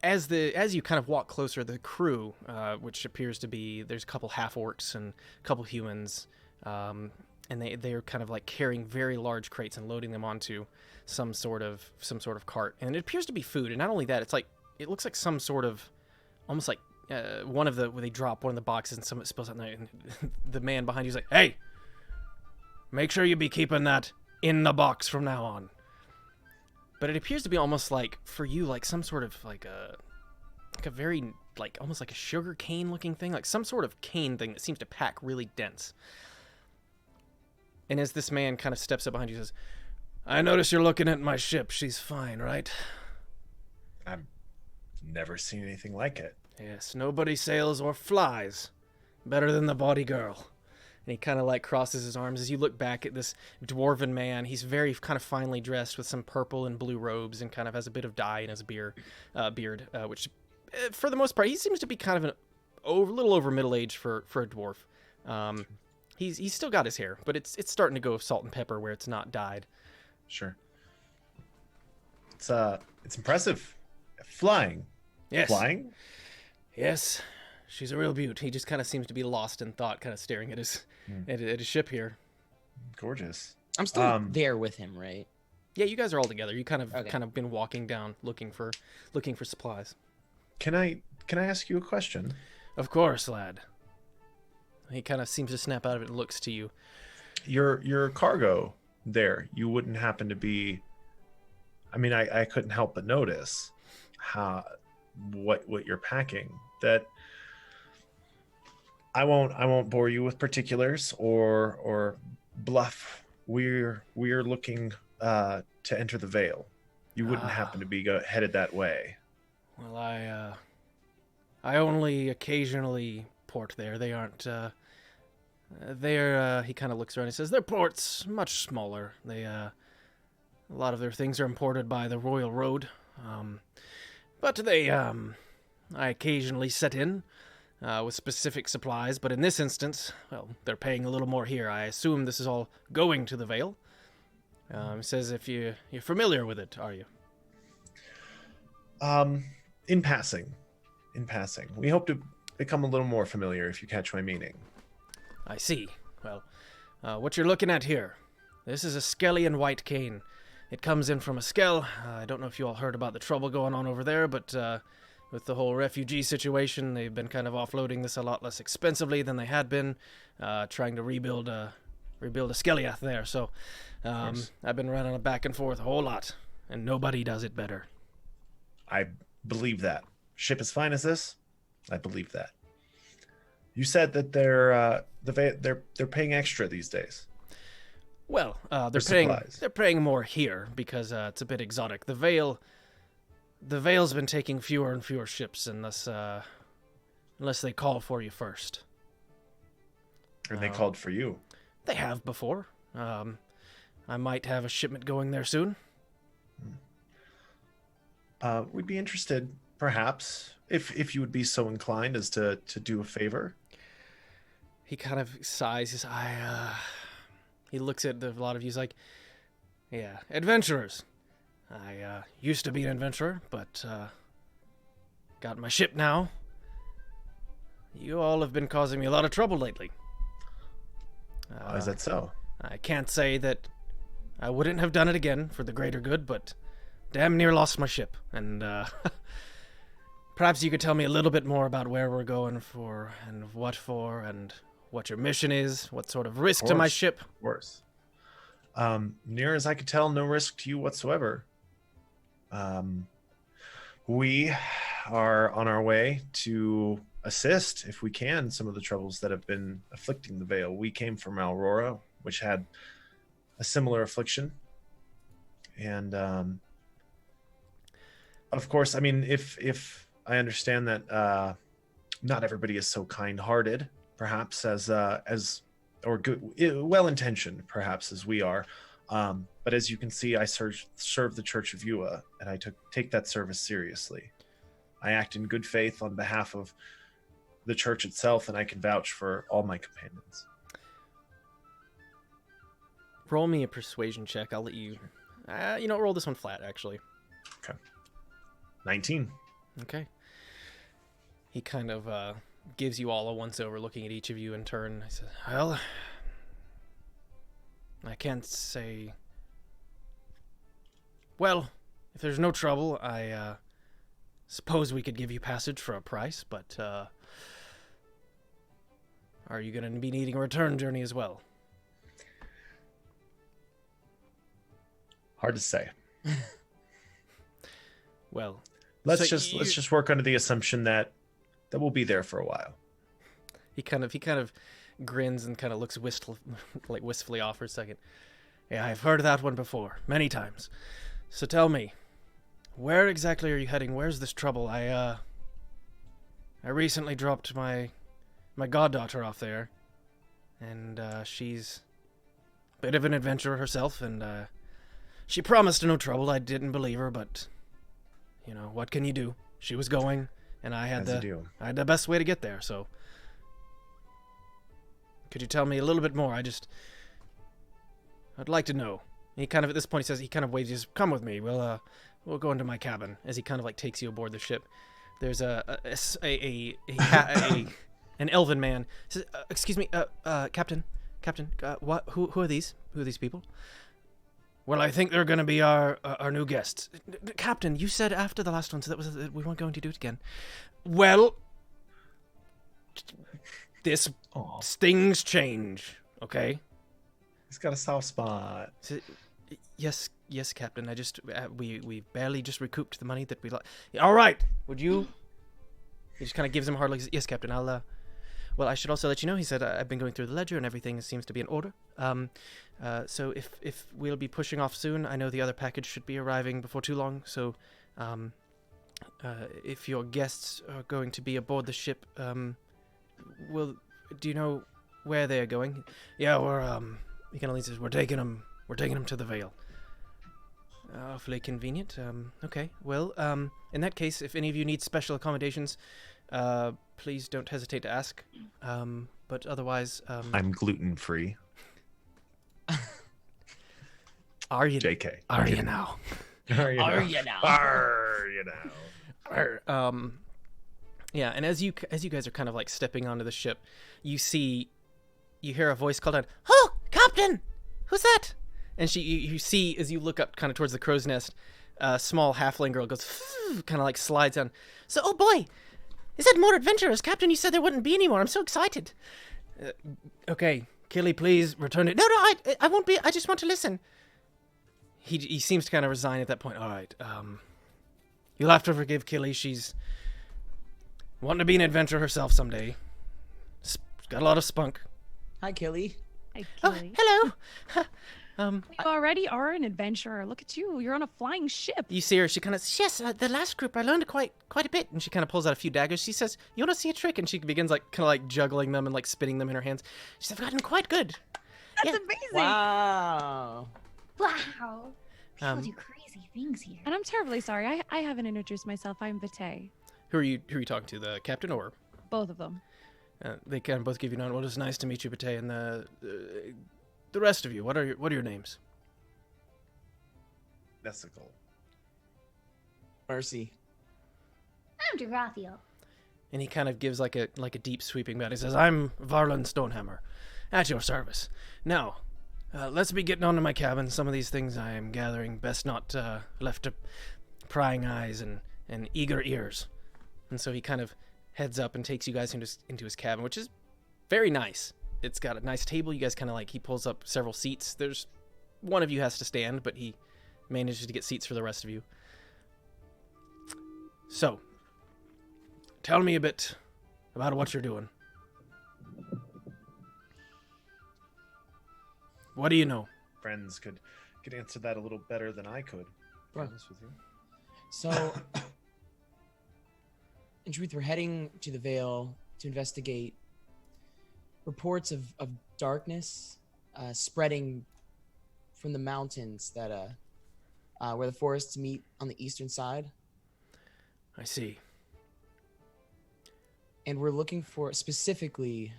as you kind of walk closer, the crew, which appears to be, there's a couple half orcs and a couple humans, and they're kind of like carrying very large crates and loading them onto some sort of cart, and it appears to be food. And not only that, it looks like some sort of almost like where they drop one of the boxes and some of it spills out, and the man behind you is like, "Hey, make sure you be keeping that in the box from now on." But it appears to be almost like, for you, like some sort of like a very, like almost like a sugar cane looking thing, like some sort of cane thing that seems to pack really dense. And as this man kind of steps up behind you, he says, "I notice you're looking at my ship. She's fine, right?" I've never seen anything like it. "Yes, nobody sails or flies better than the body girl." And he kind of like crosses his arms as you look back at this dwarven man. He's very kind of finely dressed with some purple and blue robes and kind of has a bit of dye in his beard, which for the most part, he seems to be kind of a little over middle age for a dwarf. He's still got his hair, but it's starting to go salt and pepper where it's not dyed. Sure. It's impressive. Flying. Yes. Flying? Yes. She's a real beaut. He just kind of seems to be lost in thought, kind of staring at his at his ship here. Gorgeous. I'm still there with him, right? Yeah, you guys are all together. You kind Okay. of been walking down, looking for supplies. Can I ask you a question? Of course, lad. He kind of seems to snap out of it and looks to you. Your cargo there, you wouldn't happen to be, I mean, I couldn't help but notice what you're packing. That I won't bore you with particulars or bluff. We're looking to enter the Vale. You wouldn't happen to be headed that way. Well, I only occasionally port there. They aren't. He kind of looks around and says, their port's much smaller. A lot of their things are imported by the Royal Road. But I occasionally set in with specific supplies. But in this instance, well, they're paying a little more here. I assume this is all going to the Vale. He says, if you're familiar with it, are you? In passing. We hope to become a little more familiar, if you catch my meaning. I see. Well, what you're looking at here, this is a Skellian white cane. It comes in from a Skell. I don't know if you all heard about the trouble going on over there, but with the whole refugee situation, they've been kind of offloading this a lot less expensively than they had been, trying to rebuild a Skelliath there. So I've been running it back and forth a whole lot, and nobody does it better. I believe that. Ship as fine as this? I believe that. You said that they're paying extra these days. Well, For supplies. they're paying more here because it's a bit exotic. The Vale's been taking fewer and fewer ships unless they call for you first. And they called for you. They have before. I might have a shipment going there soon. We'd be interested, perhaps, if you would be so inclined as to do a favor. He kind of sighs. He looks at a lot of you. He's like, yeah, adventurers. I used to be an adventurer, but got my ship now. You all have been causing me a lot of trouble lately. Is that so? I can't say that I wouldn't have done it again for the greater good, but damn near lost my ship. And perhaps you could tell me a little bit more about where we're going for, and what your mission is, what sort of risk to my ship. Of course. Near as I could tell, no risk to you whatsoever. We are on our way to assist, if we can, some of the troubles that have been afflicting the Vale. We came from Alroran, which had a similar affliction. And of course, I mean, if I understand that not everybody is so kind-hearted, perhaps or good, well-intentioned, perhaps as we are. But as you can see, I serve the Church of Yua, and I take that service seriously. I act in good faith on behalf of the church itself, and I can vouch for all my companions. Roll me a persuasion check. I'll let you... roll this one flat, actually. Okay. 19. Okay. He kind of gives you all a once-over, looking at each of you in turn. I said, well, I can't say... Well, if there's no trouble, I suppose we could give you passage for a price, but are you going to be needing a return journey as well? Hard to say. Well, let's just work under the assumption that we'll be there for a while. He kind of grins and kind of looks wistfully off for a second. Yeah, I've heard of that one before, many times. So tell me, where exactly are you heading? Where's this trouble? I recently dropped my goddaughter off there, and she's a bit of an adventurer herself, and she promised no trouble. I didn't believe her, but what can you do? She was going, and I had the best way to get there. So, could you tell me a little bit more? I'd like to know. He kind of, at this point, he kind of waves, come with me. We'll go into my cabin, as he kind of takes you aboard the ship. there's an elven man. Says, "Excuse me, Captain, what? Who are these? Who are these people?" "Well, I think they're going to be our new guests." "Captain, you said after the last one, so we weren't going to do it again." "Well, this things change, okay?" He's got a soft spot. So, yes, Captain. I just we barely just recouped the money that we lost. All right, would you? He just kind of gives him a hard look. "Yes, Captain. I'll. Well, I should also let you know." He said, "I've been going through the ledger and everything seems to be in order. So if we'll be pushing off soon, I know the other package should be arriving before too long. So, if your guests are going to be aboard the ship, do you know where they're going?" "Yeah, he kind of leads us. We're taking them to the Vale." "Awfully convenient. Okay. Well, in that case, if any of you need special accommodations, please don't hesitate to ask. But otherwise, I'm gluten-free. Are you? JK. Are you now? Are you Are now? you now? Are you now? Yeah. And as you guys are kind of like stepping onto the ship, you hear a voice called out, "Oh, Captain! Who's that?" And you see, as you look up kind of towards the crow's nest, a small halfling girl goes, kind of like slides down. "So, oh boy, is that more adventurers? Captain, you said there wouldn't be any more. I'm so excited." "Okay, Killy, please return it." No, I won't be. I just want to listen." He seems to kind of resign at that point. "All right, you'll have to forgive Killy. She's wanting to be an adventurer herself someday. She's got a lot of spunk." Hi, Killy. Hi, "Oh, Killy. hello." You already are an adventurer. Look at you. You're on a flying ship. You see her, she kind of says, "Yes, the last group, I learned quite a bit." And she kind of pulls out a few daggers. She says, "You want to see a trick?" And she begins like kind of like juggling them and like spinning them in her hands. She says, "I've gotten quite good." That's Yeah. amazing. Wow. Wow. People do crazy things here. And I'm terribly sorry. I haven't introduced myself. I'm Vitae. Who are you talking to? The captain or? Both of them. They kind of both give you nod. "Well, it's nice to meet you, Bate, and the rest of you. What are your names?" Vesicle. Mercy. I'm Drathiel. And he kind of gives like a deep sweeping bow. He says, "I'm Varlin Stonehammer, at your service. Now, let's be getting on to my cabin. Some of these things I am gathering best not left to prying eyes and eager ears." And so he kind of heads up and takes you guys into his cabin, which is very nice. It's got a nice table. You guys kind of like, he pulls up several seats. There's one of you has to stand, but he manages to get seats for the rest of you. "So, tell me a bit about what you're doing. What do you know?" Friends could answer that a little better than I could. To be Right. honest with you. So, in truth, we're heading to the Vale to investigate reports of darkness spreading from the mountains that where the forests meet on the eastern side. "I see. And we're looking for specifically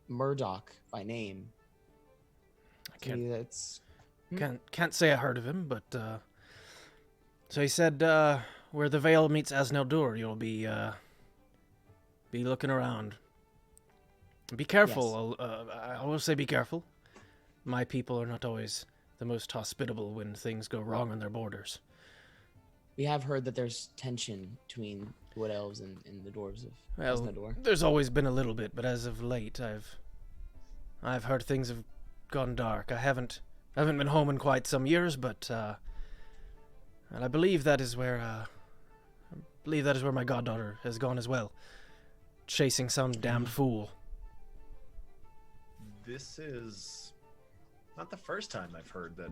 Murdoch by name. I can't Maybe that's can't say I heard of him, but so he said where the Vale meets Asneldur, you'll be looking around. Be careful. I will say be careful. My people are not always the most hospitable when things go wrong on their borders." we have heard that there's tension between the Wood Elves and the dwarves of Well, Asneldur. there's always been a little bit, but as of late, I've heard things have gone dark. I haven't been home in quite some years, but and I believe that is where my goddaughter has gone as well, chasing some damned fool. This is not the first time I've heard that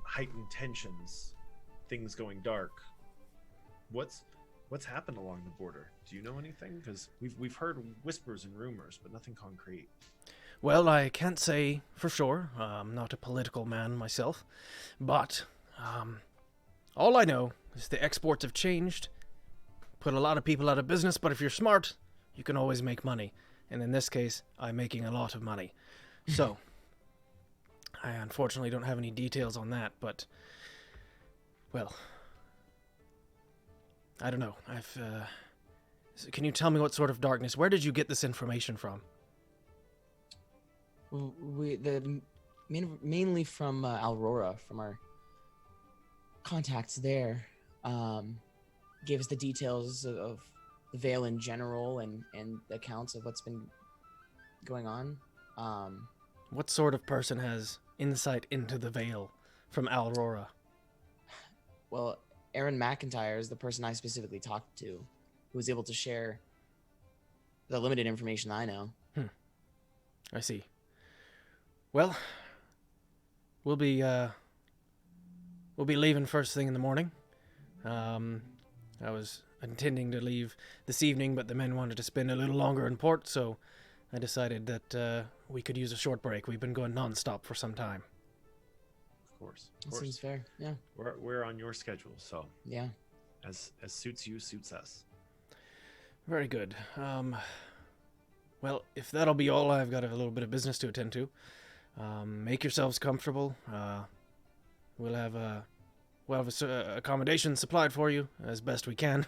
heightened tensions, things going dark. What's happened along the border? Do you know anything? Because we've heard whispers and rumors, but nothing concrete. Well, I can't say for sure. I'm not a political man myself, but all I know is the exports have changed, put a lot of people out of business, but if you're smart, you can always make money. And in this case, I'm making a lot of money. So, I unfortunately don't have any details on that, but, well, I don't know. Can you tell me what sort of darkness? Where did you get this information from? Mainly from Alrora, from our contacts there. Gave us the details of the Vale in general and the accounts of what's been going on. What sort of person has insight into the Vale from Alrora? Well, Aaron McIntyre is the person I specifically talked to, who was able to share the limited information I know. I see. Well, we'll be leaving first thing in the morning. I was intending to leave this evening, but the men wanted to spend a little longer in port, so I decided that we could use a short break. We've been going nonstop for some time. Of course. That seems fair. Yeah. We're on your schedule, so Yeah. as suits you, suits us. Very good. Well, if that'll be all, I've got a little bit of business to attend to. Make yourselves comfortable. We'll have accommodation supplied for you as best we can.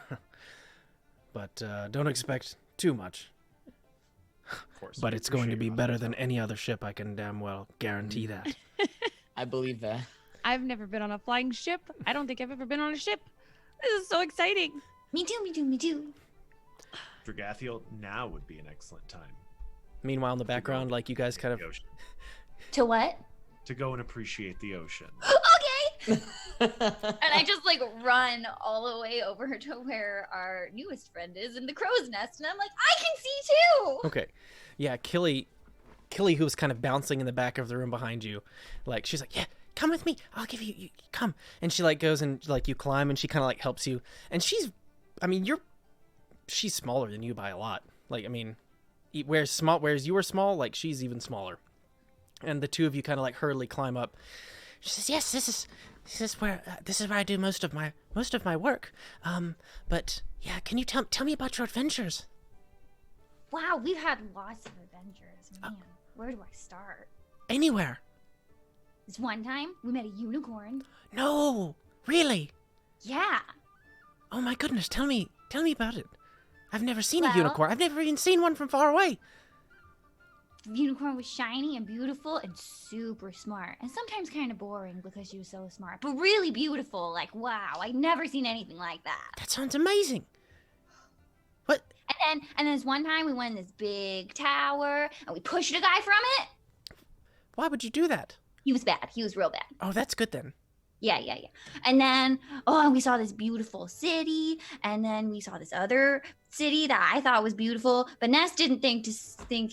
But don't expect too much. Of course. But we it's going to appreciate be you better hospitality. than any other ship, I can damn well guarantee that. I believe that. I've never been on a flying ship. I don't think I've ever been on a ship. This is so exciting. Me too, me too, me too. Dragathiel, now would be an excellent time Meanwhile, in the background, like you guys kind of... the ocean. To what? To go and appreciate the ocean. Okay. And I just like run all the way over to where our newest friend is in the crow's nest, and I'm like, I can see too. Okay. Yeah, Killy, who was kind of bouncing in the back of the room behind you, like, she's like, yeah, come with me. I'll give you, come. And she, like, goes and, like, you climb, and she kind of, like, helps you. And she's smaller than you by a lot. Like, I mean, whereas you were small, like, she's even smaller. And the two of you kind of, like, hurriedly climb up. She says, yes, this is where I do most of my work. But, yeah, can you tell me about your adventures? Wow, we've had lots of adventures. Man, where do I start? Anywhere. This one time, we met a unicorn. No, really? Yeah. Oh my goodness, tell me about it. I've never seen a Well- unicorn. I've never even seen one from far away. The unicorn was shiny and beautiful and super smart. And sometimes kind of boring because she was so smart. But really beautiful. Like, wow, I'd never seen anything like that. That sounds amazing. What? And then this one time, we went in this big tower, and we pushed a guy from it. Why would you do that? He was bad. He was real bad. Oh, that's good then. Yeah. And then, and we saw this beautiful city, and then we saw this other city that I thought was beautiful, but Ness didn't think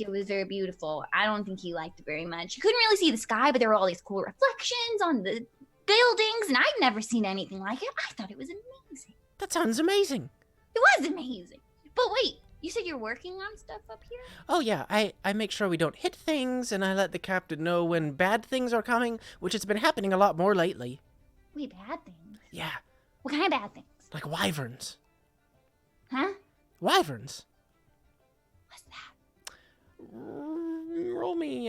it was very beautiful. I don't think he liked it very much. He couldn't really see the sky, but there were all these cool reflections on the buildings, and I'd never seen anything like it. I thought it was amazing. That sounds amazing. It was amazing. But wait, you said you're working on stuff up here? Oh yeah, I make sure we don't hit things, and I let the captain know when bad things are coming, which has been happening a lot more lately. Wait, bad things? Yeah, What kind of bad things? like wyverns. Huh? Wyverns. What's that? Roll me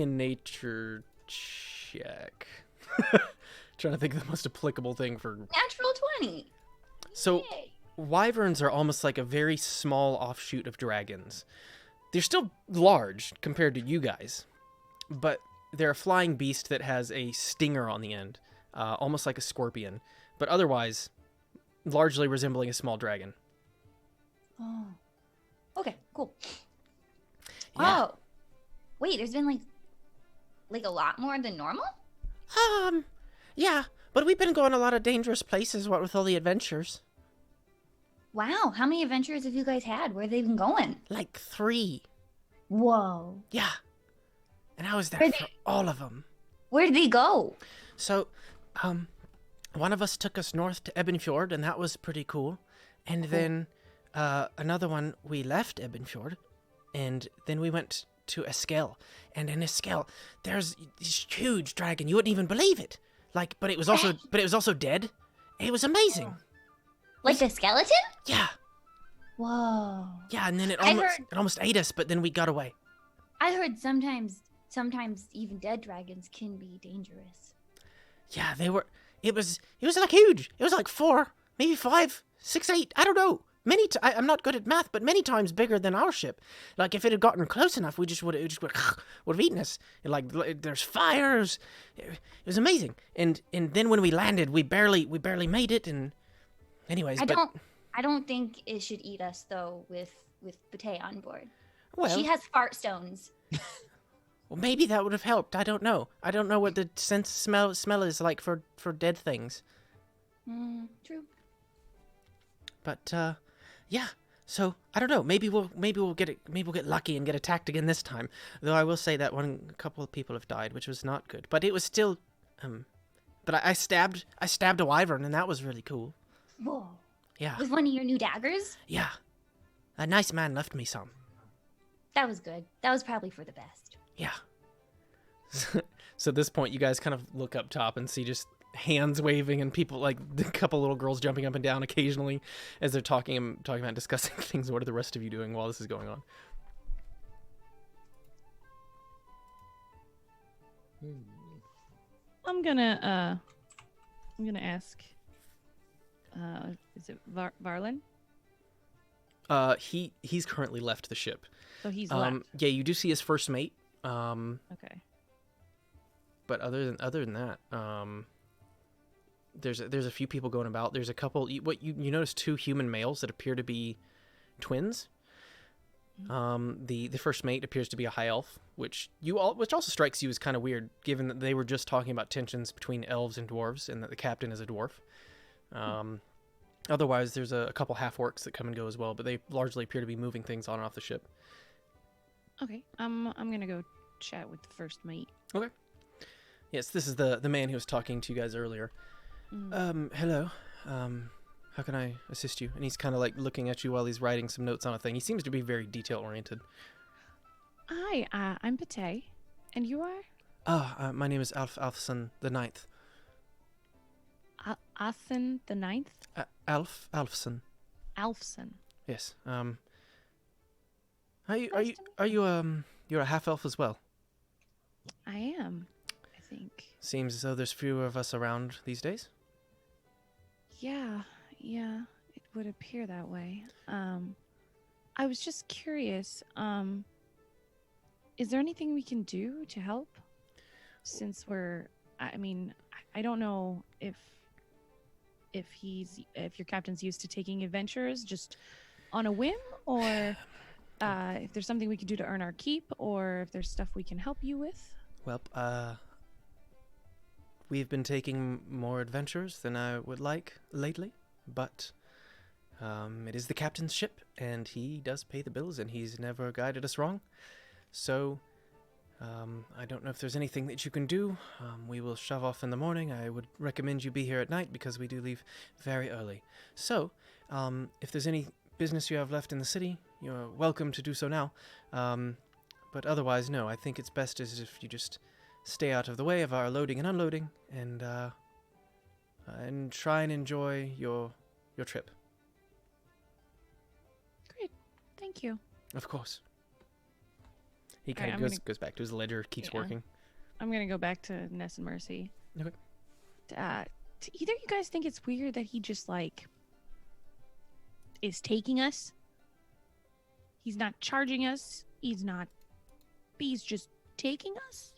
a nature check. Trying to think of the most applicable thing for. Natural 20. So, Yay. wyverns are almost like a very small offshoot of dragons. They're still large compared to you guys, but they're a flying beast that has a stinger on the end, almost like a scorpion, but otherwise largely resembling a small dragon. Oh. Okay, cool. Yeah. Oh. Wait, there's been like a lot more than normal? Yeah, but we've been going a lot of dangerous places, what with all the adventures. Wow, how many adventures have you guys had? Where have they been going? Like 3. Whoa. Yeah. And I was there Where for all of them. Where did they go? So, one of us took us north to Ebenfjord, and that was pretty cool. And then, another one, we left Ebenfjord, and then we went to Eskel. And in Eskel, there's this huge dragon. You wouldn't even believe it. But it was also dead. It was amazing. Like the skeleton? Yeah. Whoa. Yeah, and then it I almost ate us, but then we got away. I heard sometimes even dead dragons can be dangerous. Yeah, it was like huge. It was like 4, maybe 5, 6, 8. I don't know. I'm not good at math, but many times bigger than our ship. Like if it had gotten close enough, it would have eaten us. And like there's fires. It was amazing. And then when we landed, we barely made it. And anyways, I don't think it should eat us though with Bate on board. Well, she has fart stones. Well, maybe that would have helped. I don't know. I don't know what the smell is like for dead things. True. But yeah. So I don't know. Maybe we'll get it. Maybe we'll get lucky and get attacked again this time. Though I will say that a couple of people have died, which was not good. But it was still. But I stabbed a wyvern, and that was really cool. Whoa. Yeah. With one of your new daggers? Yeah. A nice man left me some. That was good. That was probably for the best. Yeah. So at this point, you guys kind of look up top and see just hands waving and people, like a couple little girls jumping up and down occasionally as they're talking about discussing things. What are the rest of you doing while this is going on? I'm gonna ask. Is it Varlin? He's currently left the ship. So he's left. Yeah, you do see his first mate. Okay. But other than that, there's a few people going about. There's a couple. You notice 2 human males that appear to be twins. The first mate appears to be a high elf, which also strikes you as kind of weird, given that they were just talking about tensions between elves and dwarves, and that the captain is a dwarf. Otherwise, there's a couple half-orcs that come and go as well, but they largely appear to be moving things on and off the ship. Okay, I'm gonna go chat with the first mate. Okay. Yes, this is the man who was talking to you guys earlier. Hello. How can I assist you? And he's kind of like looking at you while he's writing some notes on a thing. He seems to be very detail-oriented. Hi, I'm Bate. And you are? My name is Alfson the Ninth. Athen the Ninth? Alfson. Alfson. Yes. You're a half-elf as well? I am, I think. Seems as though there's fewer of us around these days. Yeah, it would appear that way. I was just curious, is there anything we can do to help? Since I don't know if your captain's used to taking adventures just on a whim, or if there's something we can do to earn our keep, or if there's stuff we can help you with. Well, we've been taking more adventures than I would like lately, but it is the captain's ship, and he does pay the bills, and he's never guided us wrong. So, I don't know if there's anything that you can do. We will shove off in the morning. I would recommend you be here at night because we do leave very early. So, if there's any business you have left in the city, you're welcome to do so now. But otherwise, no, I think it's best as if you just stay out of the way of our loading and unloading, and try and enjoy your trip. Great, thank you. Of course. He kind of goes back to his ledger, keeps working. I'm gonna go back to Ness and Mercy. Okay. Do either of you guys think it's weird that he just is taking us? He's not charging us. He's just taking us?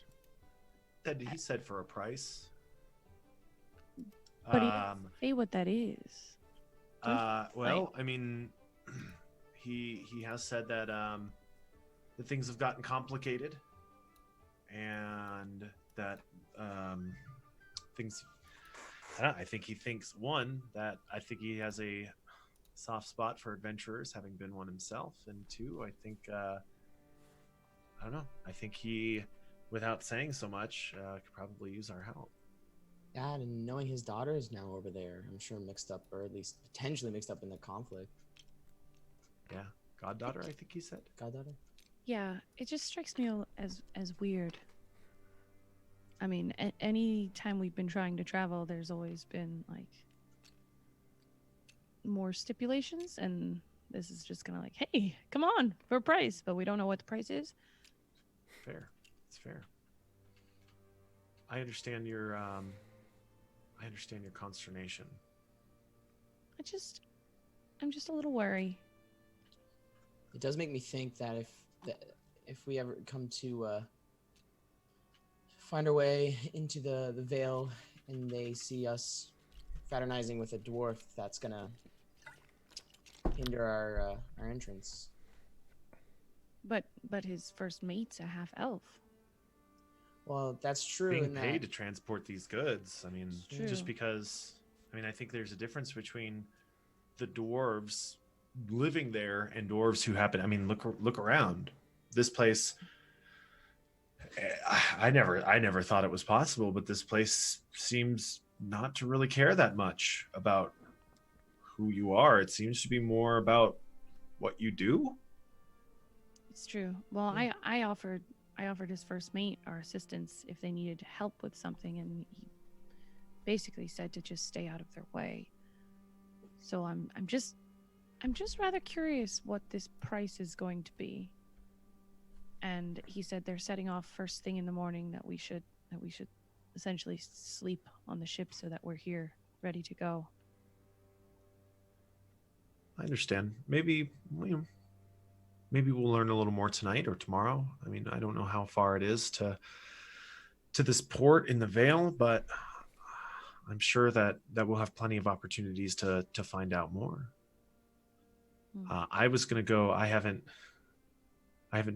He said for a price. But he didn't say what that is. Well, I mean, he has said that that things have gotten complicated, and that things. I think he thinks I think he has a soft spot for adventurers, having been one himself, and 2, I think. I don't know. I think he, without saying so much, could probably use our help. Yeah, and knowing his daughter is now over there, I'm sure mixed up, or at least potentially mixed up in the conflict. Yeah, goddaughter, I think he said. Goddaughter? Yeah, it just strikes me as weird. I mean, any time we've been trying to travel, there's always been, more stipulations, and this is just gonna hey, come on, for a price, but we don't know what the price is. Fair. It's fair. I understand your I understand your consternation. I'm just a little worried. It does make me think that if we ever come to find our way into the veil and they see us fraternizing with a dwarf, that's gonna hinder our entrance. But his first mate's a half elf. Well, that's true. Being in paid that to transport these goods. I mean, True. just because. I mean, I think there's a difference between the dwarves living there and dwarves who happen. I mean, look around. This place. I never thought it was possible, but this place seems not to really care that much about who you are. It seems to be more about what you do. It's true. Well, I offered his first mate our assistance if they needed help with something, and he basically said to just stay out of their way. So I'm just rather curious what this price is going to be. And he said they're setting off first thing in the morning, that we should essentially sleep on the ship so that we're here ready to go. I understand. Maybe we'll learn a little more tonight or tomorrow. I mean, I don't know how far it is to this port in the Vale, but I'm sure that we'll have plenty of opportunities to find out more. I was gonna go. I haven't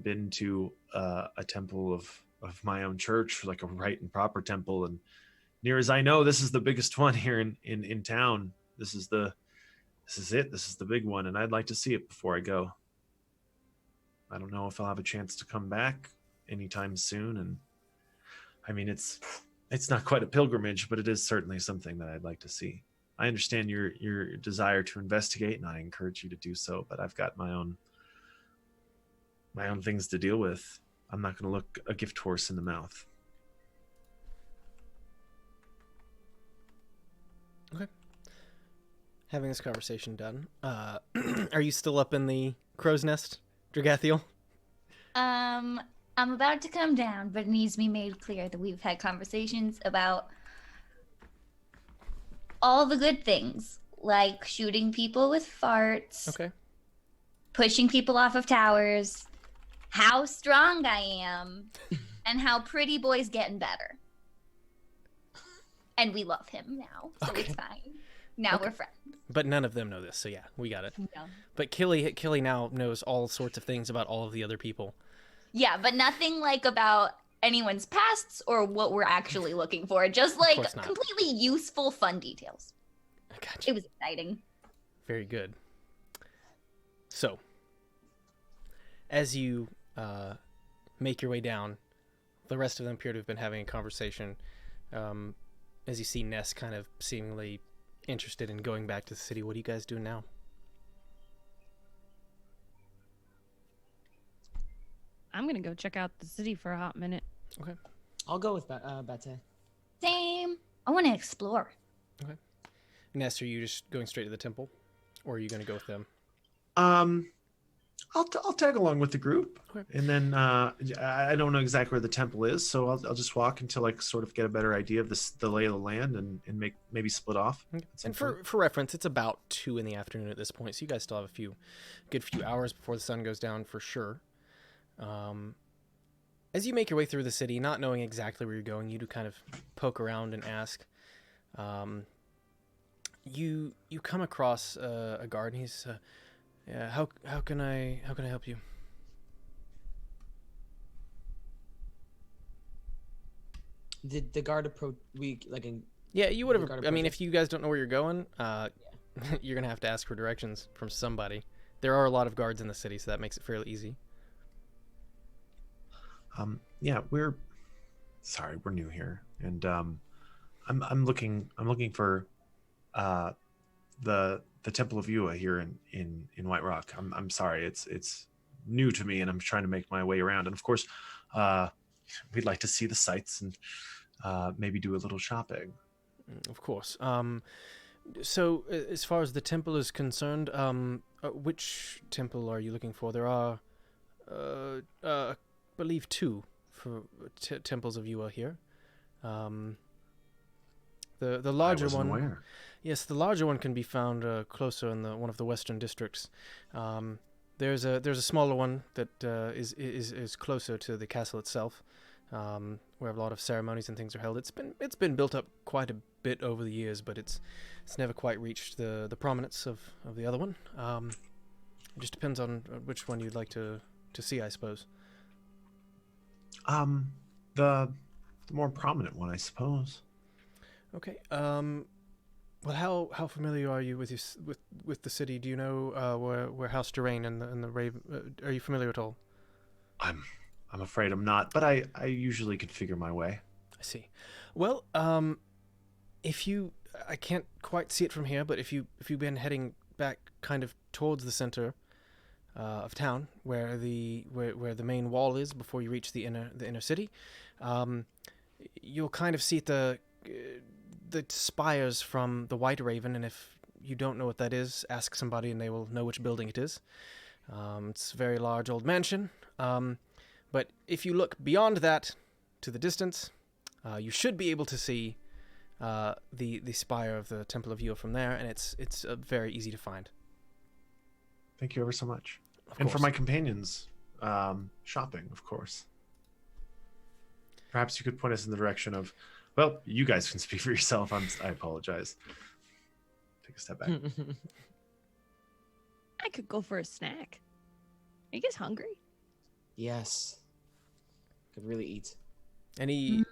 been to a temple of my own church, like a right and proper temple, and near as I know, this is the biggest one here in town. This is it. This is the big one, and I'd like to see it before I go. I don't know if I'll have a chance to come back anytime soon, and I mean, it's not quite a pilgrimage, but it is certainly something that I'd like to see. I understand your desire to investigate, and I encourage you to do so, but I've got my own things to deal with. I'm not going to look a gift horse in the mouth. Okay. Having this conversation done, are you still up in the crow's nest, Dragathiel? I'm about to come down, but it needs to be made clear that we've had conversations about all the good things, like shooting people with farts, Okay. pushing people off of towers, how strong I am, and how Pretty Boy's getting better. And we love him now, so Okay. it's fine. Now we're friends. But none of them know this, so yeah, we got it. No. But Killy now knows all sorts of things about all of the other people. Yeah, but nothing like about anyone's pasts or what we're actually looking for. Just like course not. completely useful, fun details. I gotcha. It was exciting. Very good. So, as you make your way down, the rest of them appear to have been having a conversation. As you see Ness kind of seemingly interested in going back to the city. What do you guys do now? I'm gonna go check out the city for a hot minute. Okay. I'll go with Bate. Same. I want to explore. Okay. Ness, are you just going straight to the temple, or are you going to go with them? I'll tag along with the group, Okay. and then I don't know exactly where the temple is, so I'll just walk until I sort of get a better idea of the lay of the land, and maybe split off. Okay. at some And for point. reference, it's about 2 in the afternoon at this point, so you guys still have a good few hours before the sun goes down for sure. As you make your way through the city, not knowing exactly where you're going, you do kind of poke around and ask. You come across a guard, and he's, yeah, how can I help you? Did the guard approach? Yeah, you would The have. guard I mean, approach if you guys don't know where you're going, you're gonna have to ask for directions from somebody. There are a lot of guards in the city, so that makes it fairly easy. Yeah, we're new here, and I'm looking for the Temple of Yua here in White Rock. I'm sorry, it's new to me, and I'm trying to make my way around. And of course, we'd like to see the sights and maybe do a little shopping. Of course. So as far as the temple is concerned, which temple are you looking for? There are, I believe, 2 for temples of Yua here. The larger wasn't one. aware. Yes, the larger one can be found closer in one of the western districts. There's a smaller one that is closer to the castle itself, where a lot of ceremonies and things are held. It's been built up quite a bit over the years, but it's never quite reached the prominence of the other one. It just depends on which one you'd like to see, I suppose. The more prominent one, I suppose. Okay. Well, how familiar are you with the city? Do you know where House Terrain and the Raven? Are you familiar at all? I'm afraid I'm not, but I usually could figure my way. I see. Well, I can't quite see it from here, but if you've been heading back kind of towards the center of town, where the main wall is before you reach the inner city, you'll kind of see the spires from the White Raven, and if you don't know what that is, ask somebody and they will know which building it is. It's a very large old mansion, but if you look beyond that to the distance, you should be able to see the spire of the Temple of Yule from there, and it's very easy to find. Thank you ever so much. Of And for course. my companions, shopping, of course. Perhaps you could point us in the direction of, well, you guys can speak for yourself. I apologize. Take a step back. I could go for a snack. Are you guys hungry? Yes. Could really eat. Any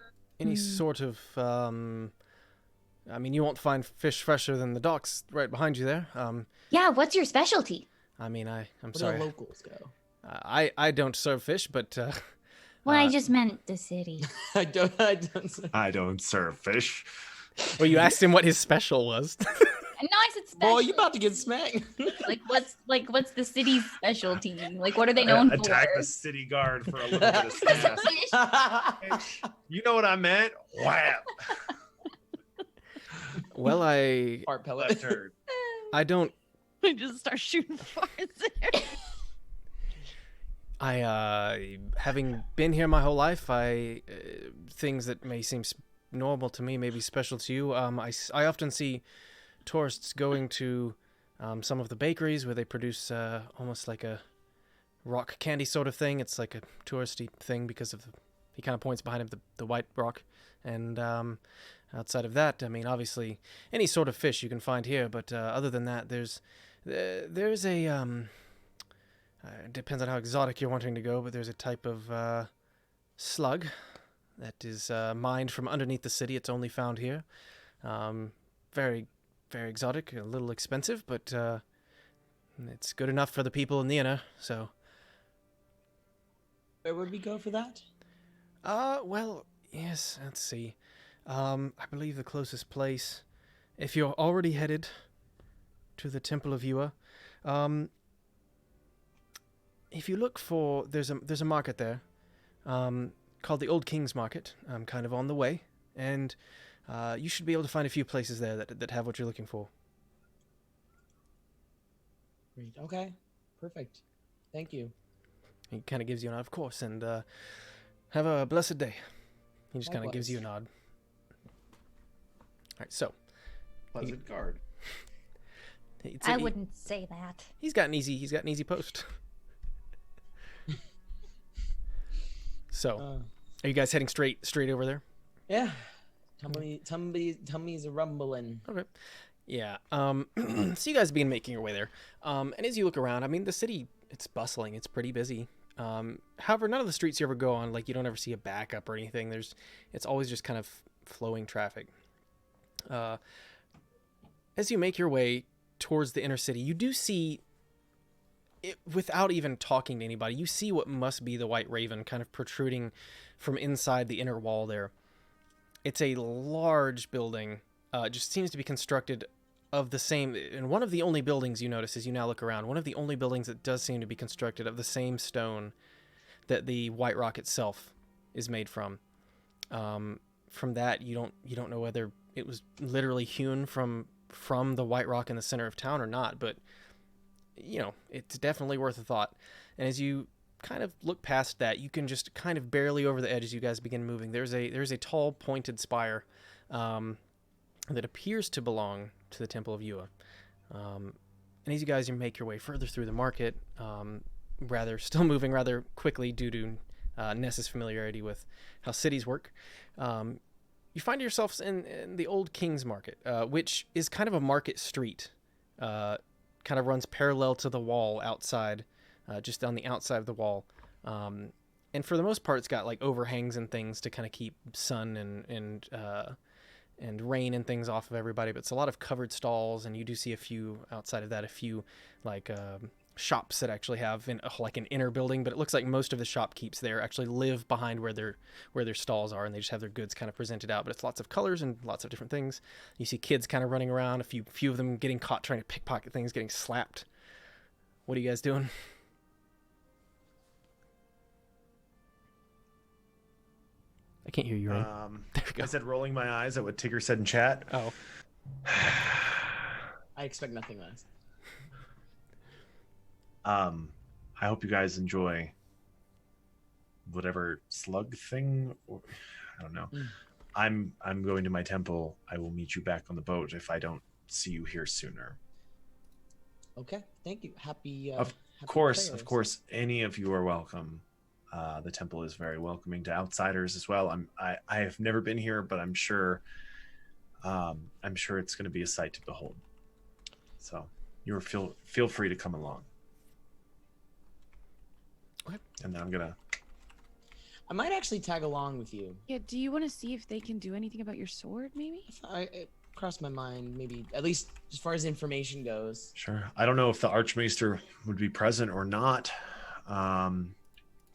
sort of I mean, you won't find fish fresher than the docks right behind you there. Yeah, what's your specialty? I mean, I'm Where sorry. do locals go? I don't serve fish, but Well, I just meant the city. I don't. I don't serve fish. well, you asked him what his special was. No, I said special. Boy, you about to get smacked. what's the city's specialty? Like, what are they known Attack for? the city guard for a little bit of success. You know what I meant? Wham! Well, I Art pellet. Left turn. don't. I just start shooting farts there. Having been here my whole life, things that may seem normal to me may be special to you. I often see tourists going to some of the bakeries where they produce almost like a rock candy sort of thing. It's like a touristy thing because of he kind of points behind him the white rock. And outside of that, I mean, obviously any sort of fish you can find here. But other than that, there's a it depends on how exotic you're wanting to go, but there's a type of slug that is mined from underneath the city. It's only found here. Very, very exotic, a little expensive, but it's good enough for the people in the inner, so... Where would we go for that? Well, yes, let's see. I believe the closest place, if you're already headed to the Temple of Yua, if you look for, there's a market there, called the Old King's Market, kind of on the way, and you should be able to find a few places there that have what you're looking for. Great. Okay. Perfect. Thank you. He kind of gives you a nod, of course, and have a blessed day. He just kind of gives Likewise. you a nod. All right, so Pleasant guard. I wouldn't say that. He's got an easy post. So, are you guys heading straight over there? Yeah. Tummy's a rumbling. Okay. Yeah. So you guys begin making your way there. And as you look around, I mean, the city, it's bustling. It's pretty busy. However, none of the streets you ever go on, like, you don't ever see a backup or anything. It's always just kind of flowing traffic. As you make your way towards the inner city, you do see, without even talking to anybody, you see what must be the White Raven kind of protruding from inside the inner wall there. It's a large building. Just seems to be constructed of the same, and one of the only buildings you notice as you now look around, one of the only buildings that does seem to be constructed of the same stone that the White Rock itself is made from. From that, you don't know whether it was literally hewn from the White Rock in the center of town or not, but you know, it's definitely worth a thought. And as you kind of look past that, you can just kind of barely over the edge as you guys begin moving. There's a tall pointed spire that appears to belong to the Temple of Yua. And as you guys make your way further through the market, still moving rather quickly due to Ness's familiarity with how cities work, you find yourselves in the Old King's Market, which is kind of a market street. Kind of runs parallel to the wall outside, just on the outside of the wall. And for the most part, it's got like overhangs and things to kind of keep sun and rain and things off of everybody. But it's a lot of covered stalls, and you do see a few outside of that, a few like shops that actually have like an inner building. But it looks like most of the shopkeepers there actually live behind where their stalls are, and they just have their goods kind of presented out. But it's lots of colors and lots of different things. You see kids kind of running around, a few of them getting caught trying to pickpocket things, getting slapped. What are you guys doing? I can't hear you, right? There we go. I said rolling my eyes at what Tigger said in chat. Oh. I expect nothing less. I hope you guys enjoy whatever slug thing. I don't know. I'm going to my temple. I will meet you back on the boat if I don't see you here sooner. Okay, thank you. Happy. Of course, any of you are welcome. The temple is very welcoming to outsiders as well. I have never been here, but I'm sure it's going to be a sight to behold. So you feel free to come along. Okay. And then I might actually tag along with you. Yeah, do you want to see if they can do anything about your sword, maybe? It crossed my mind, maybe, at least as far as information goes. Sure. I don't know if the Archmaester would be present or not.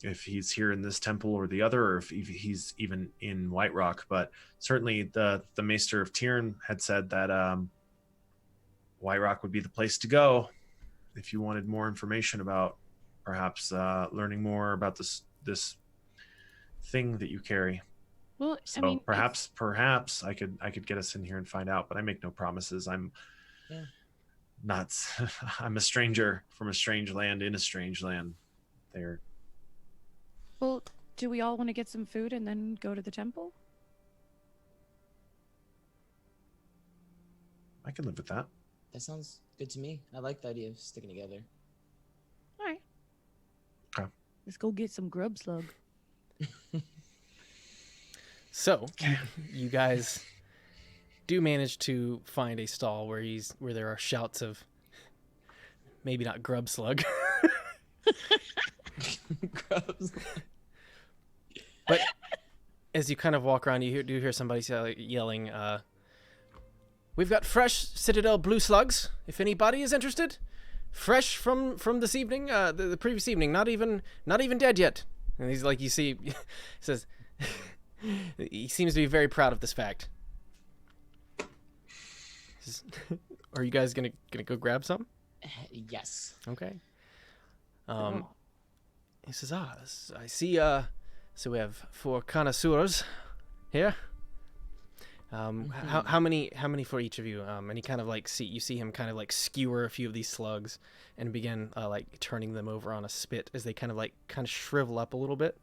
If he's here in this temple or the other, or if he's even in White Rock, but certainly the Maester of Tyrn had said that White Rock would be the place to go if you wanted more information about perhaps learning more about this thing that you carry. Well, So I mean, perhaps I could get us in here and find out, but I make no promises. I'm I'm a stranger from a strange land in a strange land. There. well, do we all want to get some food and then go to the temple? I can live with that. That sounds good to me. I like the idea of sticking together. All right. Okay. Let's go get some grub slug. So, you guys do manage to find a stall where there are shouts of maybe not grub slug. Grubs. But as you kind of walk around, you do hear somebody yelling, "We've got fresh Citadel blue slugs, if anybody is interested. Fresh from this evening, the previous evening, not even dead yet." And he's like, you see, he says, he seems to be very proud of this fact. Says, are you guys gonna go grab some? Yes. Okay. He says, I see, so we have 4 connoisseurs here. How many for each of you? And he kind of like you see him kind of like skewer a few of these slugs and begin like turning them over on a spit as they kind of shrivel up a little bit.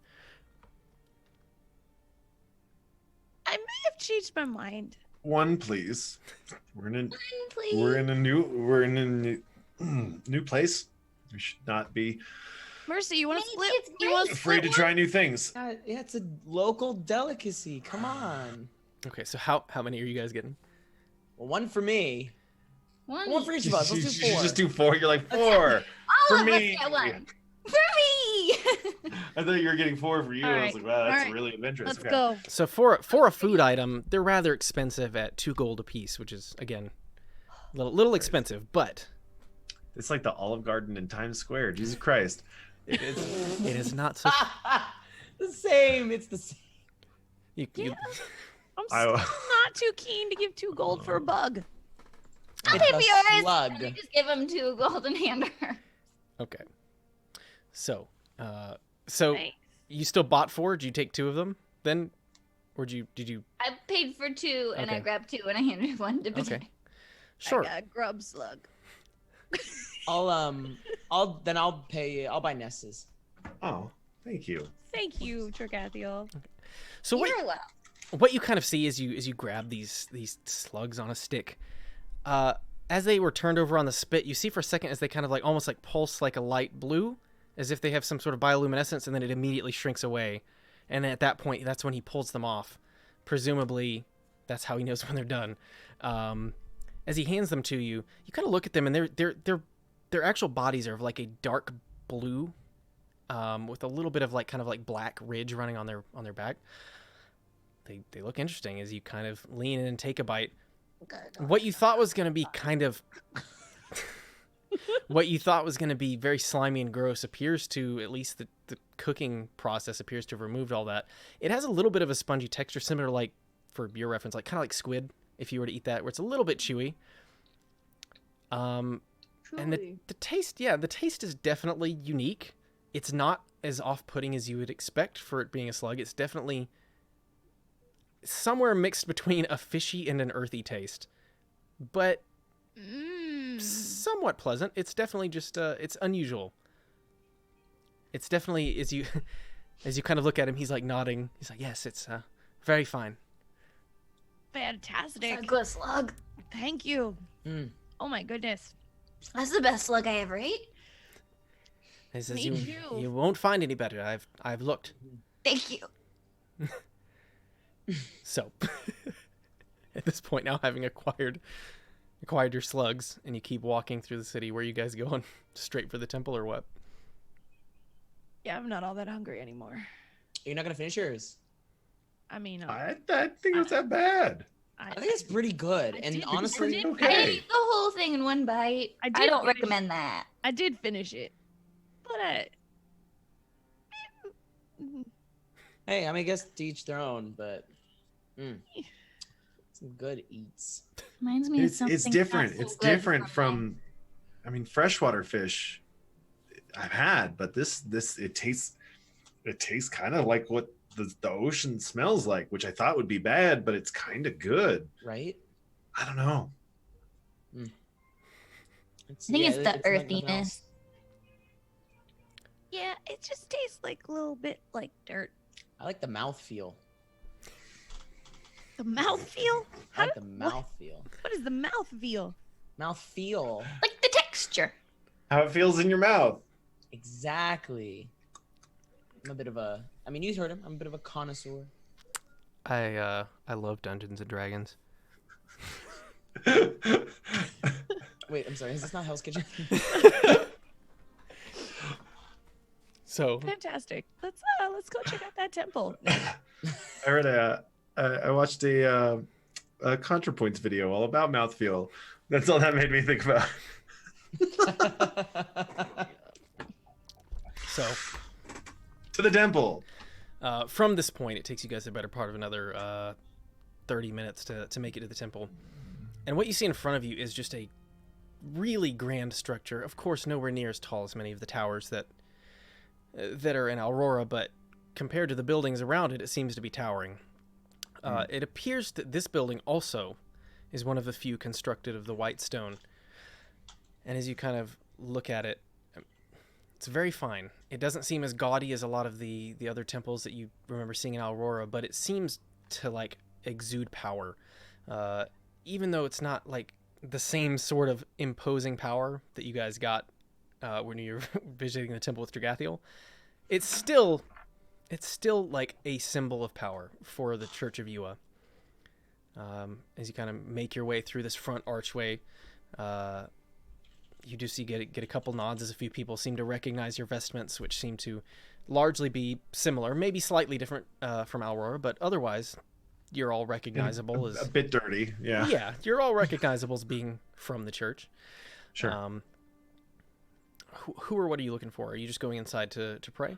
I may have changed my mind. 1, please. We're in Please. a new place. We should not be Mercy, you want to Maybe split? it's You want great. afraid to try new things. Yeah, it's a local delicacy. Come on. Okay, so how many are you guys getting? Well, 1 for me. One for each of us. Let's do You 4. just do 4. You're like 4 All for of me. us get 1. For me. I thought you were getting 4 for you. All I was right. like, wow, that's All right. really adventurous. Let's Okay. go. So for a food item, they're rather expensive at 2 gold apiece, which is again little expensive, but It's like the Olive Garden in Times Square. Jesus Christ. it is not so. The same. It's the same. You, I'm I- still not too keen to give 2 gold for a bug. I'll It's pay for a yours. slug. You just give him 2 golden hander. okay. So Nice. you still bought 4? Did you take 2 of them then, or did you? I paid for 2 and I Okay. grabbed 2 and I handed 1 to Potato. Okay. Sure. I got a grub slug. I'll pay. I'll buy Ness's. Oh, thank you. Thank you, Trigathiel. So what? You're well. what you kind of see as you grab these slugs on a stick, as they were turned over on the spit, you see for a second as they kind of like almost like pulse like a light blue, as if they have some sort of bioluminescence, and then it immediately shrinks away. And at that point, that's when he pulls them off. Presumably, that's how he knows when they're done. As he hands them to you, you kind of look at them, and their actual bodies are of like a dark blue, with a little bit of like kind of like black ridge running on their back. They look interesting as you kind of lean in and take a bite. What you thought was going to be kind of what you thought was going to be very slimy and gross appears to, at least the cooking process appears to have removed all that. It has a little bit of a spongy texture, similar, like, for your reference, like kind of like squid, if you were to eat that, where it's a little bit chewy. And the taste, the taste is definitely unique. It's not as off-putting as you would expect for it being a slug. It's definitely somewhere mixed between a fishy and an earthy taste, but somewhat pleasant. It's definitely just it's unusual. It's definitely, as you kind of look at him, he's like nodding. He's like, yes, it's very fine. Fantastic. A good slug. Thank you. Oh my goodness. That's the best slug I ever ate. He says, Me too. you won't find any better. I've looked. Thank you. So, at this point now, having acquired your slugs, and you keep walking through the city, where are you guys going? Straight for the temple or what? Yeah, I'm not all that hungry anymore. You're not gonna finish yours. I mean, I think it's that bad. I think it's pretty good, and honestly, okay. I ate the whole thing in one bite. I don't finish- recommend that. I did finish it, but hey, I mean, I guess to each their own, but some good eats. Reminds me of something. It's different. not so It's good different from, I mean, freshwater fish I've had, but this it tastes kind of like what the ocean smells like, which I thought would be bad, but it's kind of good. Right? I don't know. I think it's the like nothing earthiness. else. yeah, it just tastes like a little bit like dirt. I like the mouthfeel. The mouthfeel? I like the mouthfeel. What is the mouthfeel? Mouthfeel. Like the texture. How it feels in your mouth. Exactly. I'm a bit of a. I mean, you heard him. I'm a bit of a connoisseur. I love Dungeons and Dragons. Wait, I'm sorry. Is this not Hell's Kitchen? So Fantastic. Let's go check out that temple. I read I watched a ContraPoints video all about mouthfeel. That's all that made me think about. So, To the temple. from this point, it takes you guys the better part of another 30 minutes to make it to the temple. And what you see in front of you is just a really grand structure. Of course, nowhere near as tall as many of the towers that are in Alrora, but compared to the buildings around it, it seems to be towering. It appears that this building also is one of the few constructed of the white stone. And as you kind of look at it, it's very fine. It doesn't seem as gaudy as a lot of the other temples that you remember seeing in Alrora, but it seems to like exude power. Even though it's not like the same sort of imposing power that you guys got when you were visiting the temple with Dragathiel, it's still like a symbol of power for the Church of Yua. As you kind of make your way through this front archway, you do see get a couple nods as a few people seem to recognize your vestments, which seem to largely be similar, maybe slightly different from Alrora, but otherwise you're all recognizable as a bit dirty. Yeah. Yeah, you're all recognizable as being from the church. Sure. Who or what are you looking for? Are you just going inside to pray?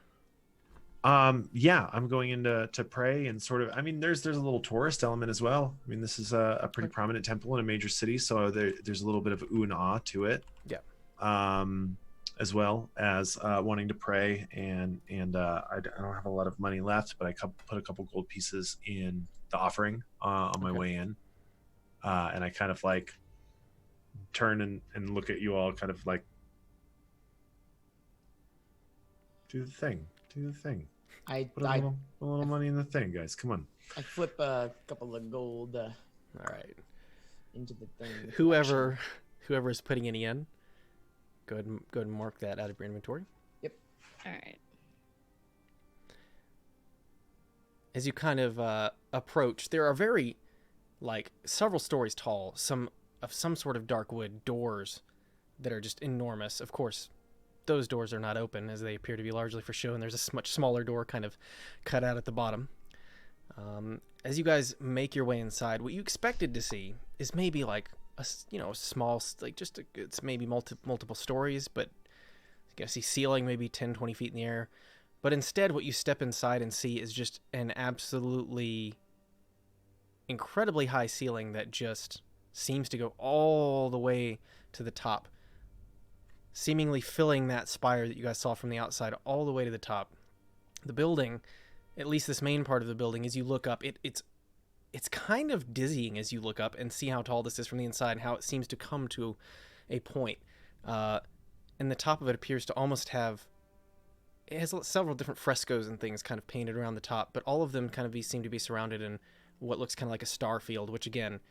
Yeah, I'm going in to pray and sort of, I mean, there's a little tourist element as well. I mean, this is a pretty prominent temple in a major city, so there's a little bit of ooh and ah to it. Yeah. As well as wanting to pray, and I don't have a lot of money left, but I put a couple gold pieces in the offering on my way in, and I kind of like turn and look at you all, kind of like, do the thing. I Put a little money in the thing, guys. Come on. I flip a couple of gold All right. into the thing. Whoever is putting any in, go ahead and mark that out of your inventory. All right. As you kind of approach, there are several stories tall, some sort of dark wood doors that are just enormous. Of course, those doors are not open, as they appear to be largely for show, and there's a much smaller door kind of cut out at the bottom. As you guys make your way inside, what you expected to see is maybe like a small, it's maybe multiple stories, but you see ceiling maybe 10, 20 feet in the air. But instead, what you step inside and see is just an absolutely incredibly high ceiling that just seems to go all the way to the top, seemingly filling that spire that you guys saw from the outside all the way to the top. The building, at least this main part of the building, as you look up, it's kind of dizzying as you look up and see how tall this is from the inside and how it seems to come to a point. And the top of it appears to almost have... It has several different frescoes and things kind of painted around the top, but all of them kind of seem to be surrounded in what looks kind of like a star field, which again,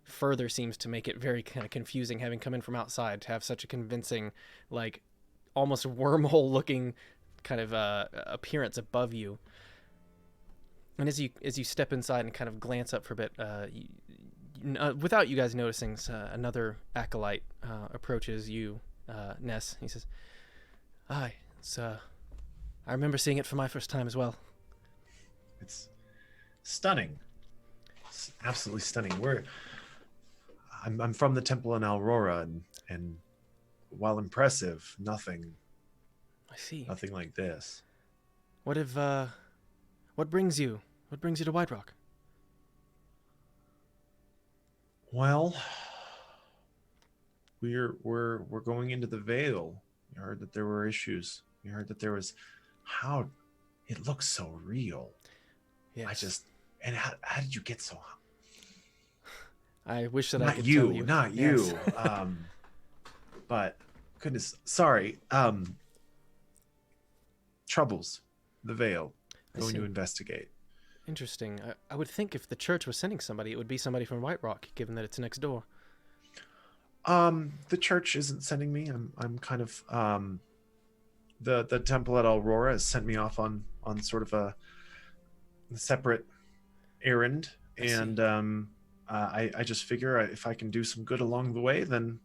further seems to make it very kind of confusing, having come in from outside, to have such a convincing, like, almost wormhole-looking kind of appearance above you. And as you step inside and kind of glance up for a bit, without you guys noticing, another acolyte approaches you, Ness. He says, "Hi, it's I remember seeing it for my first time as well." It's stunning. It's absolutely stunning. I'm from the temple in Alroran, and while impressive, nothing I see. Nothing like this. What brings you to White Rock? Well, we're going into the Vale. We heard that there were issues. We heard that there was... How it looks so real. Yes. How did you get so... I wish that not I could you, tell you. not Yes. you. But goodness, sorry. Troubles, the Vale. Going to investigate. Interesting. I would think if the church was sending somebody, it would be somebody from White Rock, given that it's next door. The church isn't sending me. I'm kind of the temple at Aurora has sent me off on sort of a separate errand, and I just figure if I can do some good along the way, then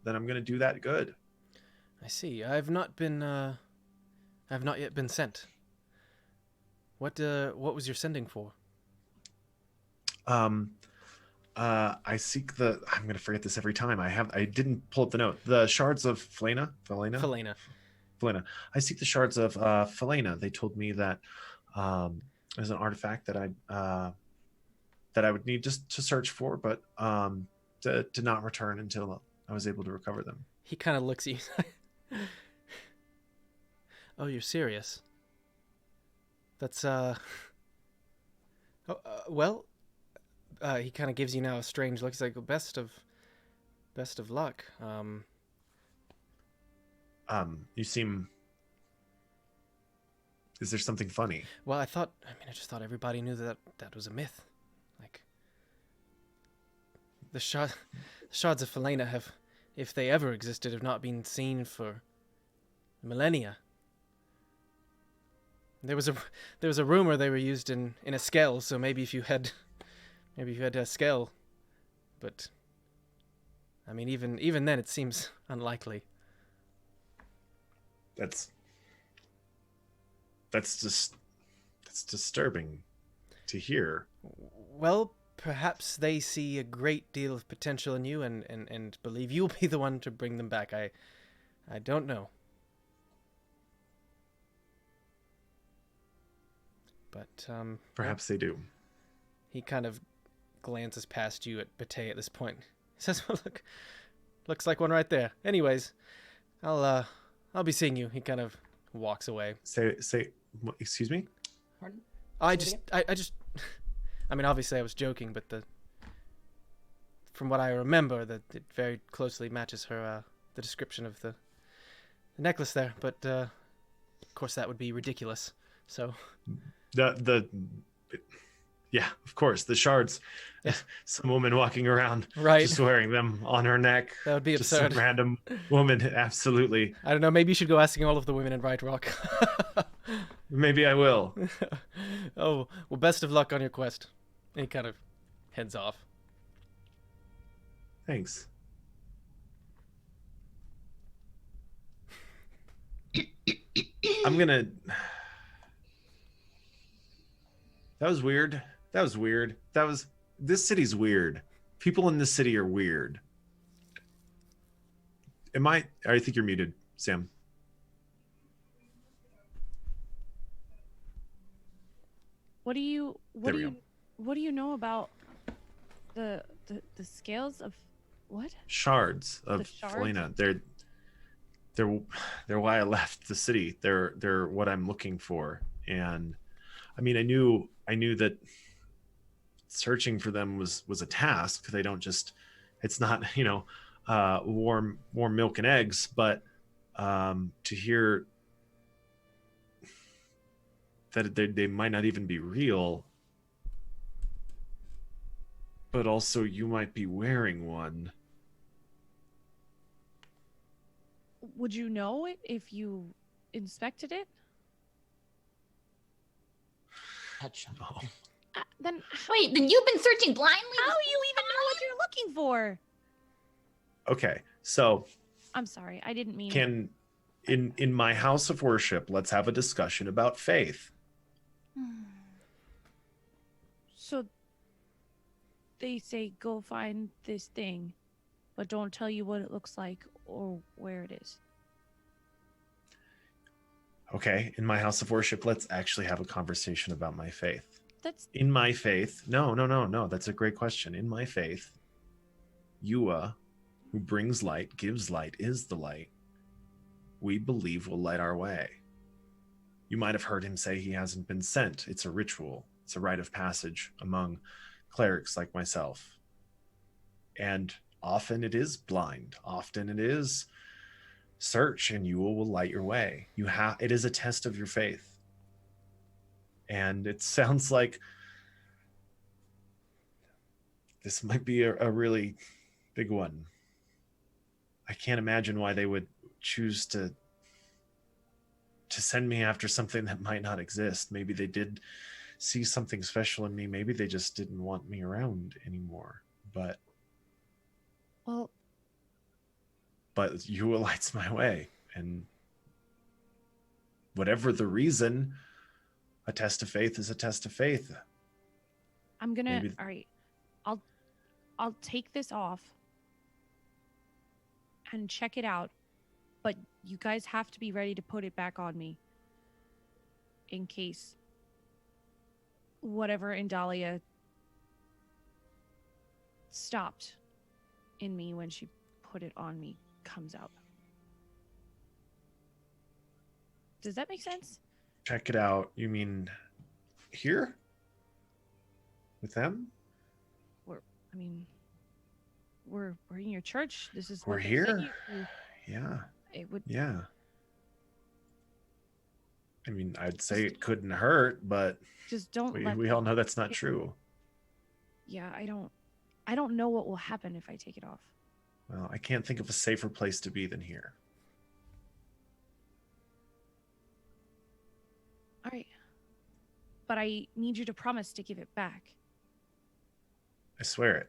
I'm going to do that good. I see. I've not yet been sent. What was your sending for? I seek the... I'm going to forget this every time. I didn't pull up the note. The shards of Felena. I seek the shards of Felena. They told me that there's an artifact that I would need just to search for, but to not return until I was able to recover them. He kind of looks at you. Oh, you're serious? That's well, he kind of gives you now a strange look. He's like, best of luck. You seem... Is there something funny? Well, I just thought everybody knew that was a myth. Like, the shards of Felena have, if they ever existed, have not been seen for millennia. There was a rumor they were used in a skell, so maybe if you had a skell, but I mean, even then, it seems unlikely. That's disturbing to hear. Well, perhaps they see a great deal of potential in you and believe you'll be the one to bring them back. I don't know. But perhaps they do. He kind of glances past you at Bate at this point. He says, "Well, looks like one right there. Anyways, I'll be seeing you." He kind of walks away. Say, excuse me? Pardon? I mean, obviously I was joking, but from what I remember, that it very closely matches her the description of the necklace there. But of course, that would be ridiculous. So. Yeah, of course. The shards. Yeah. Some woman walking around, Right. just wearing them on her neck. That would be Just absurd. some random woman. Absolutely. I don't know. Maybe you should go asking all of the women in Bright Rock. Maybe I will. Oh, well, best of luck on your quest. And he kind of heads off. Thanks. I'm gonna. That was weird. That was weird. This city's weird. People in this city are weird. I think you're muted, Sam. What do you There we go. what do you know about the scales of what? Shards of shards? Felina. They're why I left the city. They're what I'm looking for. And I mean, I knew that searching for them was a task. They don't just, it's not, warm milk and eggs, but to hear that they might not even be real, but also you might be wearing one. Would you know it if you inspected it? Touch. Oh, Then Wait, then you've been searching blindly? how do you even know what you're looking for? okay, so I'm sorry, I didn't mean. can in my house of worship, let's have a discussion about faith. So they say go find this thing, but don't tell you what it looks like or where it is. Okay, in my house of worship, let's actually have a conversation about my faith. That's In my faith, no, that's a great question. In my faith, Yua, who brings light, gives light, is the light, we believe will light our way. You might have heard him say he hasn't been sent. It's a ritual. It's a rite of passage among clerics like myself. And often it is blind. Often it is search and Yua will light your way. It is a test of your faith. And it sounds like this might be a really big one. I can't imagine why they would choose to send me after something that might not exist. Maybe they did see something special in me. Maybe they just didn't want me around anymore. But well, Yua lights my way. And whatever the reason, a test of faith is a test of faith. I'm gonna. Maybe- All right, I'll take this off and check it out, but you guys have to be ready to put it back on me in case whatever Indalia stopped in me when she put it on me comes out. Does that make sense? Check it out. You mean here? With them? We're in your church. This is We're what they here? sent you to. Yeah. It would. Yeah. I mean, I'd say it couldn't hurt, but Just don't let. we all know that's not true. Yeah, I don't know what will happen if I take it off. Well, I can't think of a safer place to be than here. All right. But I need you to promise to give it back. I swear it.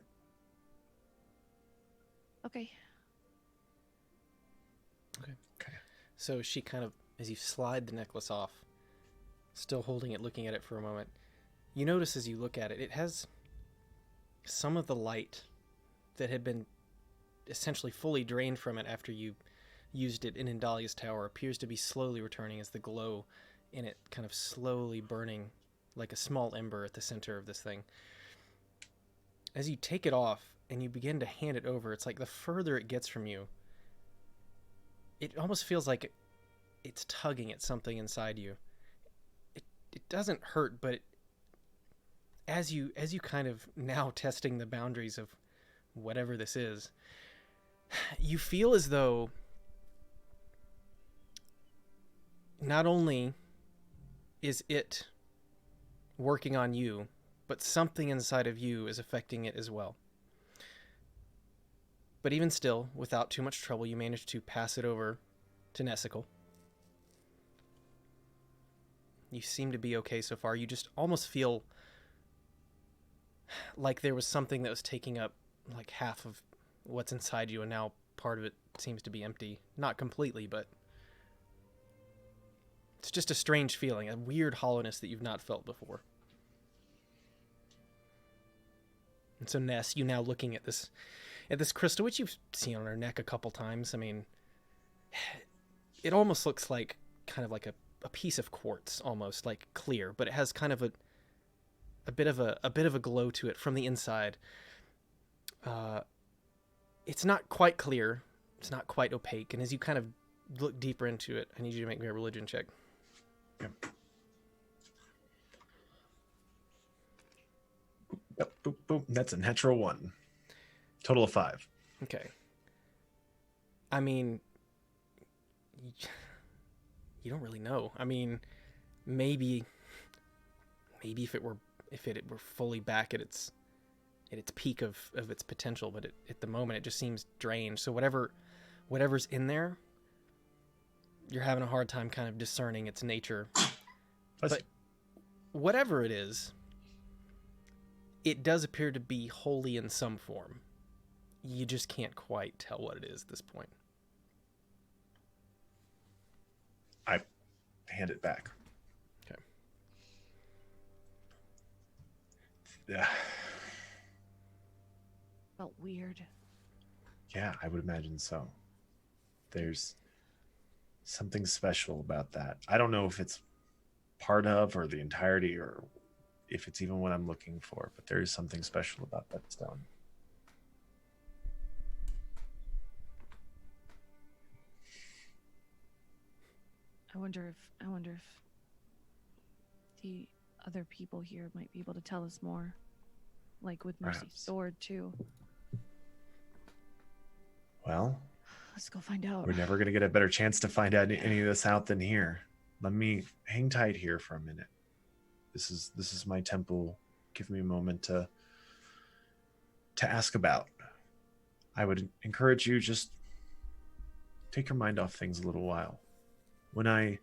Okay. So she kind of, as you slide the necklace off, still holding it, looking at it for a moment, you notice as you look at it, it has some of the light that had been essentially fully drained from it after you used it in Indalia's tower appears to be slowly returning as the glow in it kind of slowly burning like a small ember at the center of this thing. As you take it off and you begin to hand it over, it's like the further it gets from you, it almost feels like it's tugging at something inside you. It doesn't hurt, but as you kind of now testing the boundaries of whatever this is, you feel as though not only is it working on you but something inside of you is affecting it as well. But even still, without too much trouble, you manage to pass it over to Nessicle. You seem to be okay so far. You just almost feel like there was something that was taking up like half of what's inside you, and now part of it seems to be empty. Not completely, but it's just a strange feeling, a weird hollowness that you've not felt before. And so Ness, you now looking at this crystal, which you've seen on her neck a couple times. I mean, it almost looks like kind of like a piece of quartz, almost like clear, but it has kind of a bit of a glow to it from the inside. It's not quite clear, it's not quite opaque, and as you kind of look deeper into it, I need you to make me a religion check. Yep. Yep, boop, boop. That's a natural 1. Total of 5. Okay. I mean, you don't really know. I mean, maybe if it were fully back at its peak of its potential, but at the moment it just seems drained. So whatever's in there, you're having a hard time kind of discerning its nature. But whatever it is, it does appear to be holy in some form. You just can't quite tell what it is at this point. I hand it back. Okay. Yeah. Felt weird. Yeah, I would imagine so. There's something special about that. I don't know if it's part of or the entirety or if it's even what I'm looking for, but there is something special about that stone. I wonder if the other people here might be able to tell us more. Like with Mercy's Perhaps. sword too. Well, Let's go find out. we're never going to get a better chance to find out any of this out than here. Let me hang tight here for a minute. This is my temple. Give me a moment to ask about. I would encourage you, just take your mind off things a little while. Like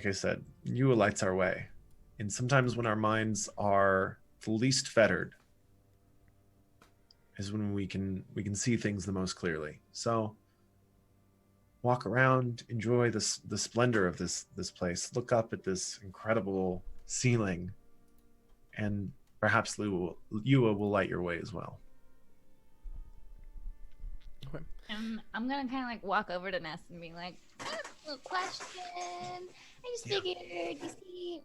I said, Yua lights our way. And sometimes when our minds are the least fettered is when we can see things the most clearly. So walk around, enjoy the splendor of this place. Look up at this incredible ceiling, and perhaps Yua will light your way as well. Okay. I'm gonna kind of like walk over to Ness and be like, I have a little question. I just figured, you see,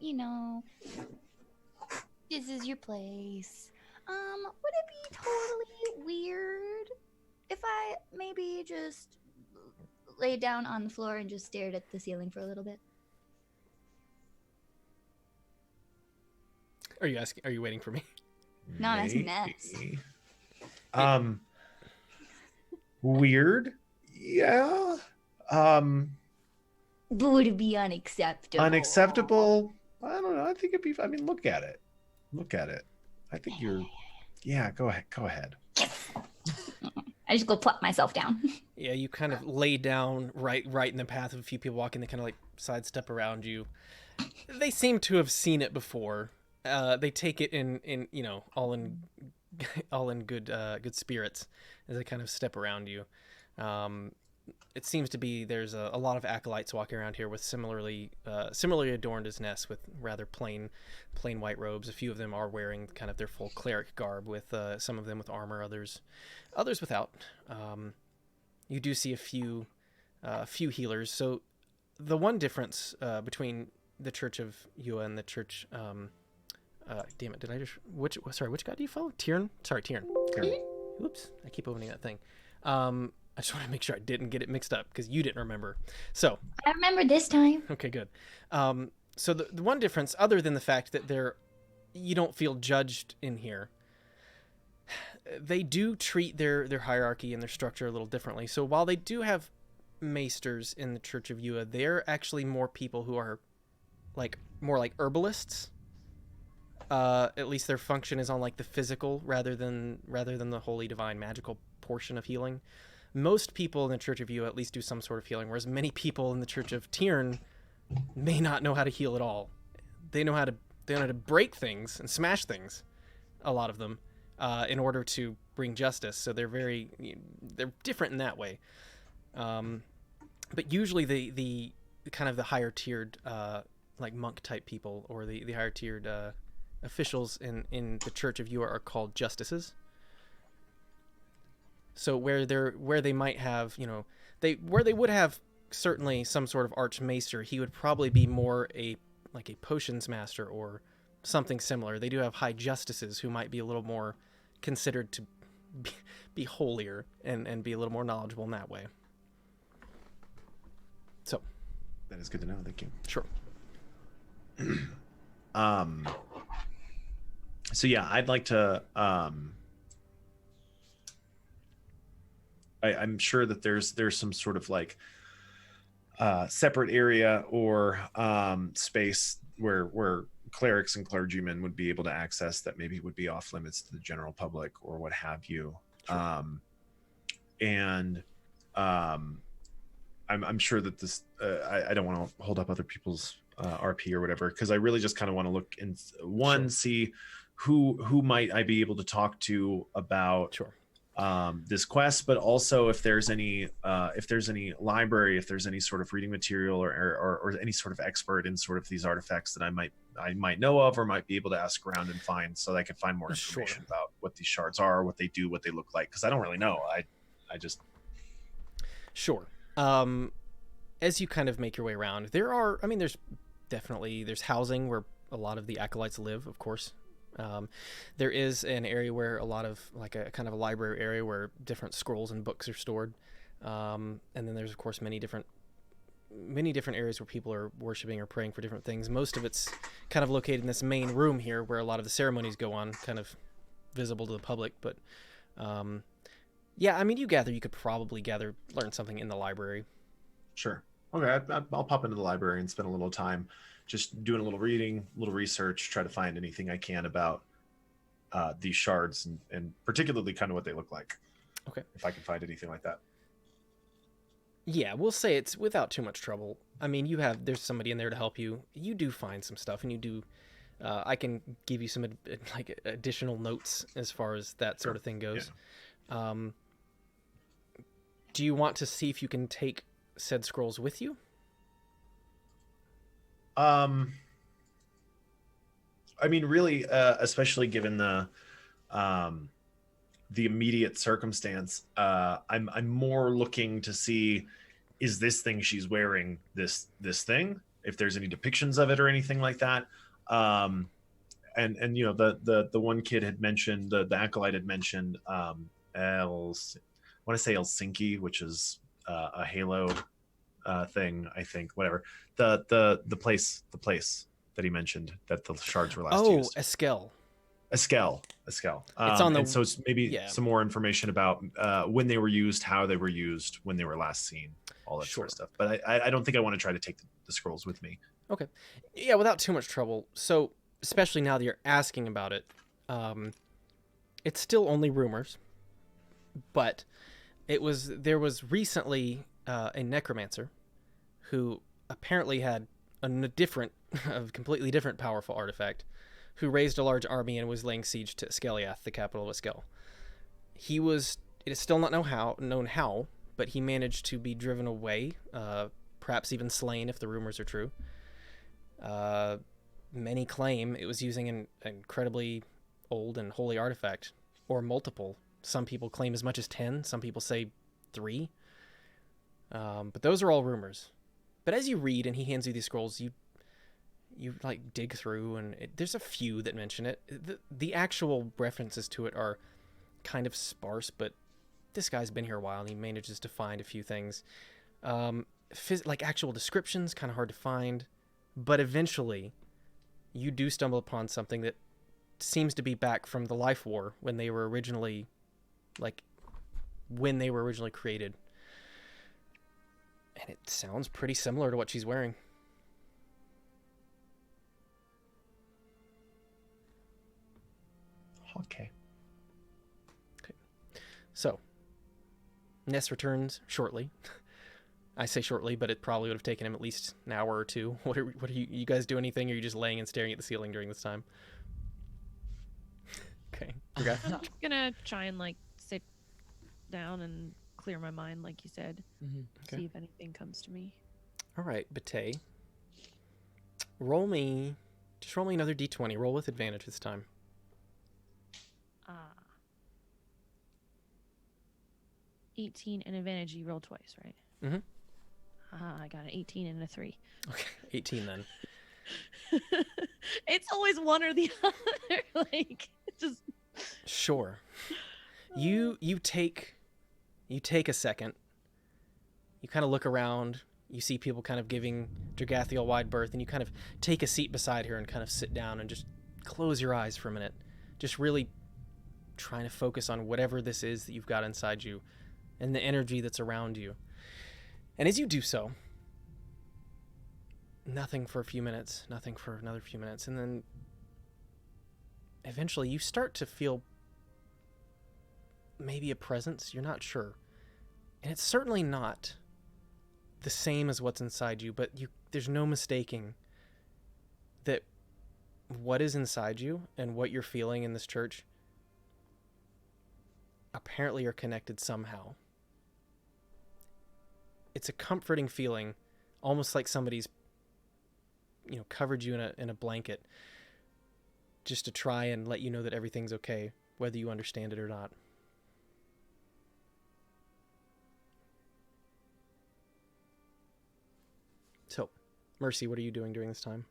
this is your place. Would it be totally weird if I maybe just laid down on the floor and just stared at the ceiling for a little bit? Are you waiting for me? No, that's Ness. Maybe. Weird. Yeah. But would it be unacceptable? Unacceptable. I don't know. I think it'd be. I mean, look at it. I think you're. Yeah. Go ahead. I just go plop myself down. Yeah, you kind of lay down right in the path of a few people walking. They kind of like sidestep around you. They seem to have seen it before. They take it in all in good spirits as they kind of step around you. It seems to be there's a lot of acolytes walking around here with similarly adorned as Ness with rather plain white robes. A few of them are wearing kind of their full cleric garb, with some of them with armor, others without. You do see a few healers. So the one difference between the Church of Yua and the Church damn it, did I just which god do you follow? Tyrn? Sorry, Tyrn. Oops, I keep opening that thing. I just want to make sure I didn't get it mixed up because you didn't remember. So I remember this time. okay, good. So the one difference, other than the fact that you don't feel judged in here, they do treat their hierarchy and their structure a little differently. So while they do have maesters in the Church of Yua, they're actually more people who are more like herbalists. At least their function is on like the physical rather than the holy, divine, magical portion of healing. Most people in the Church of Yu at least do some sort of healing, whereas many people in the Church of Tiern may not know how to heal at all. They know how to break things and smash things, a lot of them, in order to bring justice. So they're different in that way. But usually the kind of the higher tiered like monk type people, or the higher tiered officials in the Church of Yu are called justices. So where they might have, where they would have certainly some sort of archmaester, he would probably be more a potions master or something similar. They do have high justices who might be a little more considered to be holier and be a little more knowledgeable in that way. So That is good to know. Thank you. sure. So yeah, I'd like to. I'm sure that there's some sort of like separate area or space where clerics and clergymen would be able to access that maybe would be off limits to the general public or what have you. Sure. I'm sure that this I don't want to hold up other people's RP or whatever, because I really just kind of want to look and Sure. see who might I be able to talk to about Sure. this quest, but also if there's any library, if there's any sort of reading material or any sort of expert in sort of these artifacts that I might know of or might be able to ask around and find, so that I can find more information about what these shards are, what they do, what they look like, because I don't really know. I just Sure. As you kind of make your way around, there's housing where a lot of the acolytes live, of course. There is an area where a lot of like a kind of a library area where different scrolls and books are stored. And then there's of course many different areas where people are worshiping or praying for different things. Most of it's kind of located in this main room here where a lot of the ceremonies go on, kind of visible to the public. But yeah, I mean, you could probably learn something in the library. Sure. Okay, I'll pop into the library and spend a little time just doing a little reading, a little research, try to find anything I can about these shards and particularly kind of what they look like. Okay. If I can find anything like that. Yeah, we'll say it's without too much trouble. I mean, there's somebody in there to help you. You do find some stuff, and you do. I can give you some like additional notes as far as that sort of thing goes. Yeah. Do you want to see if you can take said scrolls with you? I mean, really, especially given the immediate circumstance, I'm more looking to see, is this thing she's wearing this thing? If there's any depictions of it or anything like that. And the one kid had mentioned, the acolyte had mentioned, I want to say Helsinki, which is a Halo thing, I think. Whatever, the place that he mentioned that the shards were last used. Eskel. It's on the, and so it's maybe some more information about when they were used, how they were used, when they were last seen, all that sort of stuff. But I don't think I want to try to take the scrolls with me. Okay, yeah, without too much trouble. So especially now that you're asking about it, it's still only rumors, but there was recently a necromancer who apparently had a completely different powerful artifact, who raised a large army and was laying siege to Skeliath, the capital of Eskel. It is still not known how, but he managed to be driven away, perhaps even slain if the rumors are true. Many claim it was using an incredibly old and holy artifact, or multiple. Some people claim as much as 10, some people say 3. But those are all rumors. But as you read and he hands you these scrolls, you like dig through, and there's a few that mention it. The actual references to it are kind of sparse, but this guy's been here a while and he manages to find a few things. Like actual descriptions, kind of hard to find, but eventually you do stumble upon something that seems to be back from the Life War when they were originally created. And it sounds pretty similar to what she's wearing. Okay. So, Ness returns shortly. I say shortly, but it probably would have taken him at least an hour or two. What are you guys do anything, or are you just laying and staring at the ceiling during this time? Okay. Okay. I'm gonna try and like sit down and clear my mind, like you said. Okay. See if anything comes to me. All right, Bate. Roll me another d20. Roll with advantage this time. 18 and advantage. You roll twice, right? Mm-hmm. I got an 18 and a 3. Okay, 18 then. It's always one or the other. Like, just. Sure. You take a second. You kind of look around. You see people kind of giving Dragathiel wide berth, and you kind of take a seat beside her and kind of sit down and just close your eyes for a minute. Just really trying to focus on whatever this is that you've got inside you and the energy that's around you. And as you do so, nothing for a few minutes, nothing for another few minutes, and then eventually you start to feel maybe a presence. You're not sure. And it's certainly not the same as what's inside you, but there's no mistaking that what is inside you and what you're feeling in this church apparently are connected somehow. It's a comforting feeling, almost like somebody's, covered you in a blanket, just to try and let you know that everything's okay, whether you understand it or not. So, Mercy, what are you doing during this time?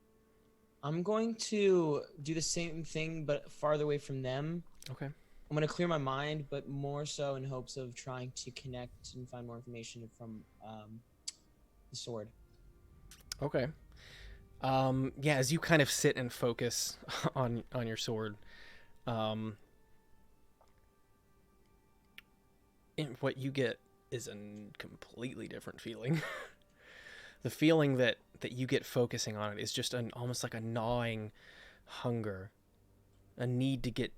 I'm going to do the same thing, but farther away from them. Okay. I'm going to clear my mind, but more so in hopes of trying to connect and find more information from the sword. Okay. Yeah, as you kind of sit and focus on your sword, and what you get is a completely different feeling. The feeling that you get focusing on it is just almost like a gnawing hunger, a need to get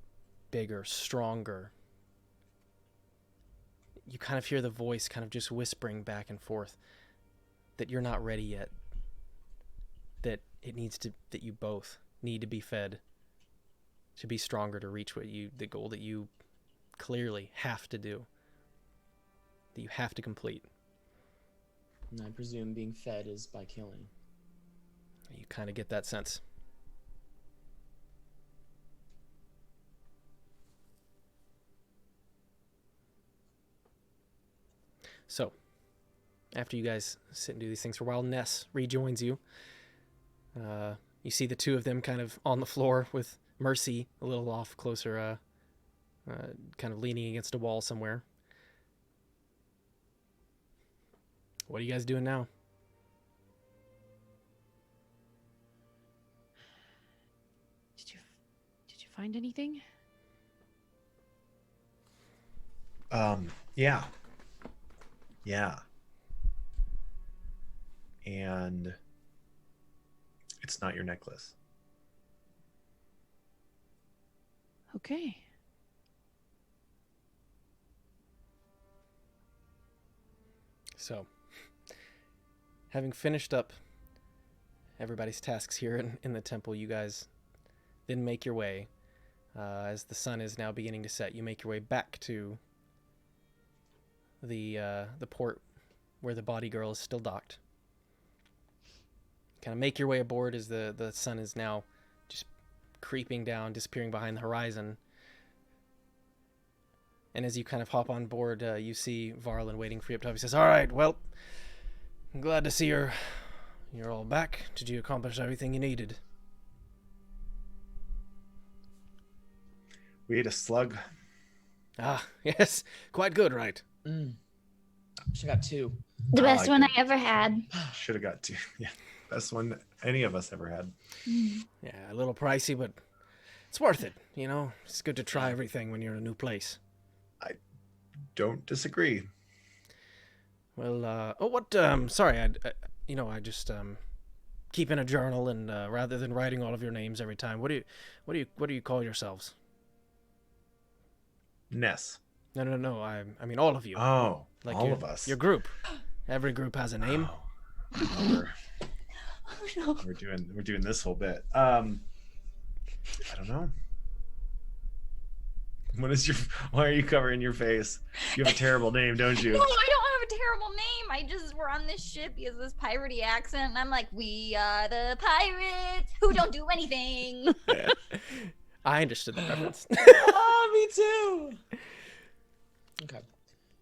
bigger, stronger. You kind of hear the voice kind of just whispering back and forth that you're not ready yet, that that you both need to be fed to be stronger, to reach the goal that you clearly have to do, that you have to complete. And I presume being fed is by killing. You kind of get that sense. So, after you guys sit and do these things for a while, Ness rejoins you. You see the two of them kind of on the floor with Mercy a little off closer, kind of leaning against a wall somewhere. What are you guys doing now? Did you find anything? Yeah. And it's not your necklace. Okay. So, having finished up everybody's tasks here in the temple, you guys then make your way, as the sun is now beginning to set, you make your way back to the port where the body girl is still docked. Kind of make your way aboard as the sun is now just creeping down, disappearing behind the horizon. And as you kind of hop on board, you see Varlin waiting for you up top. He says, "All right, well, I'm glad to see you're all back. Did you accomplish everything you needed?" We ate a slug. Ah, yes, quite good, right? Should have got 2. The I best like one it. I ever had. Should have got 2. Yeah, best one any of us ever had. Yeah, a little pricey, but it's worth it. It's good to try everything when you're in a new place. Don't disagree. Well, sorry, I just keep in a journal, and rather than writing all of your names every time, what do you call yourselves? Ness. No. I mean all of you. Oh, Like all your, of us. Your group. Every group has a name. Oh, Oh no. we're doing this whole bit. I don't know. Why are you covering your face? You have a terrible name, don't you? No, I don't have a terrible name. We're on this ship. He has this piratey accent, and I'm like, we are the pirates who don't do anything. I understood that reference. Oh, me too. Okay.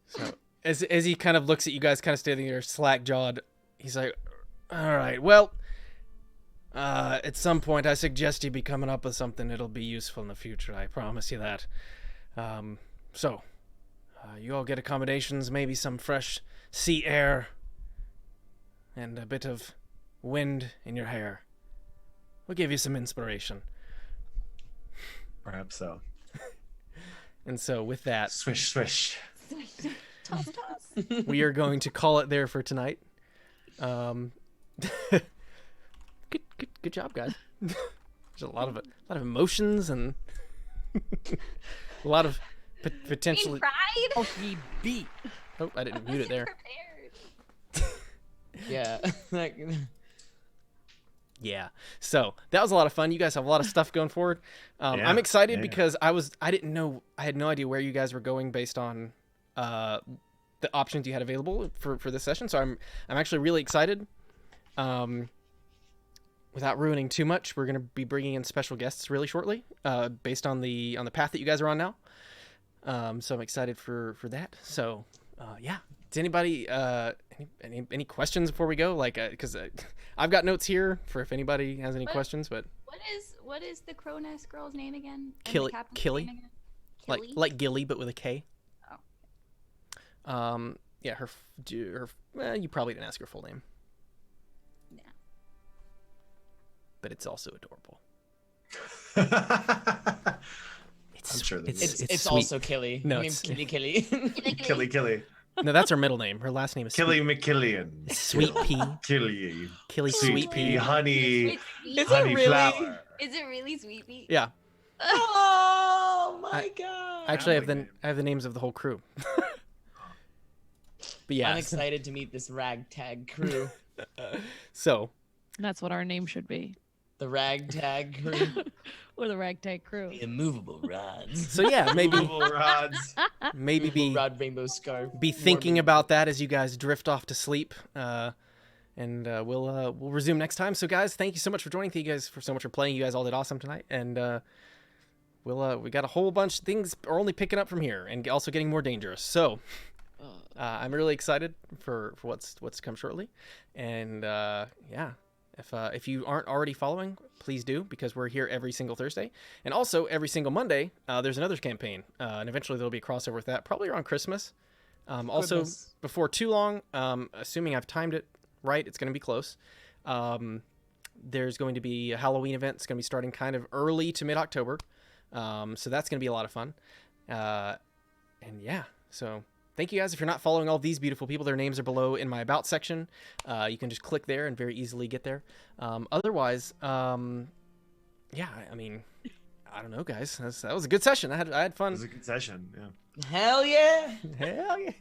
So as he kind of looks at you guys kind of standing there slack jawed, he's like, all right, well, at some point I suggest you be coming up with something that'll be useful in the future. I promise you that. So you all get accommodations, maybe some fresh sea air and a bit of wind in your hair. We'll give you some inspiration. Perhaps so. And so with that, Swish, swish. Toss, toss. we are going to call it there for tonight. Good job, guys. There's a lot of emotions and a lot of potentially. Pride. Oh, he beat. Oh, I didn't mute it there. Prepared. Yeah. Like, Yeah. So that was a lot of fun. You guys have a lot of stuff going forward. Yeah, I'm excited yeah. because I had no idea where you guys were going based on the options you had available for this session. So I'm actually really excited. Without ruining too much, we're going to be bringing in special guests really shortly, based on the path that you guys are on now. So I'm excited for that. So yeah. Does anybody any questions before we go? Like, because I've got notes here for if anybody has any questions. But What is the crow nest girl's name again? And the Killy, captain's Killy, name again? like Gilly, but with a K. Oh. Yeah, her you probably didn't ask her full name, Yeah. but it's also adorable. I'm sure that it's sweet. also Killy. No, Her name's it's- Killy. Killy. No, that's her middle name. Her last name is Killy McKillian. Sweet Pea. Killy. Killy Sweet Sweet pea, Pea. honey, Is honey it really? flower. Is it really Sweet Pea? Yeah, Oh my god. actually, like I have the names of the whole crew. But yeah, I'm excited to meet this ragtag crew. so That's what our name should be. The ragtag crew. Or the ragtag crew. Immovable rods. so yeah, maybe Movable rods. maybe Immovable be rod rainbow scarf. be thinking about that as you guys drift off to sleep. And we'll resume next time. So guys, thank you so much for joining. Thank you guys so much for playing. You guys all did awesome tonight. And we got a whole bunch of things are only picking up from here and also getting more dangerous. So I'm really excited for what's to come shortly. And yeah, if you aren't already following, please do, because we're here every single Thursday. And also every single Monday, there's another campaign. And eventually there'll be a crossover with that, probably around Christmas. Also, Goodness. before too long, assuming I've timed it right, it's going to be close. There's going to be a Halloween event. It's going to be starting kind of early to mid-October. So that's going to be a lot of fun. And yeah, so thank you guys. If you're not following all these beautiful people, their names are below in my About section. You can just click there and very easily get there. Otherwise, yeah, I mean, I don't know, guys. That was a good session. I had fun. It was a good session. Yeah. Hell yeah. Hell yeah.